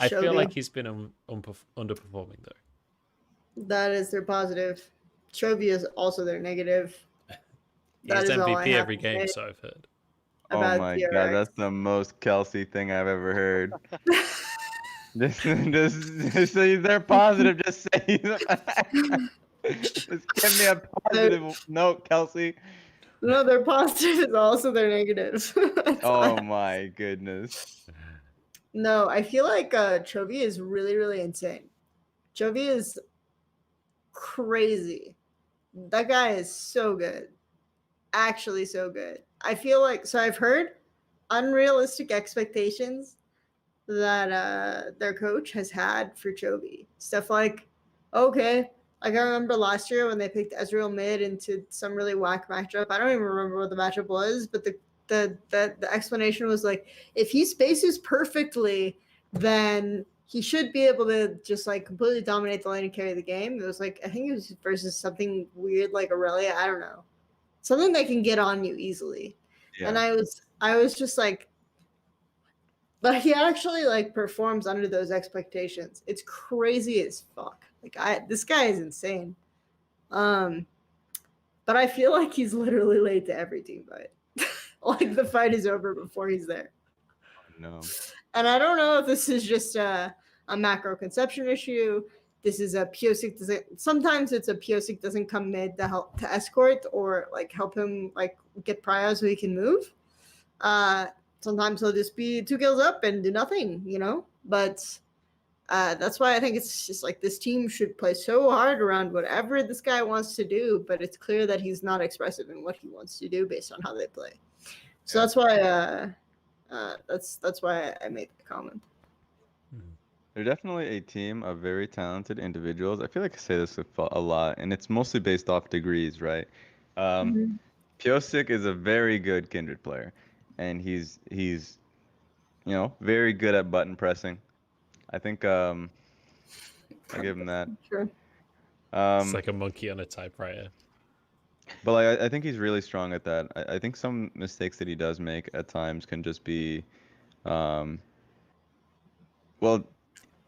I feel like he's been underperforming though.
That is their positive. Chovy is also their negative.
He's MVP every game, so I've heard.
Oh
about
my god,
DRX.
that's the most Kelsey thing I've ever heard. Just say they're positive. Just say just give me a positive note, Kelsey.
No, their positive is also their negative.
Oh my goodness.
No, I feel like Chovy is really, really insane. Chovy is crazy. That guy is so good. Actually, so good. I feel like, so I've heard unrealistic expectations that their coach has had for Chovy. Stuff like, okay, like I remember last year when they picked Ezreal mid into some really whack matchup. I don't even remember what the matchup was, but the explanation was like, if he spaces perfectly, then he should be able to just like completely dominate the lane and carry the game. It was like, I think it was versus something weird like Aurelia. I don't know, something that can get on you easily.
Yeah.
And I was just like, but he actually like performs under those expectations. It's crazy as fuck. Like this guy is insane. But I feel like he's literally late to every team fight. Like the fight is over before he's there.
No.
And I don't know if this is just a macro conception issue. This is a Piosik doesn't. Sometimes it's a Piosik doesn't come mid to help to escort or like help him like get prio so he can move. Sometimes he'll just be 2 kills up and do nothing, you know. But that's why I think it's just like this team should play so hard around whatever this guy wants to do. But it's clear that he's not expressive in what he wants to do based on how they play. So that's why that's why I made the comment.
They're definitely a team of very talented individuals. I feel like I say this a lot, and it's mostly based off degrees, right? Piosik is a very good Kindred player, and he's very good at button pressing. I think I give him that.
Sure.
It's like a monkey on a typewriter.
But like, I think he's really strong at that. I think some mistakes that he does make at times can just be, well,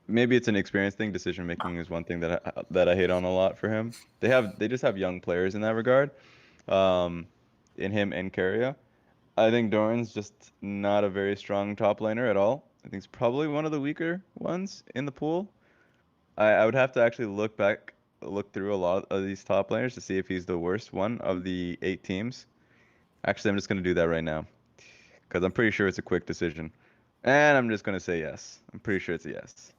maybe it's an experience thing. Decision making is one thing that I hate on a lot for him. They just have young players in that regard, in him and Carrier. I think Doran's just not a very strong top laner at all. I think he's probably one of the weaker ones in the pool. I would have to actually look through a lot of these top laners to see if he's the worst one of the 8 teams. Actually, I'm just going to do that right now because I'm pretty sure it's a quick decision. And I'm just going to say yes. I'm pretty sure it's a yes.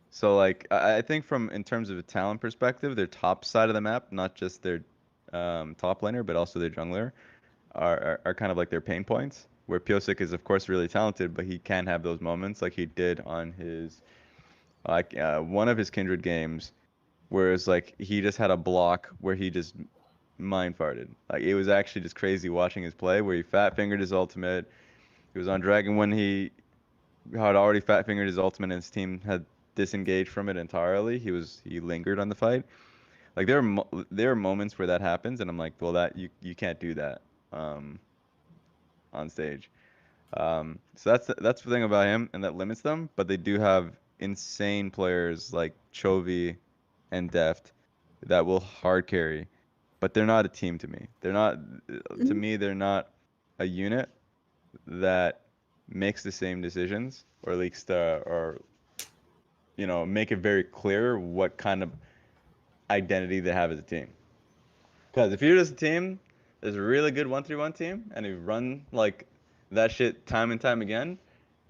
So like I think in terms of a talent perspective, their top side of the map, not just their top laner, but also their jungler, are kind of like their pain points. Where Piosik is of course really talented, but he can have those moments like he did on his one of his Kindred games, where it's like he just had a block where he just mind farted. Like it was actually just crazy watching his play, where he fat fingered his ultimate. He was on Dragon when he had already fat fingered his ultimate, and his team had disengaged from it entirely. He lingered on the fight. Like there are moments where that happens, and I'm like, well, that you can't do that on stage. So that's the thing about him, and that limits them. But they do have insane players like Chovy and Deft that will hard carry, but they're not a team to me. They're not to me. They're not a unit that makes the same decisions, or at least make it very clear what kind of identity they have as a team. Because if you're just a team that's a really good 1-3-1 team, and you run like that shit time and time again,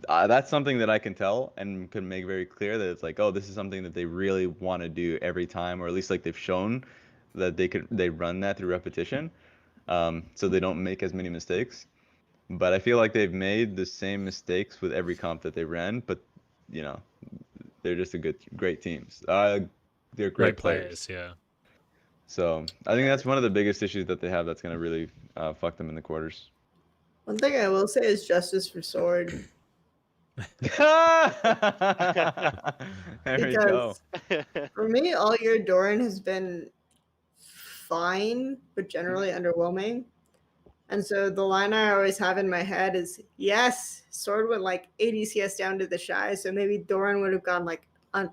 that's something that I can tell and can make very clear that it's like, oh, this is something that they really want to do every time, or at least like they've shown that they run that through repetition, so they don't make as many mistakes. But I feel like they've made the same mistakes with every comp that they ran, but they're just great teams. They're great players.
Yeah.
So I think that's one of the biggest issues that they have that's going to really fuck them in the quarters.
One thing I will say is justice for Sword.
There we go.
For me, all year Doran has been fine, but generally underwhelming. And so the line I always have in my head is, yes, Sword went like 80 CS down to the Shy, so maybe Doran would have gone like on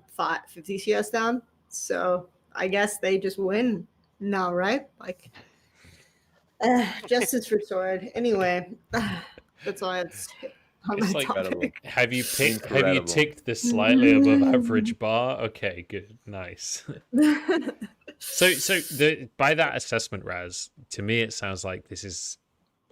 50 CS down. So I guess they just win now, right? Like, Justice for Sword. Anyway, that's all I had to say on
It's
that
like,
topic.
have you
Incredible.
ticked the slightly above average bar? Okay, good, nice. So by that assessment, Raz, to me it sounds like this is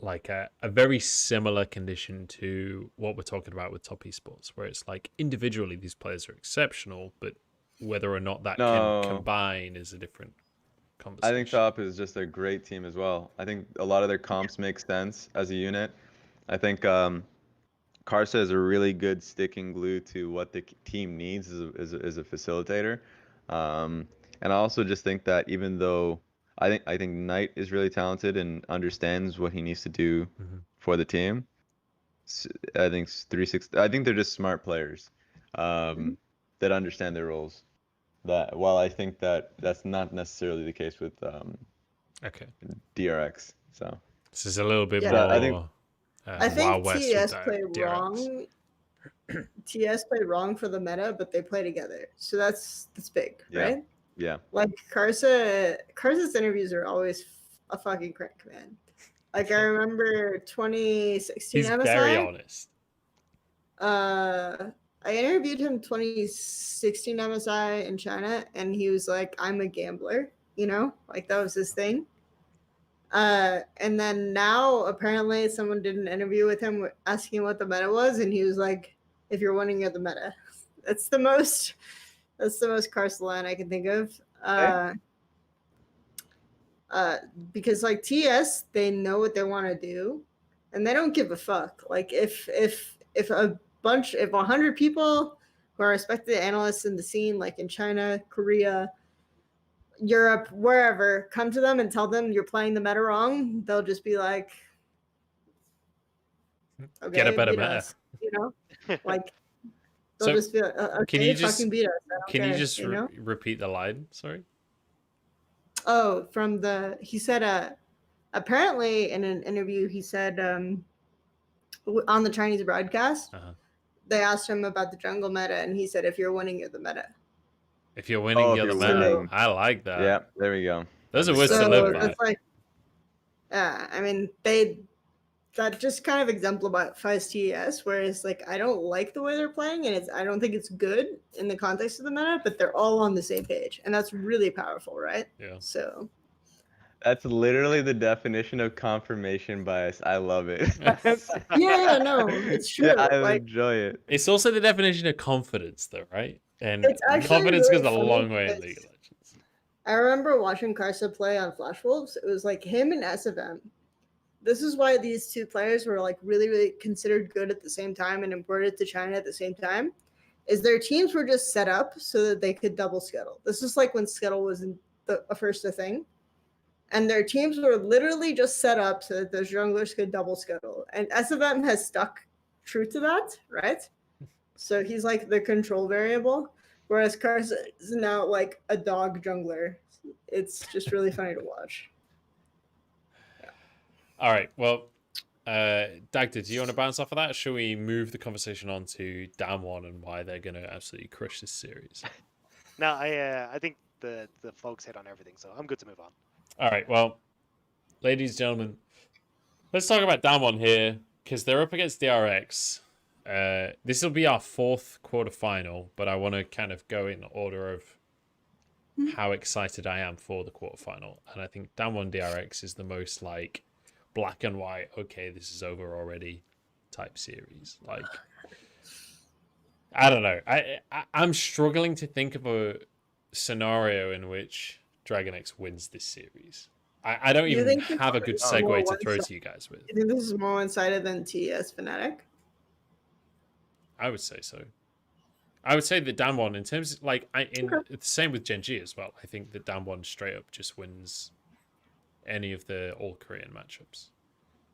like a very similar condition to what we're talking about with top esports, where it's like individually these players are exceptional, but whether or not that can
No,
combine is a different
I
conversation.
think Top is just a great team as well. I think a lot of their comps make sense as a unit. I think Karsa is a really good sticking glue to what the team needs as a facilitator. And I also just think that even though I think Knight is really talented and understands what he needs to do for the team, I think 360. I think they're just smart players that understand their roles. That while I think that that's not necessarily the case with
Okay,
DRX. So
this is a little bit
Yeah.
more.
I think-
I
Wild
think
West with
TS
that
played
DRX.
wrong. TS played wrong for the meta, but they play together, so that's big,
Yeah.
right?
Yeah.
Like Karsa's interviews are always a fucking crank, man. Like I remember 2016
He's
MSI.
very honest.
I interviewed him 2016 MSI in China, and he was like, "I'm a gambler," like that was his thing. And then now apparently someone did an interview with him asking what the meta was, and he was like, "If you're winning, you're the meta." That's the most Karsa line I can think of. Because like TS, they know what they want to do, and they don't give a fuck. Like if 100 people who are respected analysts in the scene, like in China, Korea, Europe, wherever, come to them and tell them you're playing the meta wrong, they'll just be like, okay,
Get a better
beat
meta.
us, like they'll
So,
just be like, okay,
can you just
fucking beat us. I don't
can you
care,
just repeat the line? Sorry.
Oh, he said apparently in an interview he said on the Chinese broadcast they asked him about the jungle meta, and he said, if you're winning, you're the meta.
If you're winning, you're the meta.
winning.
I like that.
Yeah, there we go.
Those are
That
words
makes
to
sense.
live by.
It's like, I mean, that just kind of exemplifies TES, whereas like I don't like the way they're playing, and I don't think it's good in the context of the meta, but they're all on the same page, and that's really powerful, right?
Yeah.
So
That's literally the definition of confirmation bias. I love it.
yeah, no, it's true.
Yeah, I
like,
enjoy it.
It's also the definition of confidence, though, right? And
It's actually
confidence
really
goes a
funny
long way in
because
League of Legends.
I remember watching Karsa play on Flash Wolves. It was like him and SFM. This is why these two players were like really, really considered good at the same time and imported to China at the same time. Is their teams were just set up so that they could double scuttle. This is like when scuttle was first a thing. And their teams were literally just set up so that those junglers could double scuttle. And SFM has stuck true to that, right? So he's like the control variable, whereas Karsa is now like a dog jungler. It's just really funny to watch.
Yeah. All right. Well, Dagda, do you want to bounce off of that? Or should we move the conversation on to Damwon and why they're going to absolutely crush this series?
No, I think the folks hit on everything, so I'm good to move on.
All right. Well, ladies and gentlemen, let's talk about Damwon here because they're up against DRX. This will be our fourth quarterfinal, but I want to kind of go in order of how excited I am for the quarterfinal. And I think Damwon DRX is the most like black and white, okay, this is over already type series. Like, I don't know. I'm struggling to think of a scenario in which Dragon X wins this series. I don't even have a good segue to throw to you guys with.
You think this is more one-sided than TS Fnatic?
I would say so. I would say that Damwon, in terms of, like, it's the same with Gen G as well. I think that Damwon straight up just wins any of the all Korean matchups.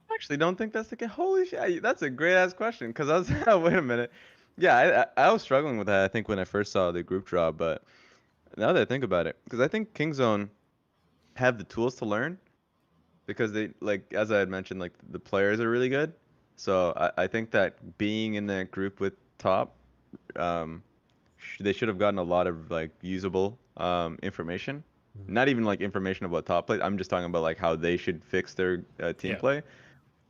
I actually don't think that's the case. Holy shit, that's a great ass question. Because I was, wait a minute. Yeah, I was struggling with that, I think, when I first saw the group draw. But now that I think about it, because I think Kingzone have the tools to learn. Because they, like, as I had mentioned, like, the players are really good. So I think that being in that group with Top, they should have gotten a lot of like usable information not even like information about top play. I'm just talking about like how they should fix their team play.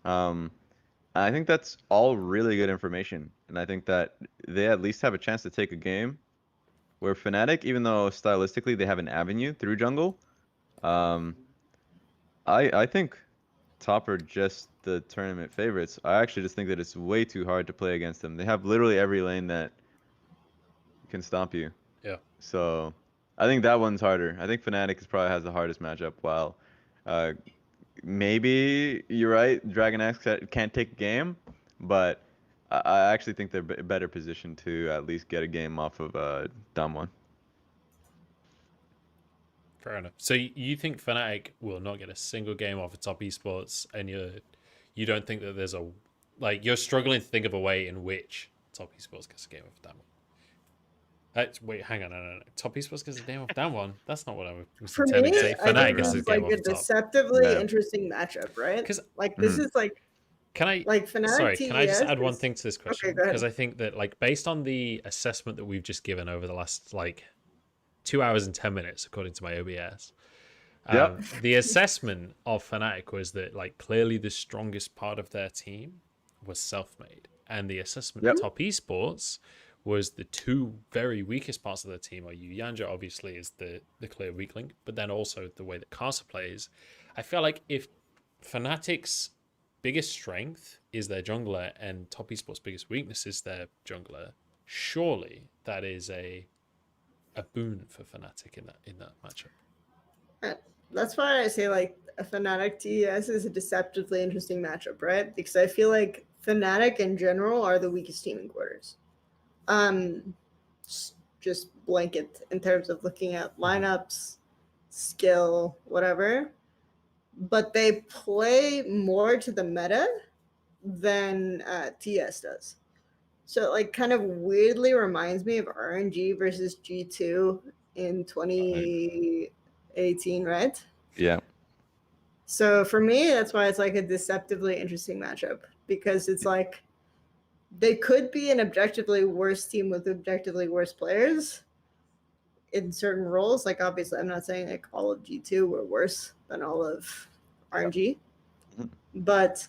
I think that's all really good information, and I think that they at least have a chance to take a game where Fnatic, even though stylistically they have an avenue through jungle, um, I think top are just the tournament favorites. I actually just think that it's way too hard to play against them. They have literally every lane that can stomp you.
Yeah.
So I think that one's harder. I think Fnatic probably has the hardest matchup, while maybe you're right, Dragon X can't take a game, but I actually think they're better positioned to at least get a game off of Damwon.
Fair enough. So you think Fnatic will not get a single game off of Top Esports, and you don't think that there's you're struggling to think of a way in which Top Esports gets a game off Damwon? Wait, hang on, no. Top Esports gets a game off Damwon? That's not what I was
For
intending
me,
to say.
I
Fnatic
think
gets
this
a
is
game
like
off
a
the top.
deceptively interesting matchup, right?
Because
this is like.
Can I?
Like Fnatic
Sorry, can I just
TES
add one
is-
thing to this question?
Okay, go ahead.
Because I think that based on the assessment that we've just given over the last 2 hours and 10 minutes, according to my OBS, the assessment of Fnatic was that clearly the strongest part of their team was self-made, and the assessment of Top Esports was the two very weakest parts of their team are Yanja obviously is the clear weak link, but then also the way that Karsa plays. I feel like if Fnatic's biggest strength is their jungler and Top Esports' biggest weakness is their jungler, surely that is a boon for Fnatic in that matchup.
That's why I say a Fnatic TES is a deceptively interesting matchup, right? Because I feel like Fnatic in general are the weakest team in quarters. Just blanket in terms of looking at lineups, skill, whatever. But they play more to the meta than TS does. So it kind of weirdly reminds me of RNG versus G2 in 2018, right?
Yeah.
So for me, that's why it's a deceptively interesting matchup, because it's they could be an objectively worse team with objectively worse players in certain roles. Obviously, I'm not saying all of G2 were worse than all of RNG, but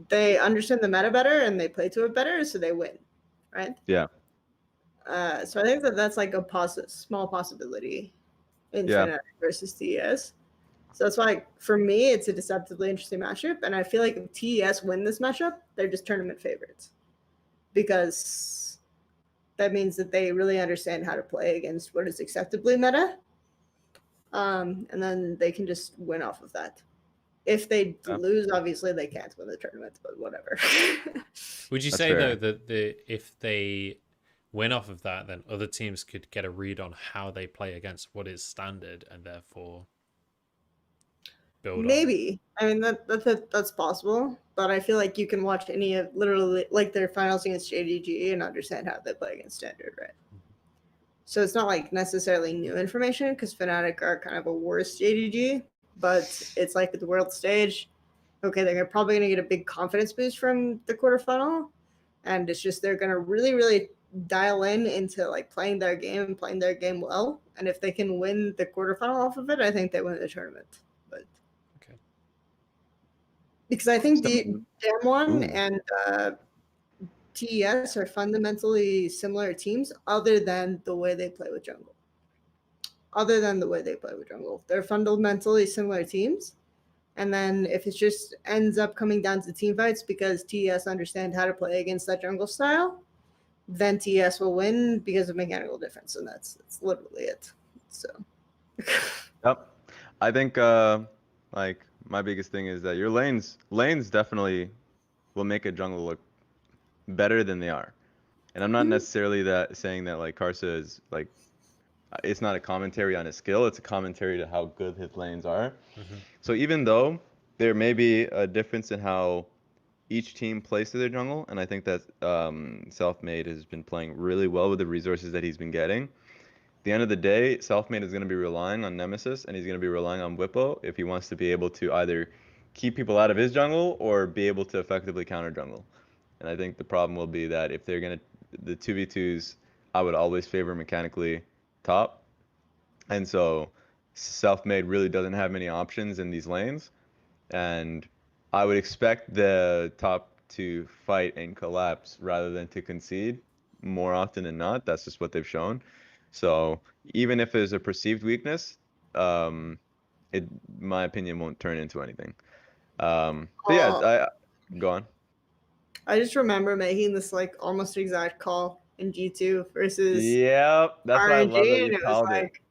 they understand the meta better and they play to it better, so they win, right?
Yeah.
So I think that's a small possibility in Fnatic versus TES. So that's why, for me, it's a deceptively interesting matchup. And I feel like if TES win this matchup, they're just tournament favorites, because that means that they really understand how to play against what is acceptably meta. And then they can just win off of that. If they lose, obviously they can't win the tournament, but whatever.
Would you say though that if they win off of that, then other teams could get a read on how they play against what is standard and therefore build
Maybe. I mean, that's possible, but I feel like you can watch any of literally their finals against JDG and understand how they play against standard, right? So it's not necessarily new information, because Fnatic are kind of a worse JDG, but it's at the world stage. Okay, they're probably going to get a big confidence boost from the quarterfinal, and it's just they're going to really, really dial into playing their game well. And if they can win the quarterfinal off of it, I think they win the tournament. But
okay,
because I think the Damwon and TES are fundamentally similar teams, other than the way they play with jungle. They're fundamentally similar teams. And then if it just ends up coming down to team fights because TES understand how to play against that jungle style, then TES will win because of mechanical difference. And that's literally it. So.
Yep. I think my biggest thing is that your lanes definitely will make a jungle look better than they are. And I'm not necessarily saying that Karsa is it's not a commentary on his skill, it's a commentary to how good his lanes are. So even though there may be a difference in how each team plays to their jungle, and I think that Selfmade has been playing really well with the resources that he's been getting. At the end of the day, Selfmade is going to be relying on Nemesis, and he's going to be relying on Whippo if he wants to be able to either keep people out of his jungle or be able to effectively counter jungle. And I think the problem will be that if they're going to, the 2v2s, I would always favor mechanically top. And so self-made really doesn't have many options in these lanes, and I would expect the top to fight and collapse rather than to concede more often than not. That's just what they've shown. So even if there's a perceived weakness, it, in my opinion, won't turn into anything. But yeah, go on.
I just remember making this like almost exact call in G2 versus
Yep, that's why I love that
RNG, and
you
it was
called it.
like,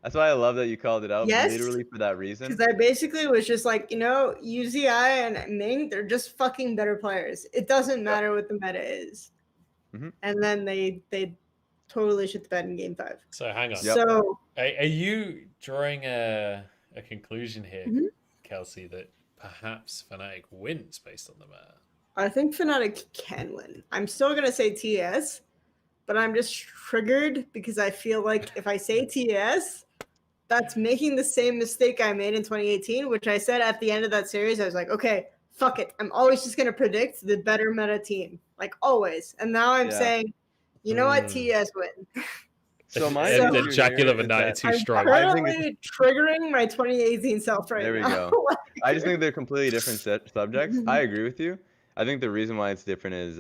That's why I love that you called it out,
yes,
literally for that reason.
because I basically was just like, UZI and Ming, they're just fucking better players. It doesn't matter what the meta is.
Mhm.
And then they totally shit the bed in game 5.
So hang on.
Yep.
So
Are you drawing a conclusion here,
Mhm.
Kelsey, that perhaps Fnatic wins based on the meta?
I think Fnatic can win. I'm still gonna say TS, but I'm just triggered because I feel like if I say TS, that's making the same mistake I made in 2018, which I said at the end of that series. I was like, okay, fuck it. I'm always just gonna predict the better meta team, like always. And now I'm saying, you know what, TS win.
So my
the
issue
Jackie
here
Love
is
and 92
that
I'm
strong.
currently triggering my 2018 self right
there we
now.
go. I just think they're completely different subjects. I agree with you. I think the reason why it's different is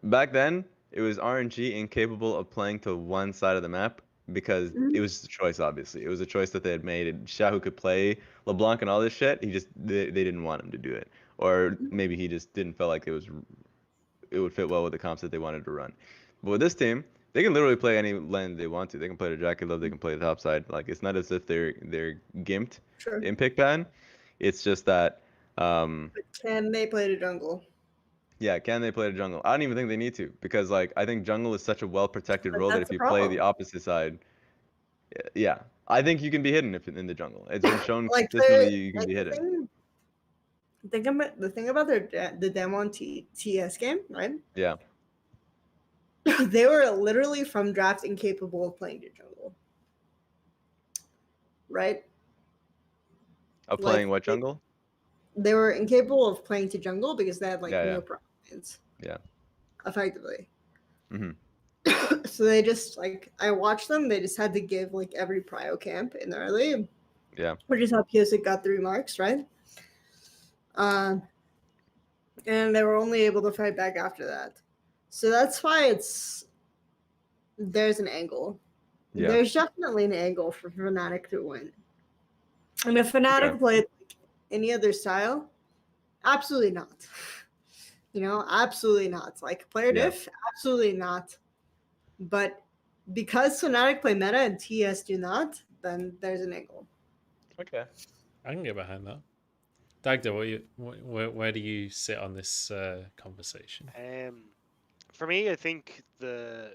back then it was RNG incapable of playing to one side of the map because it was a choice. Obviously, it was a choice that they had made. And Shahu could play LeBlanc and all this shit. They didn't want him to do it, or maybe he just didn't feel like it would fit well with the comps that they wanted to run. But with this team, they can literally play any lane they want to. They can play the Jackie Love. They can play the top side. Like it's not as if they're gimped in pick ban. It's just that.
But can they play the jungle?
Yeah, can they play the jungle? I don't even think they need to because like I think jungle is such a well protected role that if you play the opposite side, yeah, I think you can be hidden if in the jungle. It's been shown
Like
consistently you can be hidden.
The thing about the demo TS game, right?
Yeah.
They were literally from draft incapable of playing the jungle. Right?
Of playing what jungle?
They were incapable of playing to jungle because they had no problems.
Yeah.
Effectively.
Mm-hmm.
So they just I watched them. They just had to give every prio camp in the early.
Yeah.
Which is how Piosic got 3 marks, right? And they were only able to fight back after that. So that's why there's an angle. Yeah. There's definitely an angle for Fnatic to win. And if Fnatic played any other style, absolutely not. Absolutely not. Player diff, absolutely not. But because Fnatic play meta and TS do not, then there's an angle.
Okay, I can get behind that. Dagda, where do you sit on this conversation?
For me, I think the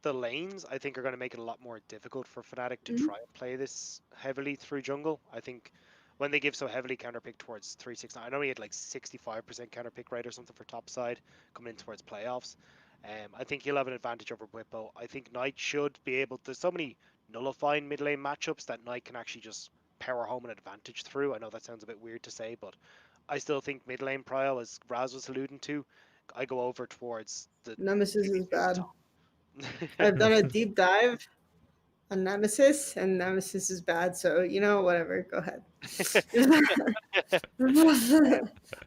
lanes I think are going to make it a lot more difficult for Fnatic to try and play this heavily through jungle. I think when they give so heavily counterpick towards 369, I know he had 65% counterpick rate or something for top side coming in towards playoffs. I think he'll have an advantage over Whippo. I think Knight should be able. There's so many nullifying mid lane matchups that Knight can actually just power home an advantage through. I know that sounds a bit weird to say, but I still think mid lane prio, as Raz was alluding to, I go over towards the
Nemesis is bad. I've done a deep dive on Nemesis, and Nemesis is bad. So whatever. Go ahead.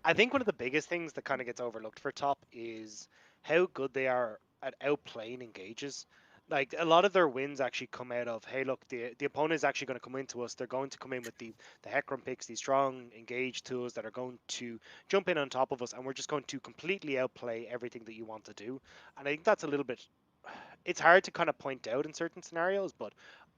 I think one of the biggest things that kind of gets overlooked for top is how good they are at outplaying engages. A lot of their wins actually come out of, hey, look, the opponent is actually going to come into us. They're going to come in with the Hecarim picks, these strong engage tools that are going to jump in on top of us, and we're just going to completely outplay everything that you want to do. And I think that's a little bit, it's hard to kind of point out in certain scenarios, but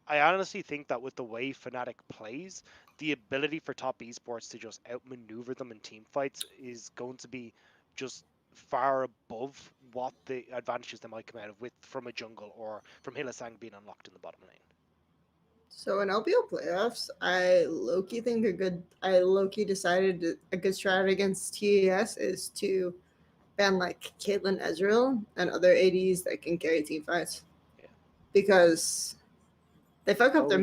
I honestly think that with the way Fnatic plays, the ability for top esports to just outmaneuver them in team fights is going to be just far above what the advantages they might come out of from a jungle or from Hylissang being unlocked in the bottom lane.
So in LPL playoffs, I low-key decided a good strategy against TES is to ban Caitlyn Ezreal and other ADs that can carry team fights. Yeah. Because they fuck up their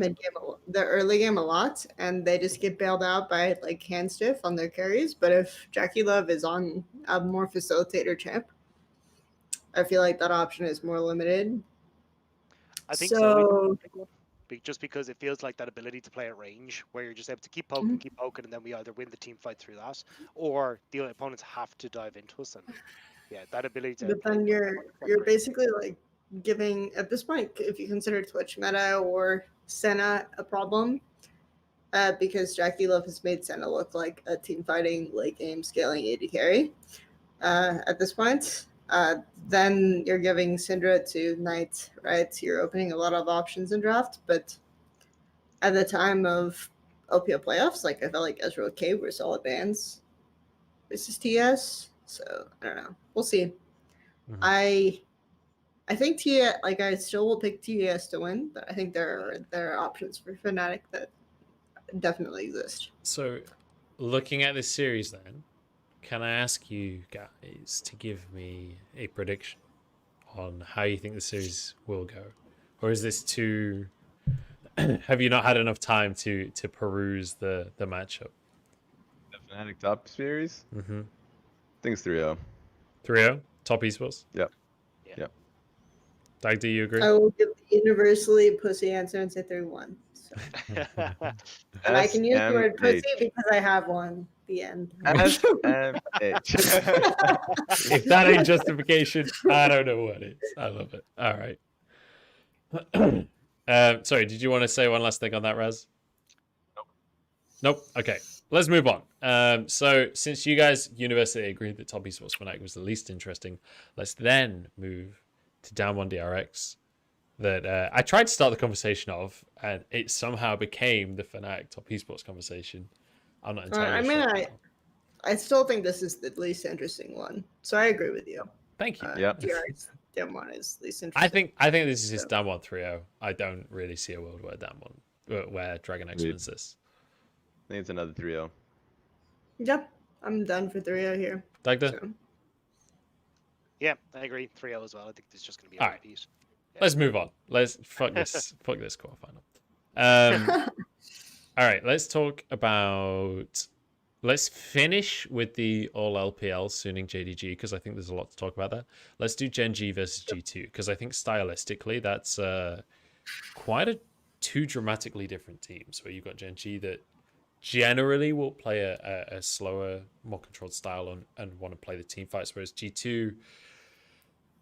early game a lot, and they just get bailed out by hand stiff on their carries. But if Jackie Love is on a more facilitator champ, I feel like that option is more limited.
I think so.
So
Just because it feels like that ability to play at range, where you're just able to keep poking, and then we either win the team fight through that, or the opponents have to dive into us. And yeah, that ability to.
but then you're basically like giving, at this point, if you consider Twitch meta or Senna a problem, because Jackie Love has made Senna look like a team fighting, late game scaling AD carry. At this point, then you're giving Syndra to Knight, right? So you're opening a lot of options in draft, but at the time of LPL playoffs, like I felt like Ezreal K were solid bans. This is TS, so I don't know. We'll see. I think TS, like I still will pick TS to win, but I think there are options for Fnatic that definitely exist.
So, looking at this series, then, can I ask you guys to give me a prediction on how you think the series will go, or is this too? Have you not had enough time to peruse the matchup?
The Fnatic top series?
Mm-hmm.
I think it's 3-0.
3-0? Top esports?
Yep.
Yeah.
Yep.
Dag, do you agree?
I will give the universally pussy answer and say 3-1. So. And I can use the word pussy because I have one. The end.
SMH.
If that ain't justification, I don't know what is. I love it. All right. Sorry, did you want to say one last thing on that, Raz? Nope. Okay, let's move on. So since you guys universally agreed that top esports Fnatic was the least interesting, let's then move to Down 1 DRX. That I tried to start the conversation of, and it somehow became the Fnatic top esports conversation. I'm not entirely sure.
I still think this is the least interesting one. So I agree with you.
Thank you.
Yeah.
DRX Down 1 is least interesting.
I think this is just Down 1 3-0. I don't really see a world where where Dragon X wins this.
I think it's another 3-0.
Yep, I'm done for 3-0 here.
Dagda?
So.
Yeah, I agree. 3-0 as well. I think this is just going to be
a
repeat. Yeah.
Let's move on. Let's fuck this quarterfinal. All right, let's talk about. Let's finish with the all LPL Suning JDG because I think there's a lot to talk about there. Let's do Gen G versus G2 because I think stylistically that's two dramatically different teams where you've got Gen G that generally will play a slower, more controlled style and want to play the team fights, whereas G2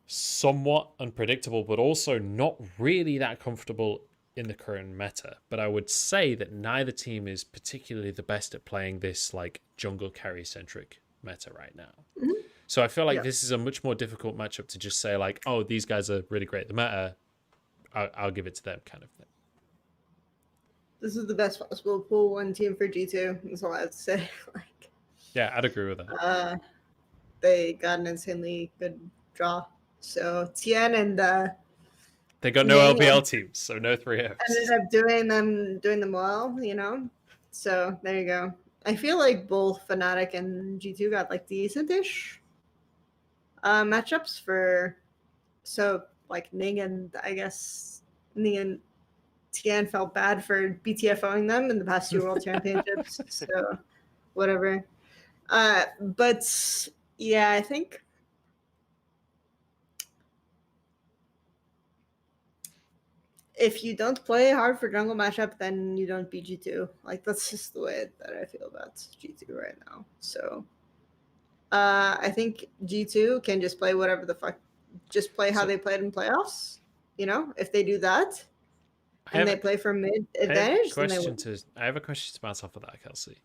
somewhat unpredictable, but also not really that comfortable in the current meta. But I would say that neither team is particularly the best at playing this like jungle carry centric meta right now. Mm-hmm. So I feel like this is a much more difficult matchup to just say like, oh, these guys are really great at the meta, I'll give it to them kind of thing.
This is the best possible pool one team for G2. That's all I have to say. Like,
yeah, I'd agree with that.
They got an insanely good draw. So Tien and
they got no LPL teams, so no 3Fs.
Ended up doing them well, you know. So there you go. I feel like both Fnatic and G2 got like decent-ish matchups for. So like Ning and I guess Ning and Tien felt bad for BTFOing them in the past 2 World Championships. So whatever. But yeah, I think. If you don't play hard for jungle matchup, then you don't beat G2. Like, that's just the way that I feel about G2 right now. So, I think G2 can just play whatever the fuck, just play how they played in playoffs. You know, if they do that, and they play for mid advantage, then they win.
I have a question to bounce off of that, Kelsey,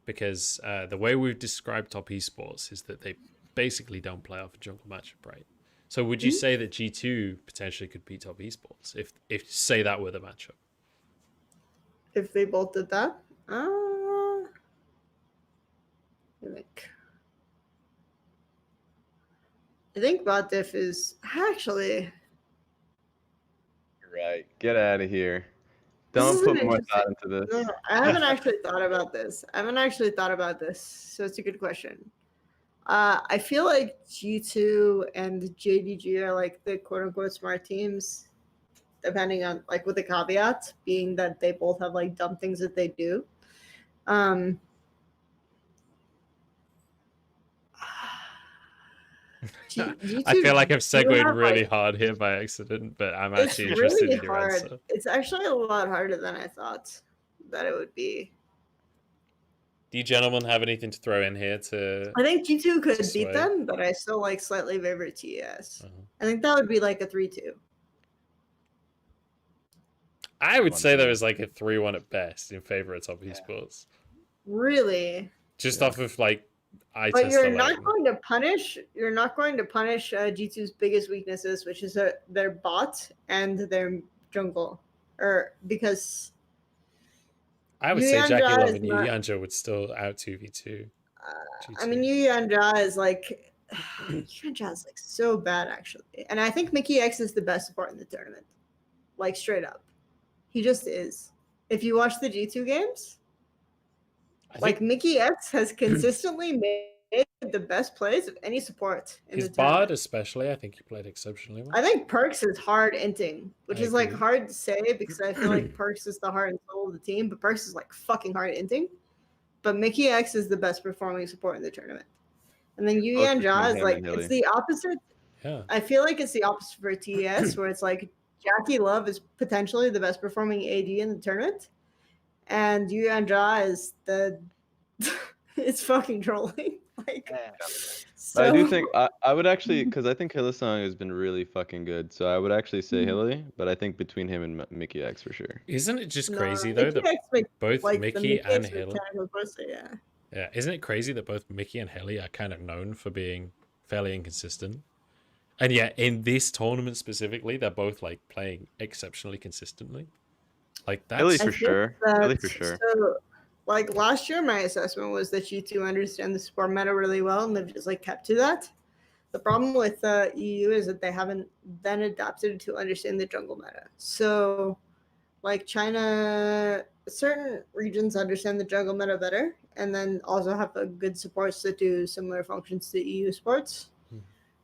because the way we've described top esports is that they basically don't play off a jungle matchup, right? So would you say that G2 potentially could beat top esports if say that were the matchup?
If they both did that? I think bot diff is actually...
Right. Get out of here. Don't put more thought into this.
No, I haven't actually thought about this. So it's a good question. I feel like G2 and JDG are like the quote-unquote smart teams, depending on like with the caveat being that they both have like dumb things that they do.
I feel like I've segued
have,
really
like,
hard here by accident, but I'm
it's
actually interested
really
in your
hard.
answer.
It's actually a lot harder than I thought that it would be.
Do you gentlemen have anything to throw in here to?
I think G2 could
sway?
beat them, but I still like slightly favorite TES.
Uh-huh.
I think that would be like a 3-2.
I would say there was like a 3-1 at best in favor of top esports.
Really?
Just off of like eye
But
test
you're
alone.
not going to punish G2's biggest weaknesses, which is their bot and their jungle, or because
I would say
Yuyanjia
Jackie Love
is
and
not-
Yuyanjia would still out 2v2.
I mean, Yuyanjia is like Yuyanjia is like so bad actually, and I think Mickey X is the best support in the tournament, like straight up. He just is. If you watch the G2 games, like Mickey X has consistently made the best plays of any support in
his
the tournament.
Bard especially, I think he played exceptionally well.
I think Perks is hard inting, which is like hard to say because I feel like Perks is the heart and soul of the team, but Perks is like fucking hard inting. But Mickey X is the best performing support in the tournament. And then Yuyanjia is like, it's the opposite.
Yeah.
I feel like it's the opposite for TES, where it's like Jackie Love is potentially the best performing AD in the tournament. And Yuyanjia is it's fucking trolling. Like,
so... I do think I would actually, because I think Hillsong has been really fucking good. So I would actually say Hilly, but I think between him and Mickey X for sure.
Isn't it just crazy though that both like Mickey and Hilly? Yeah, isn't it crazy that both Mickey and Hilly are kind of known for being fairly inconsistent? And yet in this tournament specifically, they're both like playing exceptionally consistently. Like that's
Hilly for sure. Hilly for sure.
So, like last year, my assessment was that G2 understand the support meta really well, and they've just like kept to that. The problem with EU is that they haven't then adapted to understand the jungle meta. So, like China, certain regions understand the jungle meta better, and then also have a good supports that do similar functions to EU sports.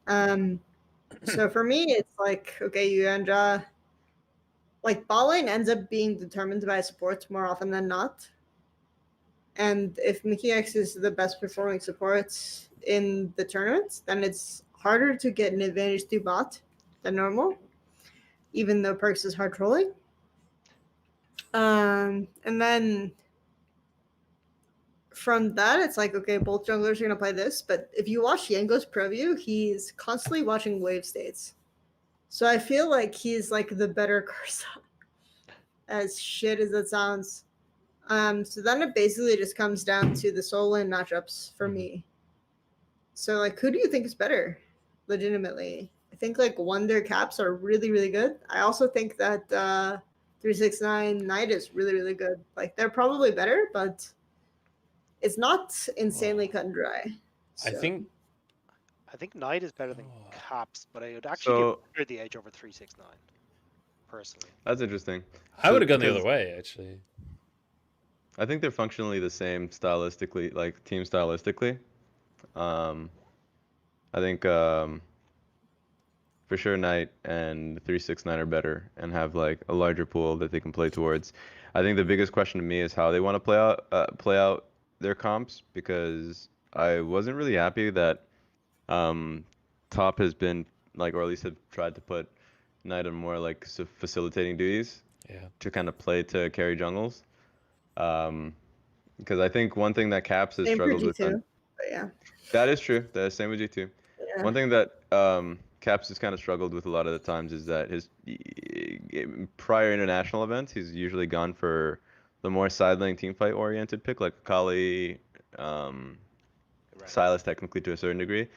So for me, it's like, okay, Yuyanjia, like bot lane ends up being determined by supports more often than not. And if Mickey X is the best performing supports in the tournament, then it's harder to get an advantage through bot than normal, even though Perks is hard trolling. And then from that, it's like, okay, both junglers are going to play this. But if you watch Yengo's preview, he's constantly watching wave states. So I feel like he's like the better Cursa, as shit as it sounds. So then it basically just comes down to the solo lane matchups for me. So like, who do you think is better? Legitimately, I think like Wonder Caps are really, really good. I also think that 369 Knight is really, really good. Like they're probably better, but it's not insanely cut and dry. So.
I think Knight is better than Caps, but I would actually give the edge over 369 personally.
That's interesting.
I would have gone the other way actually.
I think they're functionally the same stylistically, like team stylistically. I think for sure Knight and 369 are better and have like a larger pool that they can play towards. I think the biggest question to me is how they want to play out their comps, because I wasn't really happy that Top has been like, or at least have tried to put Knight on more like facilitating duties to kind of play to carry jungles. Because I think one thing that Caps has struggled with.
Yeah.
That is true. That is same with G2. Yeah. One thing that Caps has kind of struggled with a lot of the times is that his prior international events, he's usually gone for the more side lane teamfight oriented pick, like Kali, Silas technically to a certain degree,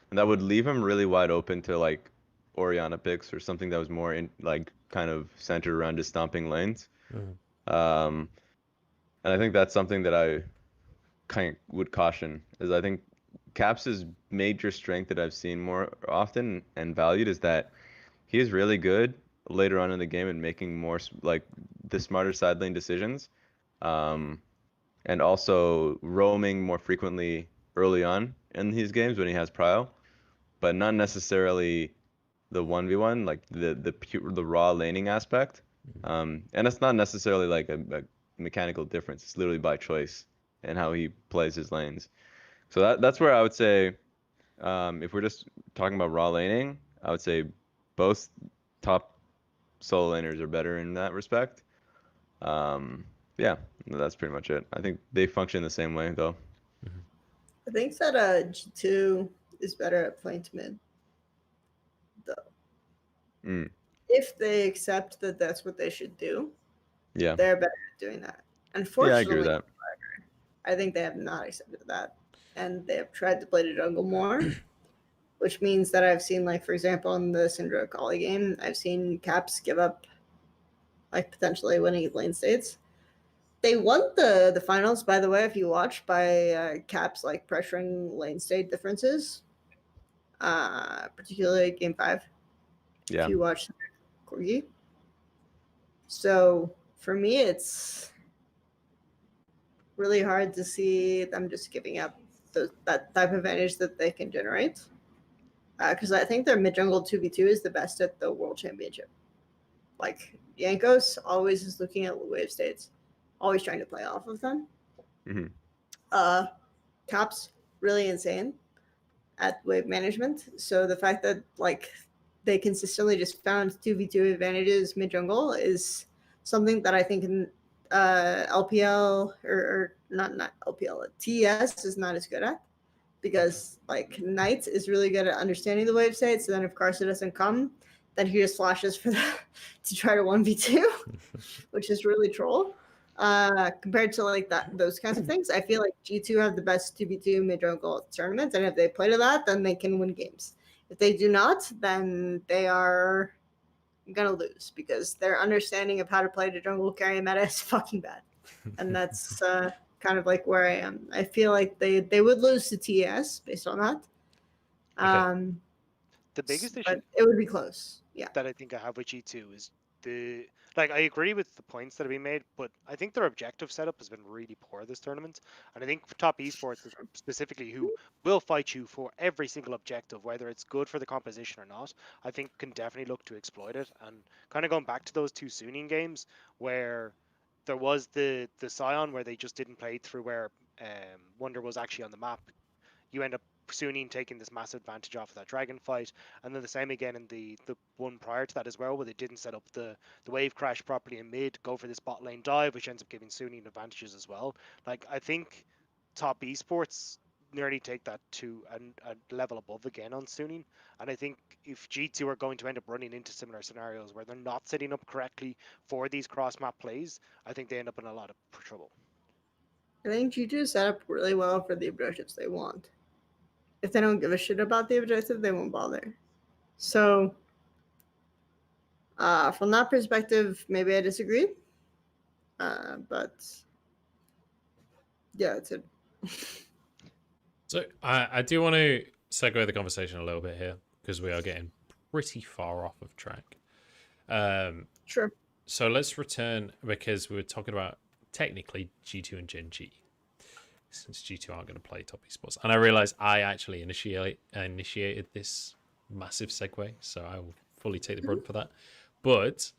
and that would leave him really wide open to like Orianna picks or something that was more in like kind of centered around just stomping lanes. And I think that's something that I kind of would caution, is I think Caps' major strength that I've seen more often and valued is that he is really good later on in the game and making more like the smarter side lane decisions, and also roaming more frequently early on in these games when he has prio, but not necessarily the 1v1, like the raw laning aspect. And it's not necessarily like a mechanical difference. It's literally by choice and how he plays his lanes. So that's where I would say If we're just talking about raw laning, I would say both top solo laners are better in that respect. Yeah, that's pretty much it. I think they function the same way though.
I think that G2 is better at playing to mid, though. If they accept that that's what they should do, they're better at doing that. Unfortunately,
I agree with that.
I think they have not accepted that, and they have tried to play the jungle more, which means that I've seen, like, for example, in the Syndra Kali game, I've seen Caps give up, like, potentially winning lane states. They won the finals, by the way, if you watch, by Caps, like, pressuring lane state differences, particularly game 5.
Yeah.
If you watch Corgi. So for me, it's really hard to see them just giving up that type of advantage that they can generate. Because I think their mid jungle 2v2 is the best at the World Championship. Like, Yankos always is looking at wave states, always trying to play off of them. Caps, really insane at wave management. So the fact that, like, they consistently just found 2v2 advantages mid jungle is something that I think in LPL or not LPL, TES is not as good at, because, like, Knight is really good at understanding the wave state. So then if Karsa doesn't come, then he just flashes for to try to 1v2, which is really troll. Compared to, like, those kinds of things, I feel like G2 have the best 2v2 mid jungle tournaments, and if they play to that, then they can win games. If they do not, then they are gonna lose, because their understanding of how to play the jungle carry meta is fucking bad, and that's kind of like where I am. I feel like they would lose to TS based on that.
Okay.
The biggest issue,
but it would be close. Yeah.
That I think I have with G2 is I agree with the points that have been made, but I think their objective setup has been really poor this tournament. And I think for top esports specifically, who will fight you for every single objective, whether it's good for the composition or not, I think can definitely look to exploit it. And kind of going back to those two Suning games where there was the Scion where they just didn't play through where Wonder was actually on the map. You end up Suning taking this massive advantage off of that dragon fight, and then the same again in the one prior to that as well, where they didn't set up the wave crash properly in mid, go for this bot lane dive, which ends up giving Suning advantages as well. Like, I think top esports nearly take that to a level above again on Suning, and I think if G2 are going to end up running into similar scenarios where they're not setting up correctly for these cross map plays, I think they end up in a lot of trouble.
I think G2 is set up really well for the objectives they want. If they don't give a shit about the objective, they won't bother. So, from that perspective, maybe I disagree. But yeah, that's it.
So I do want to segue the conversation a little bit here, because we are getting pretty far off of track.
Sure.
So let's return, because we were talking about technically G2 and Gen G, since G2 aren't going to play top esports. And I realized I actually initiated this massive segue, so I will fully take the brunt for that. But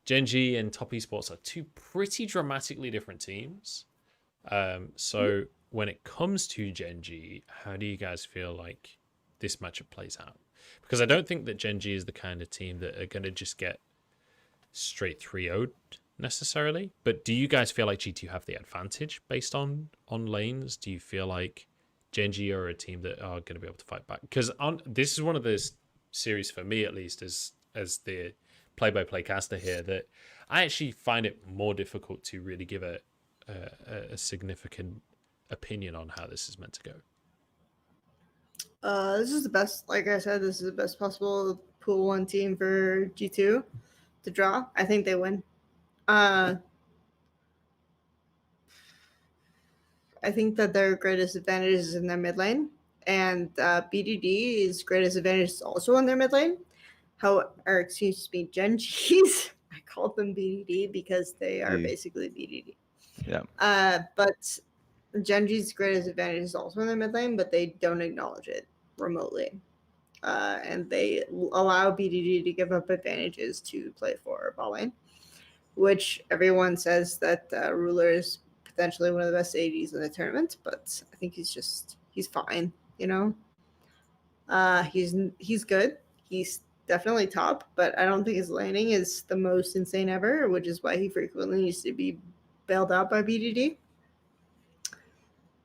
Gen G and top esports are two pretty dramatically different teams. So when it comes to Gen G, how do you guys feel like this matchup plays out? Because I don't think that Gen G is the kind of team that are going to just get straight 3-0'd necessarily. But do you guys feel like G2 have the advantage based on lanes? Do you feel like Gen G are a team that are going to be able to fight back? Because this is one of the series, for me at least, as the play-by-play caster here, that I actually find it more difficult to really give a significant opinion on how this is meant to
go. This is the best, like I said, this is the best possible pool 1 team for G2 to draw. I think they win. I think that their greatest advantage is in their mid lane, and BDD's greatest advantage is also in their mid lane. Gen G's, I called them BDD because they are basically BDD.
Yeah.
But Gen G's greatest advantage is also in their mid lane, but they don't acknowledge it remotely. And they allow BDD to give up advantages to play for bot lane, which everyone says that Ruler is potentially one of the best ADs in the tournament, but I think he's fine, you know? He's good. He's definitely top, but I don't think his laning is the most insane ever, which is why he frequently needs to be bailed out by BDD.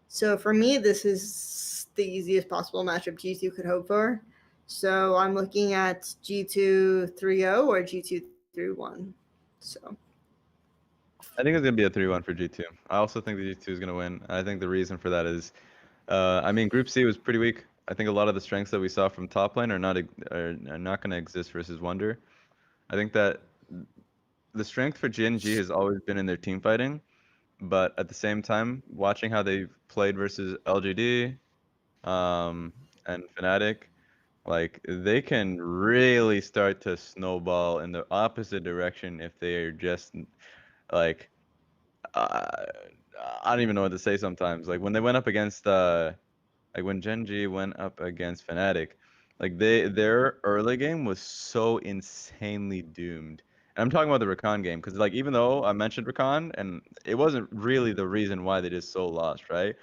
So for me, this is the easiest possible matchup G2 could hope for. So I'm looking at G2 3-0 or G2 3-1. So
I think it's gonna be a 3-1 for G2. I also think the G2 is gonna win. I think the reason for that is, I mean, Group C was pretty weak. I think a lot of the strengths that we saw from top lane are not gonna exist versus Wonder. I think that the strength for GNG has always been in their team fighting, but at the same time, watching how they played versus LGD, and Fnatic, like they can really start to snowball in the opposite direction if they are just like I don't even know what to say sometimes. Like when they went up against like when Gen G went up against Fnatic, like their early game was so insanely doomed. And I'm talking about the Rakan game because like even though I mentioned Rakan and it wasn't really the reason why they just so lost, right?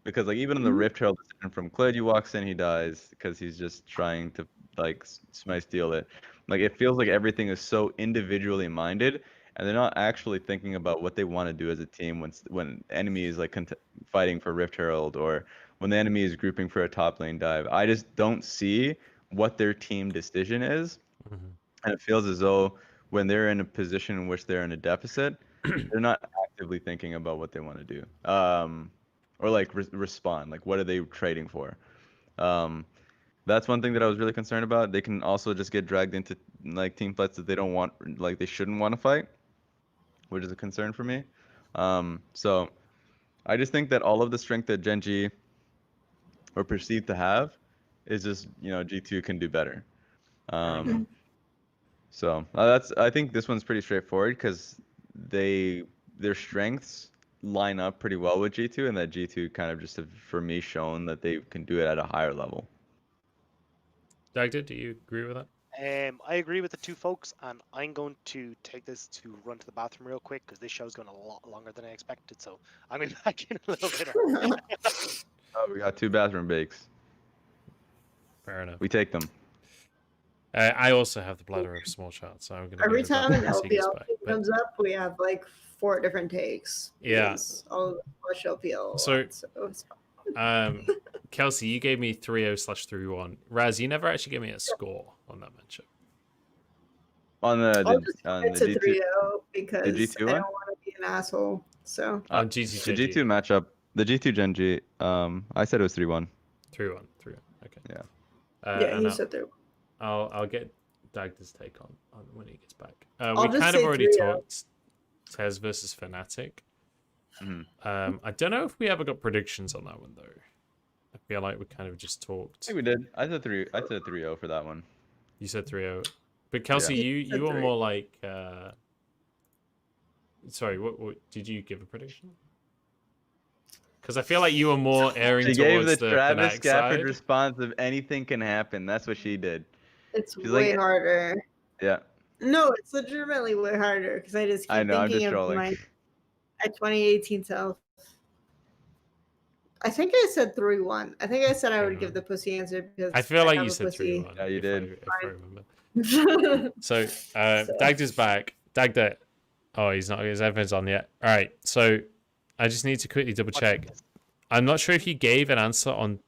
Because like even in the Rift Herald decision from Kled, he walks in, he dies because he's just trying to like smite steal it. Like it feels like everything is so individually minded, and they're not actually thinking about what they want to do as a team when enemy is like fighting for Rift Herald or when the enemy is grouping for a top lane dive. I just don't see what their team decision is, and it feels as though when they're in a position in which they're in a deficit, they're not actively thinking about what they want to do. Or like respond, like what are they trading for? That's one thing that I was really concerned about. They can also just get dragged into like team fights that they don't want, like they shouldn't want to fight, which is a concern for me. So I just think that all of the strength that Gen G or perceived to have is just, you know, G2 can do better. So I think this one's pretty straightforward because their strengths line up pretty well with G2, and that G2 kind of just have, for me, shown that they can do it at a higher level.
Dagda, do you agree with that?
I agree with the two folks, and I'm going to take this to run to the bathroom real quick because this show's going a lot longer than I expected. So I'm going to be back in a little bit.
Oh, we got 2 bathroom breaks.
Fair enough.
We take them.
I also have the bladder of a small child, so I'm going to
every time an
once he gets
LPL
back.
comes up, we have like 4 different takes.
Yeah.
All of them push LPL.
So
it's fun.
Kelsey, you gave me 3-0/3-1. Raz, you never actually gave me a score on that matchup.
On the
G2 3-0 because
the G2
I
one?
don't want to be an asshole. So
On G2
the G2 matchup, the G2 Gen G, I said it was 3-1.
3-1. Okay.
Yeah.
yeah, he said 3-1.
I'll get Dagda's take on when he gets back.
I'll
We
just
kind of
say
already
3-0.
talked Tez versus Fnatic. I don't know if we ever got predictions on that one though. I feel like we kind of just talked.
I think we did. I said 3-0 for that one.
You said 3-0. But Kelsey,
Yeah.
you were more like sorry, what did you give a prediction? Because I feel like you were more airing
She
towards
gave the Travis
Fnatic
Gafford
side.
response of anything can happen. That's what she did.
It's
She's
way
like-
harder.
Yeah.
No, it's legitimately way harder because I just keep
I know, I'm
thinking
just
of
trolling.
my 2018 self. I think I said 3-1. I think I said I would give the pussy answer because
I feel like
have
you
a
said
pussy.
3-1.
Yeah, you did.
If I remember. So Dagda's back. Dagda. Oh, he's not. His headphones on yet. All right. So I just need to quickly double check. I'm not sure if you gave an answer on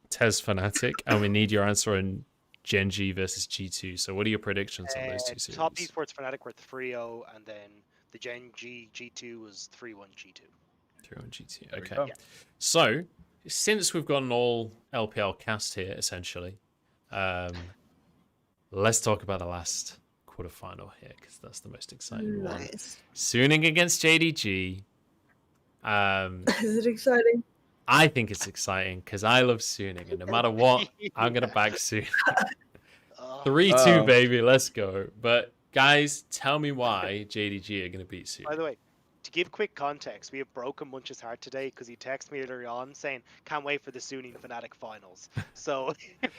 Tez Fnatic, and we need your answer on Gen G versus G2. So what are your predictions on those two series?
Top esports Fnatic were 3-0, and then the Gen G G2 was 3-1 G2.
3-1 G2.
There we
Okay.
go.
So since we've got an all LPL cast here, essentially, let's talk about the last quarterfinal here because that's the most exciting one.
Nice.
Suning against JDG.
Is it exciting?
I think it's exciting because I love Suning, and no matter what, I'm gonna back Suning. 3-2, baby, let's go. But guys, tell me why JDG are gonna beat Suning.
By the way, to give quick context, we have broken Munch's heart today because he texted me earlier on saying, "Can't wait for the Sunni Fnatic finals." So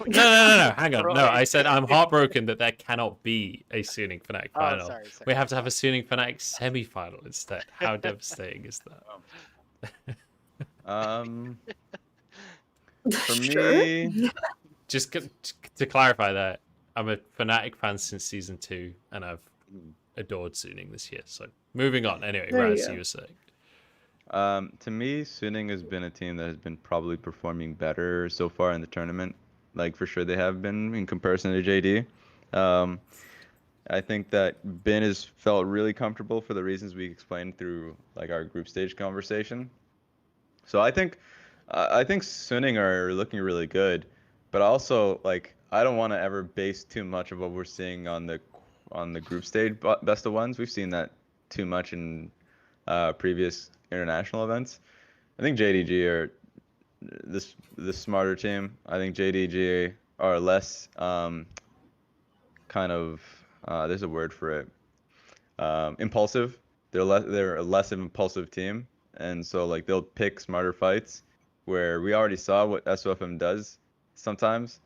No, hang on. No, I said I'm heartbroken that there cannot be a Suning Fnatic final.
sorry.
We have to have a Suning Fnatic semi-final instead. How devastating is that?
For
Sure.
me,
just to clarify that, I'm a Fnatic fan since season 2, and I've adored Suning this year. So moving on. Anyway, Raz, you were saying.
To me, Suning has been a team that has been probably performing better so far in the tournament. Like, for sure they have been in comparison to JD. I think that Bin has felt really comfortable for the reasons we explained through like our group stage conversation. So I think Suning are looking really good, but also like I don't want to ever base too much of what we're seeing on the group stage best of ones. We've seen that too much in previous international events. I think JDG are this smarter team. I think JDG are less kind of there's a word for it, impulsive. They're a less impulsive team, and so like they'll pick smarter fights. Where we already saw what SOFM does sometimes,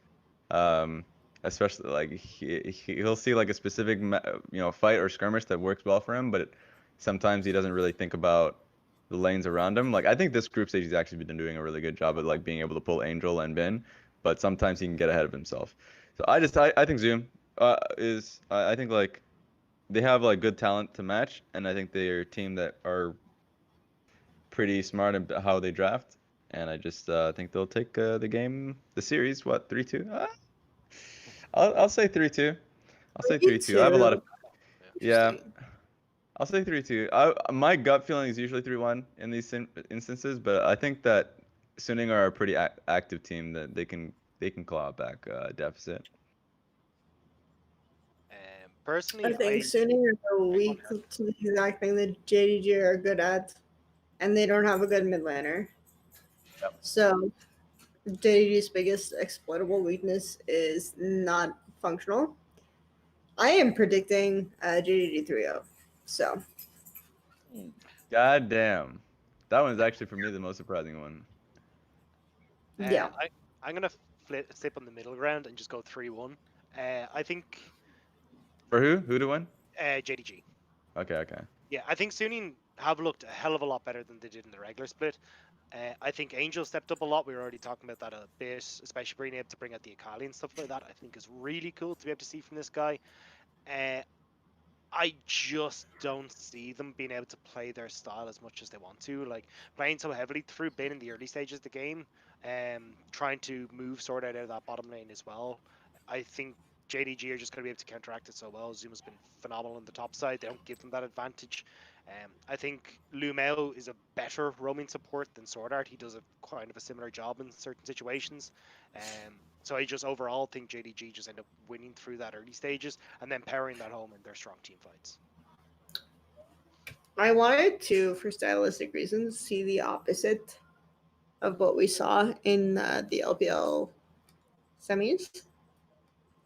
especially like he'll see like a specific fight or skirmish that works well for him, but sometimes he doesn't really think about the lanes around him. Like I think this group stage he's actually been doing a really good job at like being able to pull Angel and Bin, but sometimes he can get ahead of himself. So I think Zoom I think like they have like good talent to match, and I think they're a team that are pretty smart in how they draft, and I just think they'll take the series 3-2. I'll say 3-2. I'll say 3-2. I have a lot of I'll say 3-2. My gut feeling is usually 3-1 in these instances, but I think that Suning are a pretty active team that they can claw back deficit.
Personally,
I think Suning are weak to the exact thing that JDG are good at, and they don't have a good mid laner.
Yep.
So JDG's biggest exploitable weakness is not functional. I am predicting JDG 3-0. So.
God damn. That one's actually for me the most surprising one.
Yeah.
I'm gonna slip on the middle ground and just go 3-1. I think.
For who? Who to win?
JDG.
Okay.
Yeah, I think Suning have looked a hell of a lot better than they did in the regular split. I think Angel stepped up a lot. We were already talking about that a bit, especially being able to bring out the Akali and stuff like that. I think is really cool to be able to see from this guy. I just don't see them being able to play their style as much as they want to. Like playing so heavily through Bin in the early stages of the game, trying to move Sword out of that bottom lane as well. I think JDG are just going to be able to counteract it so well. Zuma's been phenomenal on the top side. They don't give them that advantage. I think Lumeo is a better roaming support than Sword Art. He does a kind of a similar job in certain situations. So I just overall think JDG just end up winning through that early stages and then powering that home in their strong team fights.
I wanted to, for stylistic reasons, see the opposite of what we saw in the LPL semis,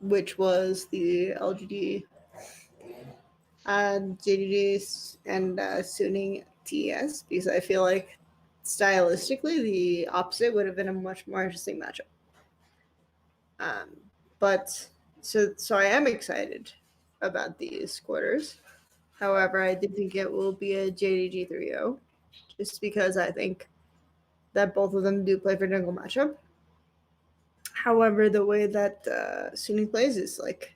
which was the LGD JDG and Suning TS, because I feel like stylistically the opposite would have been a much more interesting matchup. But I am excited about these quarters. However, I do think it will be a JDG 3-0, just because I think that both of them do play for jungle matchup. However, the way that Suning plays is like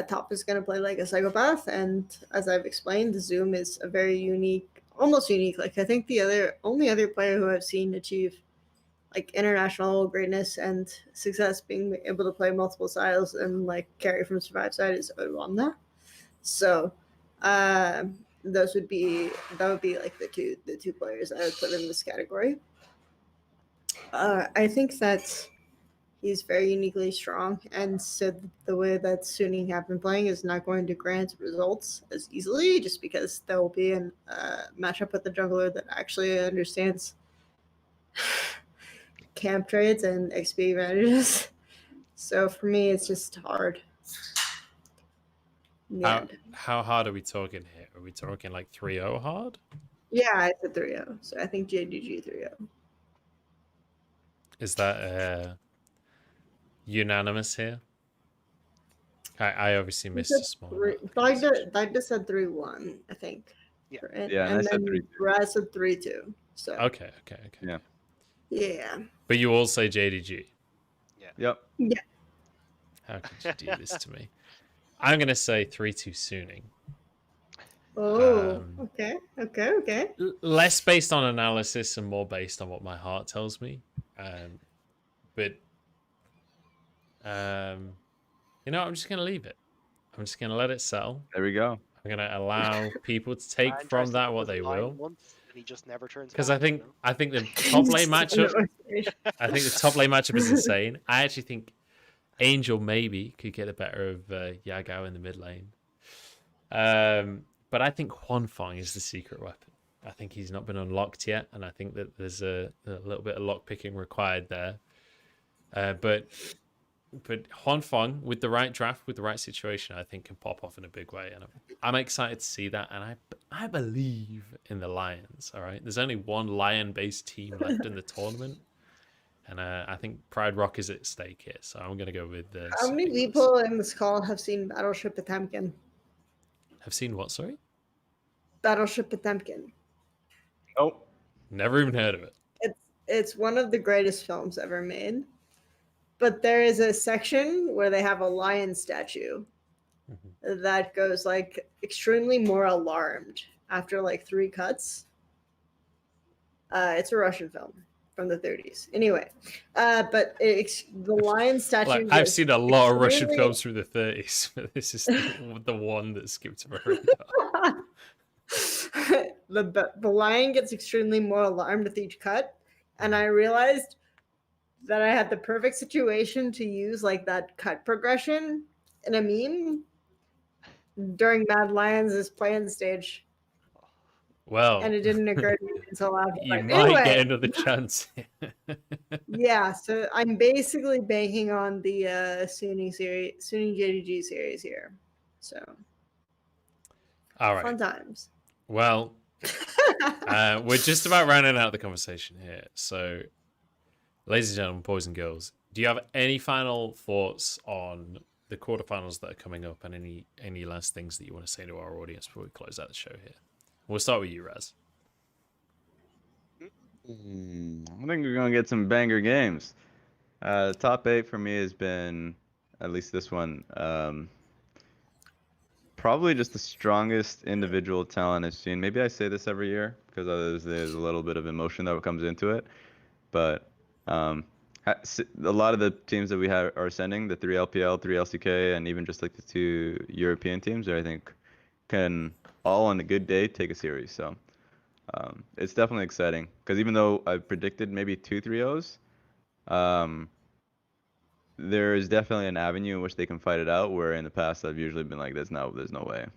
Top is going to play like a psychopath, and as I've explained, Zoom is a very unique, almost unique. Like I think the only other player who I've seen achieve like international greatness and success being able to play multiple styles and like carry from survive side is Odwamna. So that would be like the two players I would put in this category. I think that he's very uniquely strong, and so the way that Suning have been playing is not going to grant results as easily, just because there will be a matchup with the jungler that actually understands camp trades and XP advantages. So for me, it's just hard.
How hard are we talking here? Are we talking like 3-0 hard?
Yeah, it's a 3-0. So I think JDG 3-0.
Is that unanimous here? I obviously missed a small.
Dagda said 3-1, I think.
Yeah.
Right?
Yeah, and I said 3-2.
Raz said 3-2. So
Okay.
Yeah.
Yeah.
But you all say JDG.
Yeah.
Yep.
Yeah.
How could you do this to me? I'm gonna say 3-2 Suning.
Oh, okay.
Less based on analysis and more based on what my heart tells me. But you know, I'm just gonna leave it. I'm just gonna let it settle.
There we go.
I'm gonna allow people to take from that what they will.
Once, and he just never turns.
Because I think the top lane matchup. I think the top lane matchup is insane. I actually think Angel maybe could get the better of Yagao in the mid lane. But I think Huanfeng is the secret weapon. I think he's not been unlocked yet, and I think that there's a little bit of lock picking required there. But Huanfeng, with the right draft, with the right situation, I think can pop off in a big way, and I'm excited to see that. And I believe in the Lions. All right, there's only one Lion-based team left in the tournament, and I think Pride Rock is at stake here. So I'm gonna go with the.
How many people in this call have seen Battleship Potemkin?
Have seen what? Sorry.
Battleship Potemkin.
Nope.
Never even heard of it.
It's one of the greatest films ever made. But there is a section where they have a lion statue that goes like extremely more alarmed after like 3 cuts. It's a Russian film from the 30s. Anyway, but the lion statue.
Like, I've seen a lot of Russian films through the 30s, but this is the one that skipped my radar.
The lion gets extremely more alarmed with each cut, and I realized that I had the perfect situation to use like that cut progression in a meme during Mad Lions' playing stage.
Well,
and it didn't occur to me until after.
You might get another chance.
Yeah, so I'm basically banking on the Sunni JDG series here. So,
all right,
fun times.
Well, we're just about rounding out the conversation here. So, ladies and gentlemen, boys and girls, do you have any final thoughts on the quarterfinals that are coming up, and any last things that you want to say to our audience before we close out the show here? We'll start with you, Raz.
I think we're going to get some banger games. Top 8 for me has been, at least this one, probably just the strongest individual talent I've seen. Maybe I say this every year because there's a little bit of emotion that comes into it. But a lot of the teams that we are sending, the 3 LPL, 3 LCK, and even just like the 2 European teams, I think can all on a good day take a series. So it's definitely exciting because even though I predicted maybe 2 3-0s, there is definitely an avenue in which they can fight it out, where in the past I've usually been like, there's no way.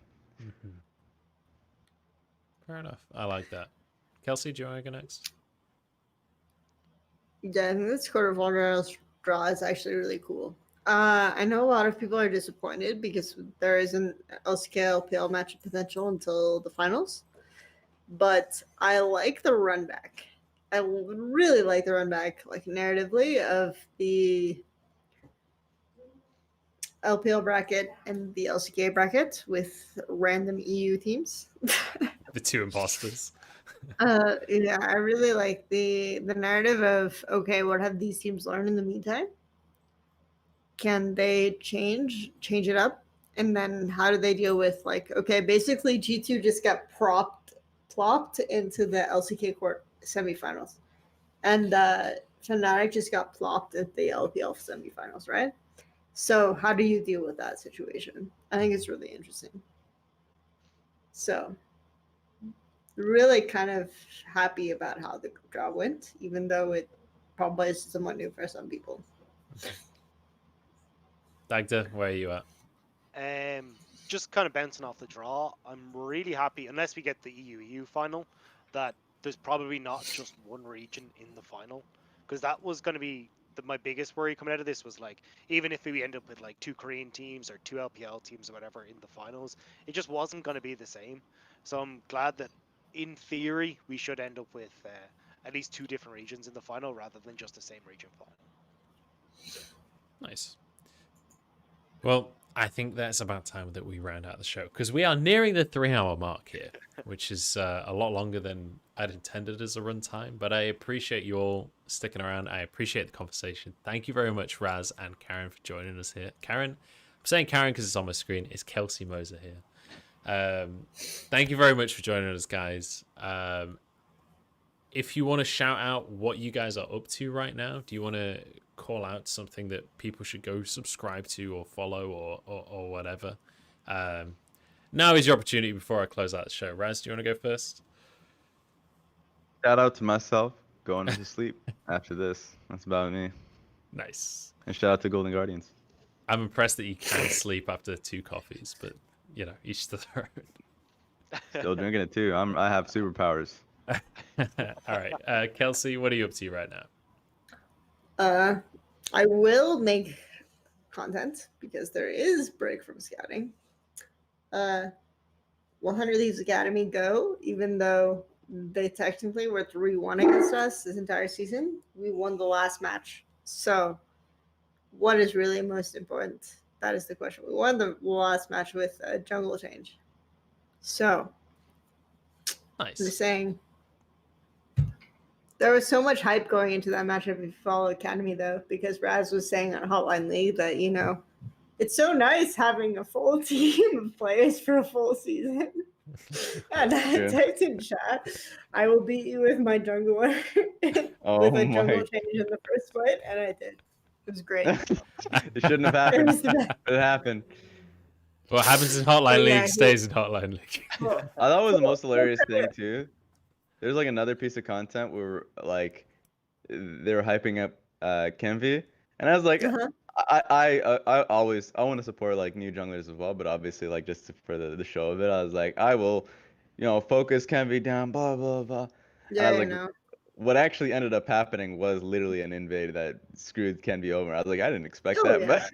Fair enough. I like that. Kelsey, do you want to go next?
Yeah, I think this quarterfinals draw is actually really cool. I know a lot of people are disappointed because there isn't LCK LPL matchup potential until the finals, but I like the run back. I really like the run back, like narratively, of the LPL bracket and the LCK bracket with random EU teams.
The 2 imposters.
Yeah, I really like the narrative of, okay, what have these teams learned in the meantime? Can they change it up? And then how do they deal with, like, okay, basically G2 just got plopped into the LCK court semifinals. And Fnatic just got plopped at the LPL semifinals, right? So how do you deal with that situation? I think it's really interesting. So really kind of happy about how the draw went, even though it probably is somewhat new for some people.
Dagda, where are you at?
Just kind of bouncing off the draw, I'm really happy, unless we get the EU final, that there's probably not just one region in the final, because that was going to be my biggest worry coming out of this. Was like, even if we end up with like 2 Korean teams or 2 LPL teams or whatever in the finals, it just wasn't going to be the same. So I'm glad that in theory we should end up with at least 2 different regions in the final rather than just the same region final.
Nice. Well, I think that's about time that we round out the show because we are nearing the 3-hour mark here, which is a lot longer than I'd intended as a runtime. But I appreciate you all sticking around. I appreciate the conversation. Thank you very much, Raz and Karen, for joining us here. Karen, I'm saying Karen because it's on my screen. It's Kelsey Moser here. Thank you very much for joining us, guys. If you want to shout out what you guys are up to right now, do you want to call out something that people should go subscribe to or follow or whatever? Now is your opportunity before I close out the show. Raz, do you want to go first?
Shout out to myself going to sleep after this. That's about me.
Nice.
And shout out to Golden Guardians.
I'm impressed that you can sleep after 2 coffees, but you know, each to their own.
Still drinking it too. I have superpowers.
All right, Kelsey, what are you up to right now?
I will make content because there is break from scouting. 100 Thieves Academy Go, even though they technically were 3-1 against us this entire season, we won the last match. So what is really most important? That is the question. We won the last match with a jungle change. So
Nice.
I'm saying there was so much hype going into that matchup if you follow Academy, though, because Raz was saying on Hotline League that, you know, it's so nice having a full team of players for a full season. And I typed in chat, I will beat you with my jungle with a jungle change in the first fight, and I did. It was great.
It shouldn't have happened. It happened.
What happens in Hotline League stays in Hotline League.
I thought it was the most hilarious thing too. There's like another piece of content where like they were hyping up Kenvi, and I was like, I always want to support like new junglers as well, but obviously like just for the show of it, I was like, I will, you know, focus Kenvi down, blah blah blah.
Yeah,
and I was
I
like,
know.
What actually ended up happening was literally an invade that screwed Kenvi over. I was like, I didn't expect that, but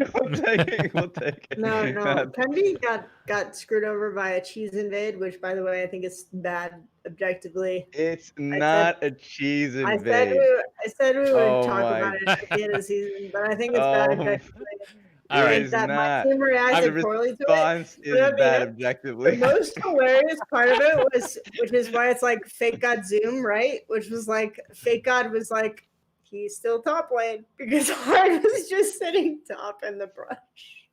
we'll take it.
No, Kenvi got screwed over by a cheese invade, which, by the way, I think is bad objectively.
It's not a cheese invade.
I said we would talk about it at the end of the season, but I think it's bad objectively.
All right.
My team reacted poorly to it.
Is bad objectively.
The most hilarious part of it was, which is why it's like fake God Zoom, right? Which was like fake God was like, he's still top lane because Hard was just sitting top in the brush.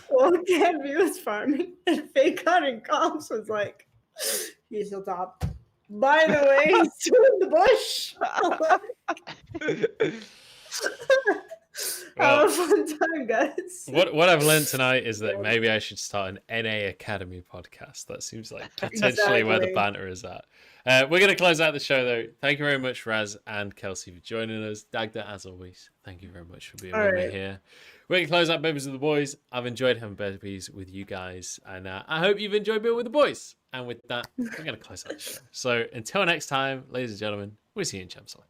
Well, Kenvi was farming, and fake God and Comps was like, he's still top. By the way, he's still in the bush. Have a fun time, guys.
What I've learned tonight is that maybe I should start an NA Academy podcast. That seems like potentially where the banter is at. We're going to close out the show, though. Thank you very much, Raz and Kelsey, for joining us. Dagda, as always, thank you very much for being with me here. We're going to close out Bevvies with the boys. I've enjoyed having Bevvies with you guys, and I hope you've enjoyed being with the boys. And with that, we're going to close out the show. So until next time, ladies and gentlemen, we'll see you in Champs League.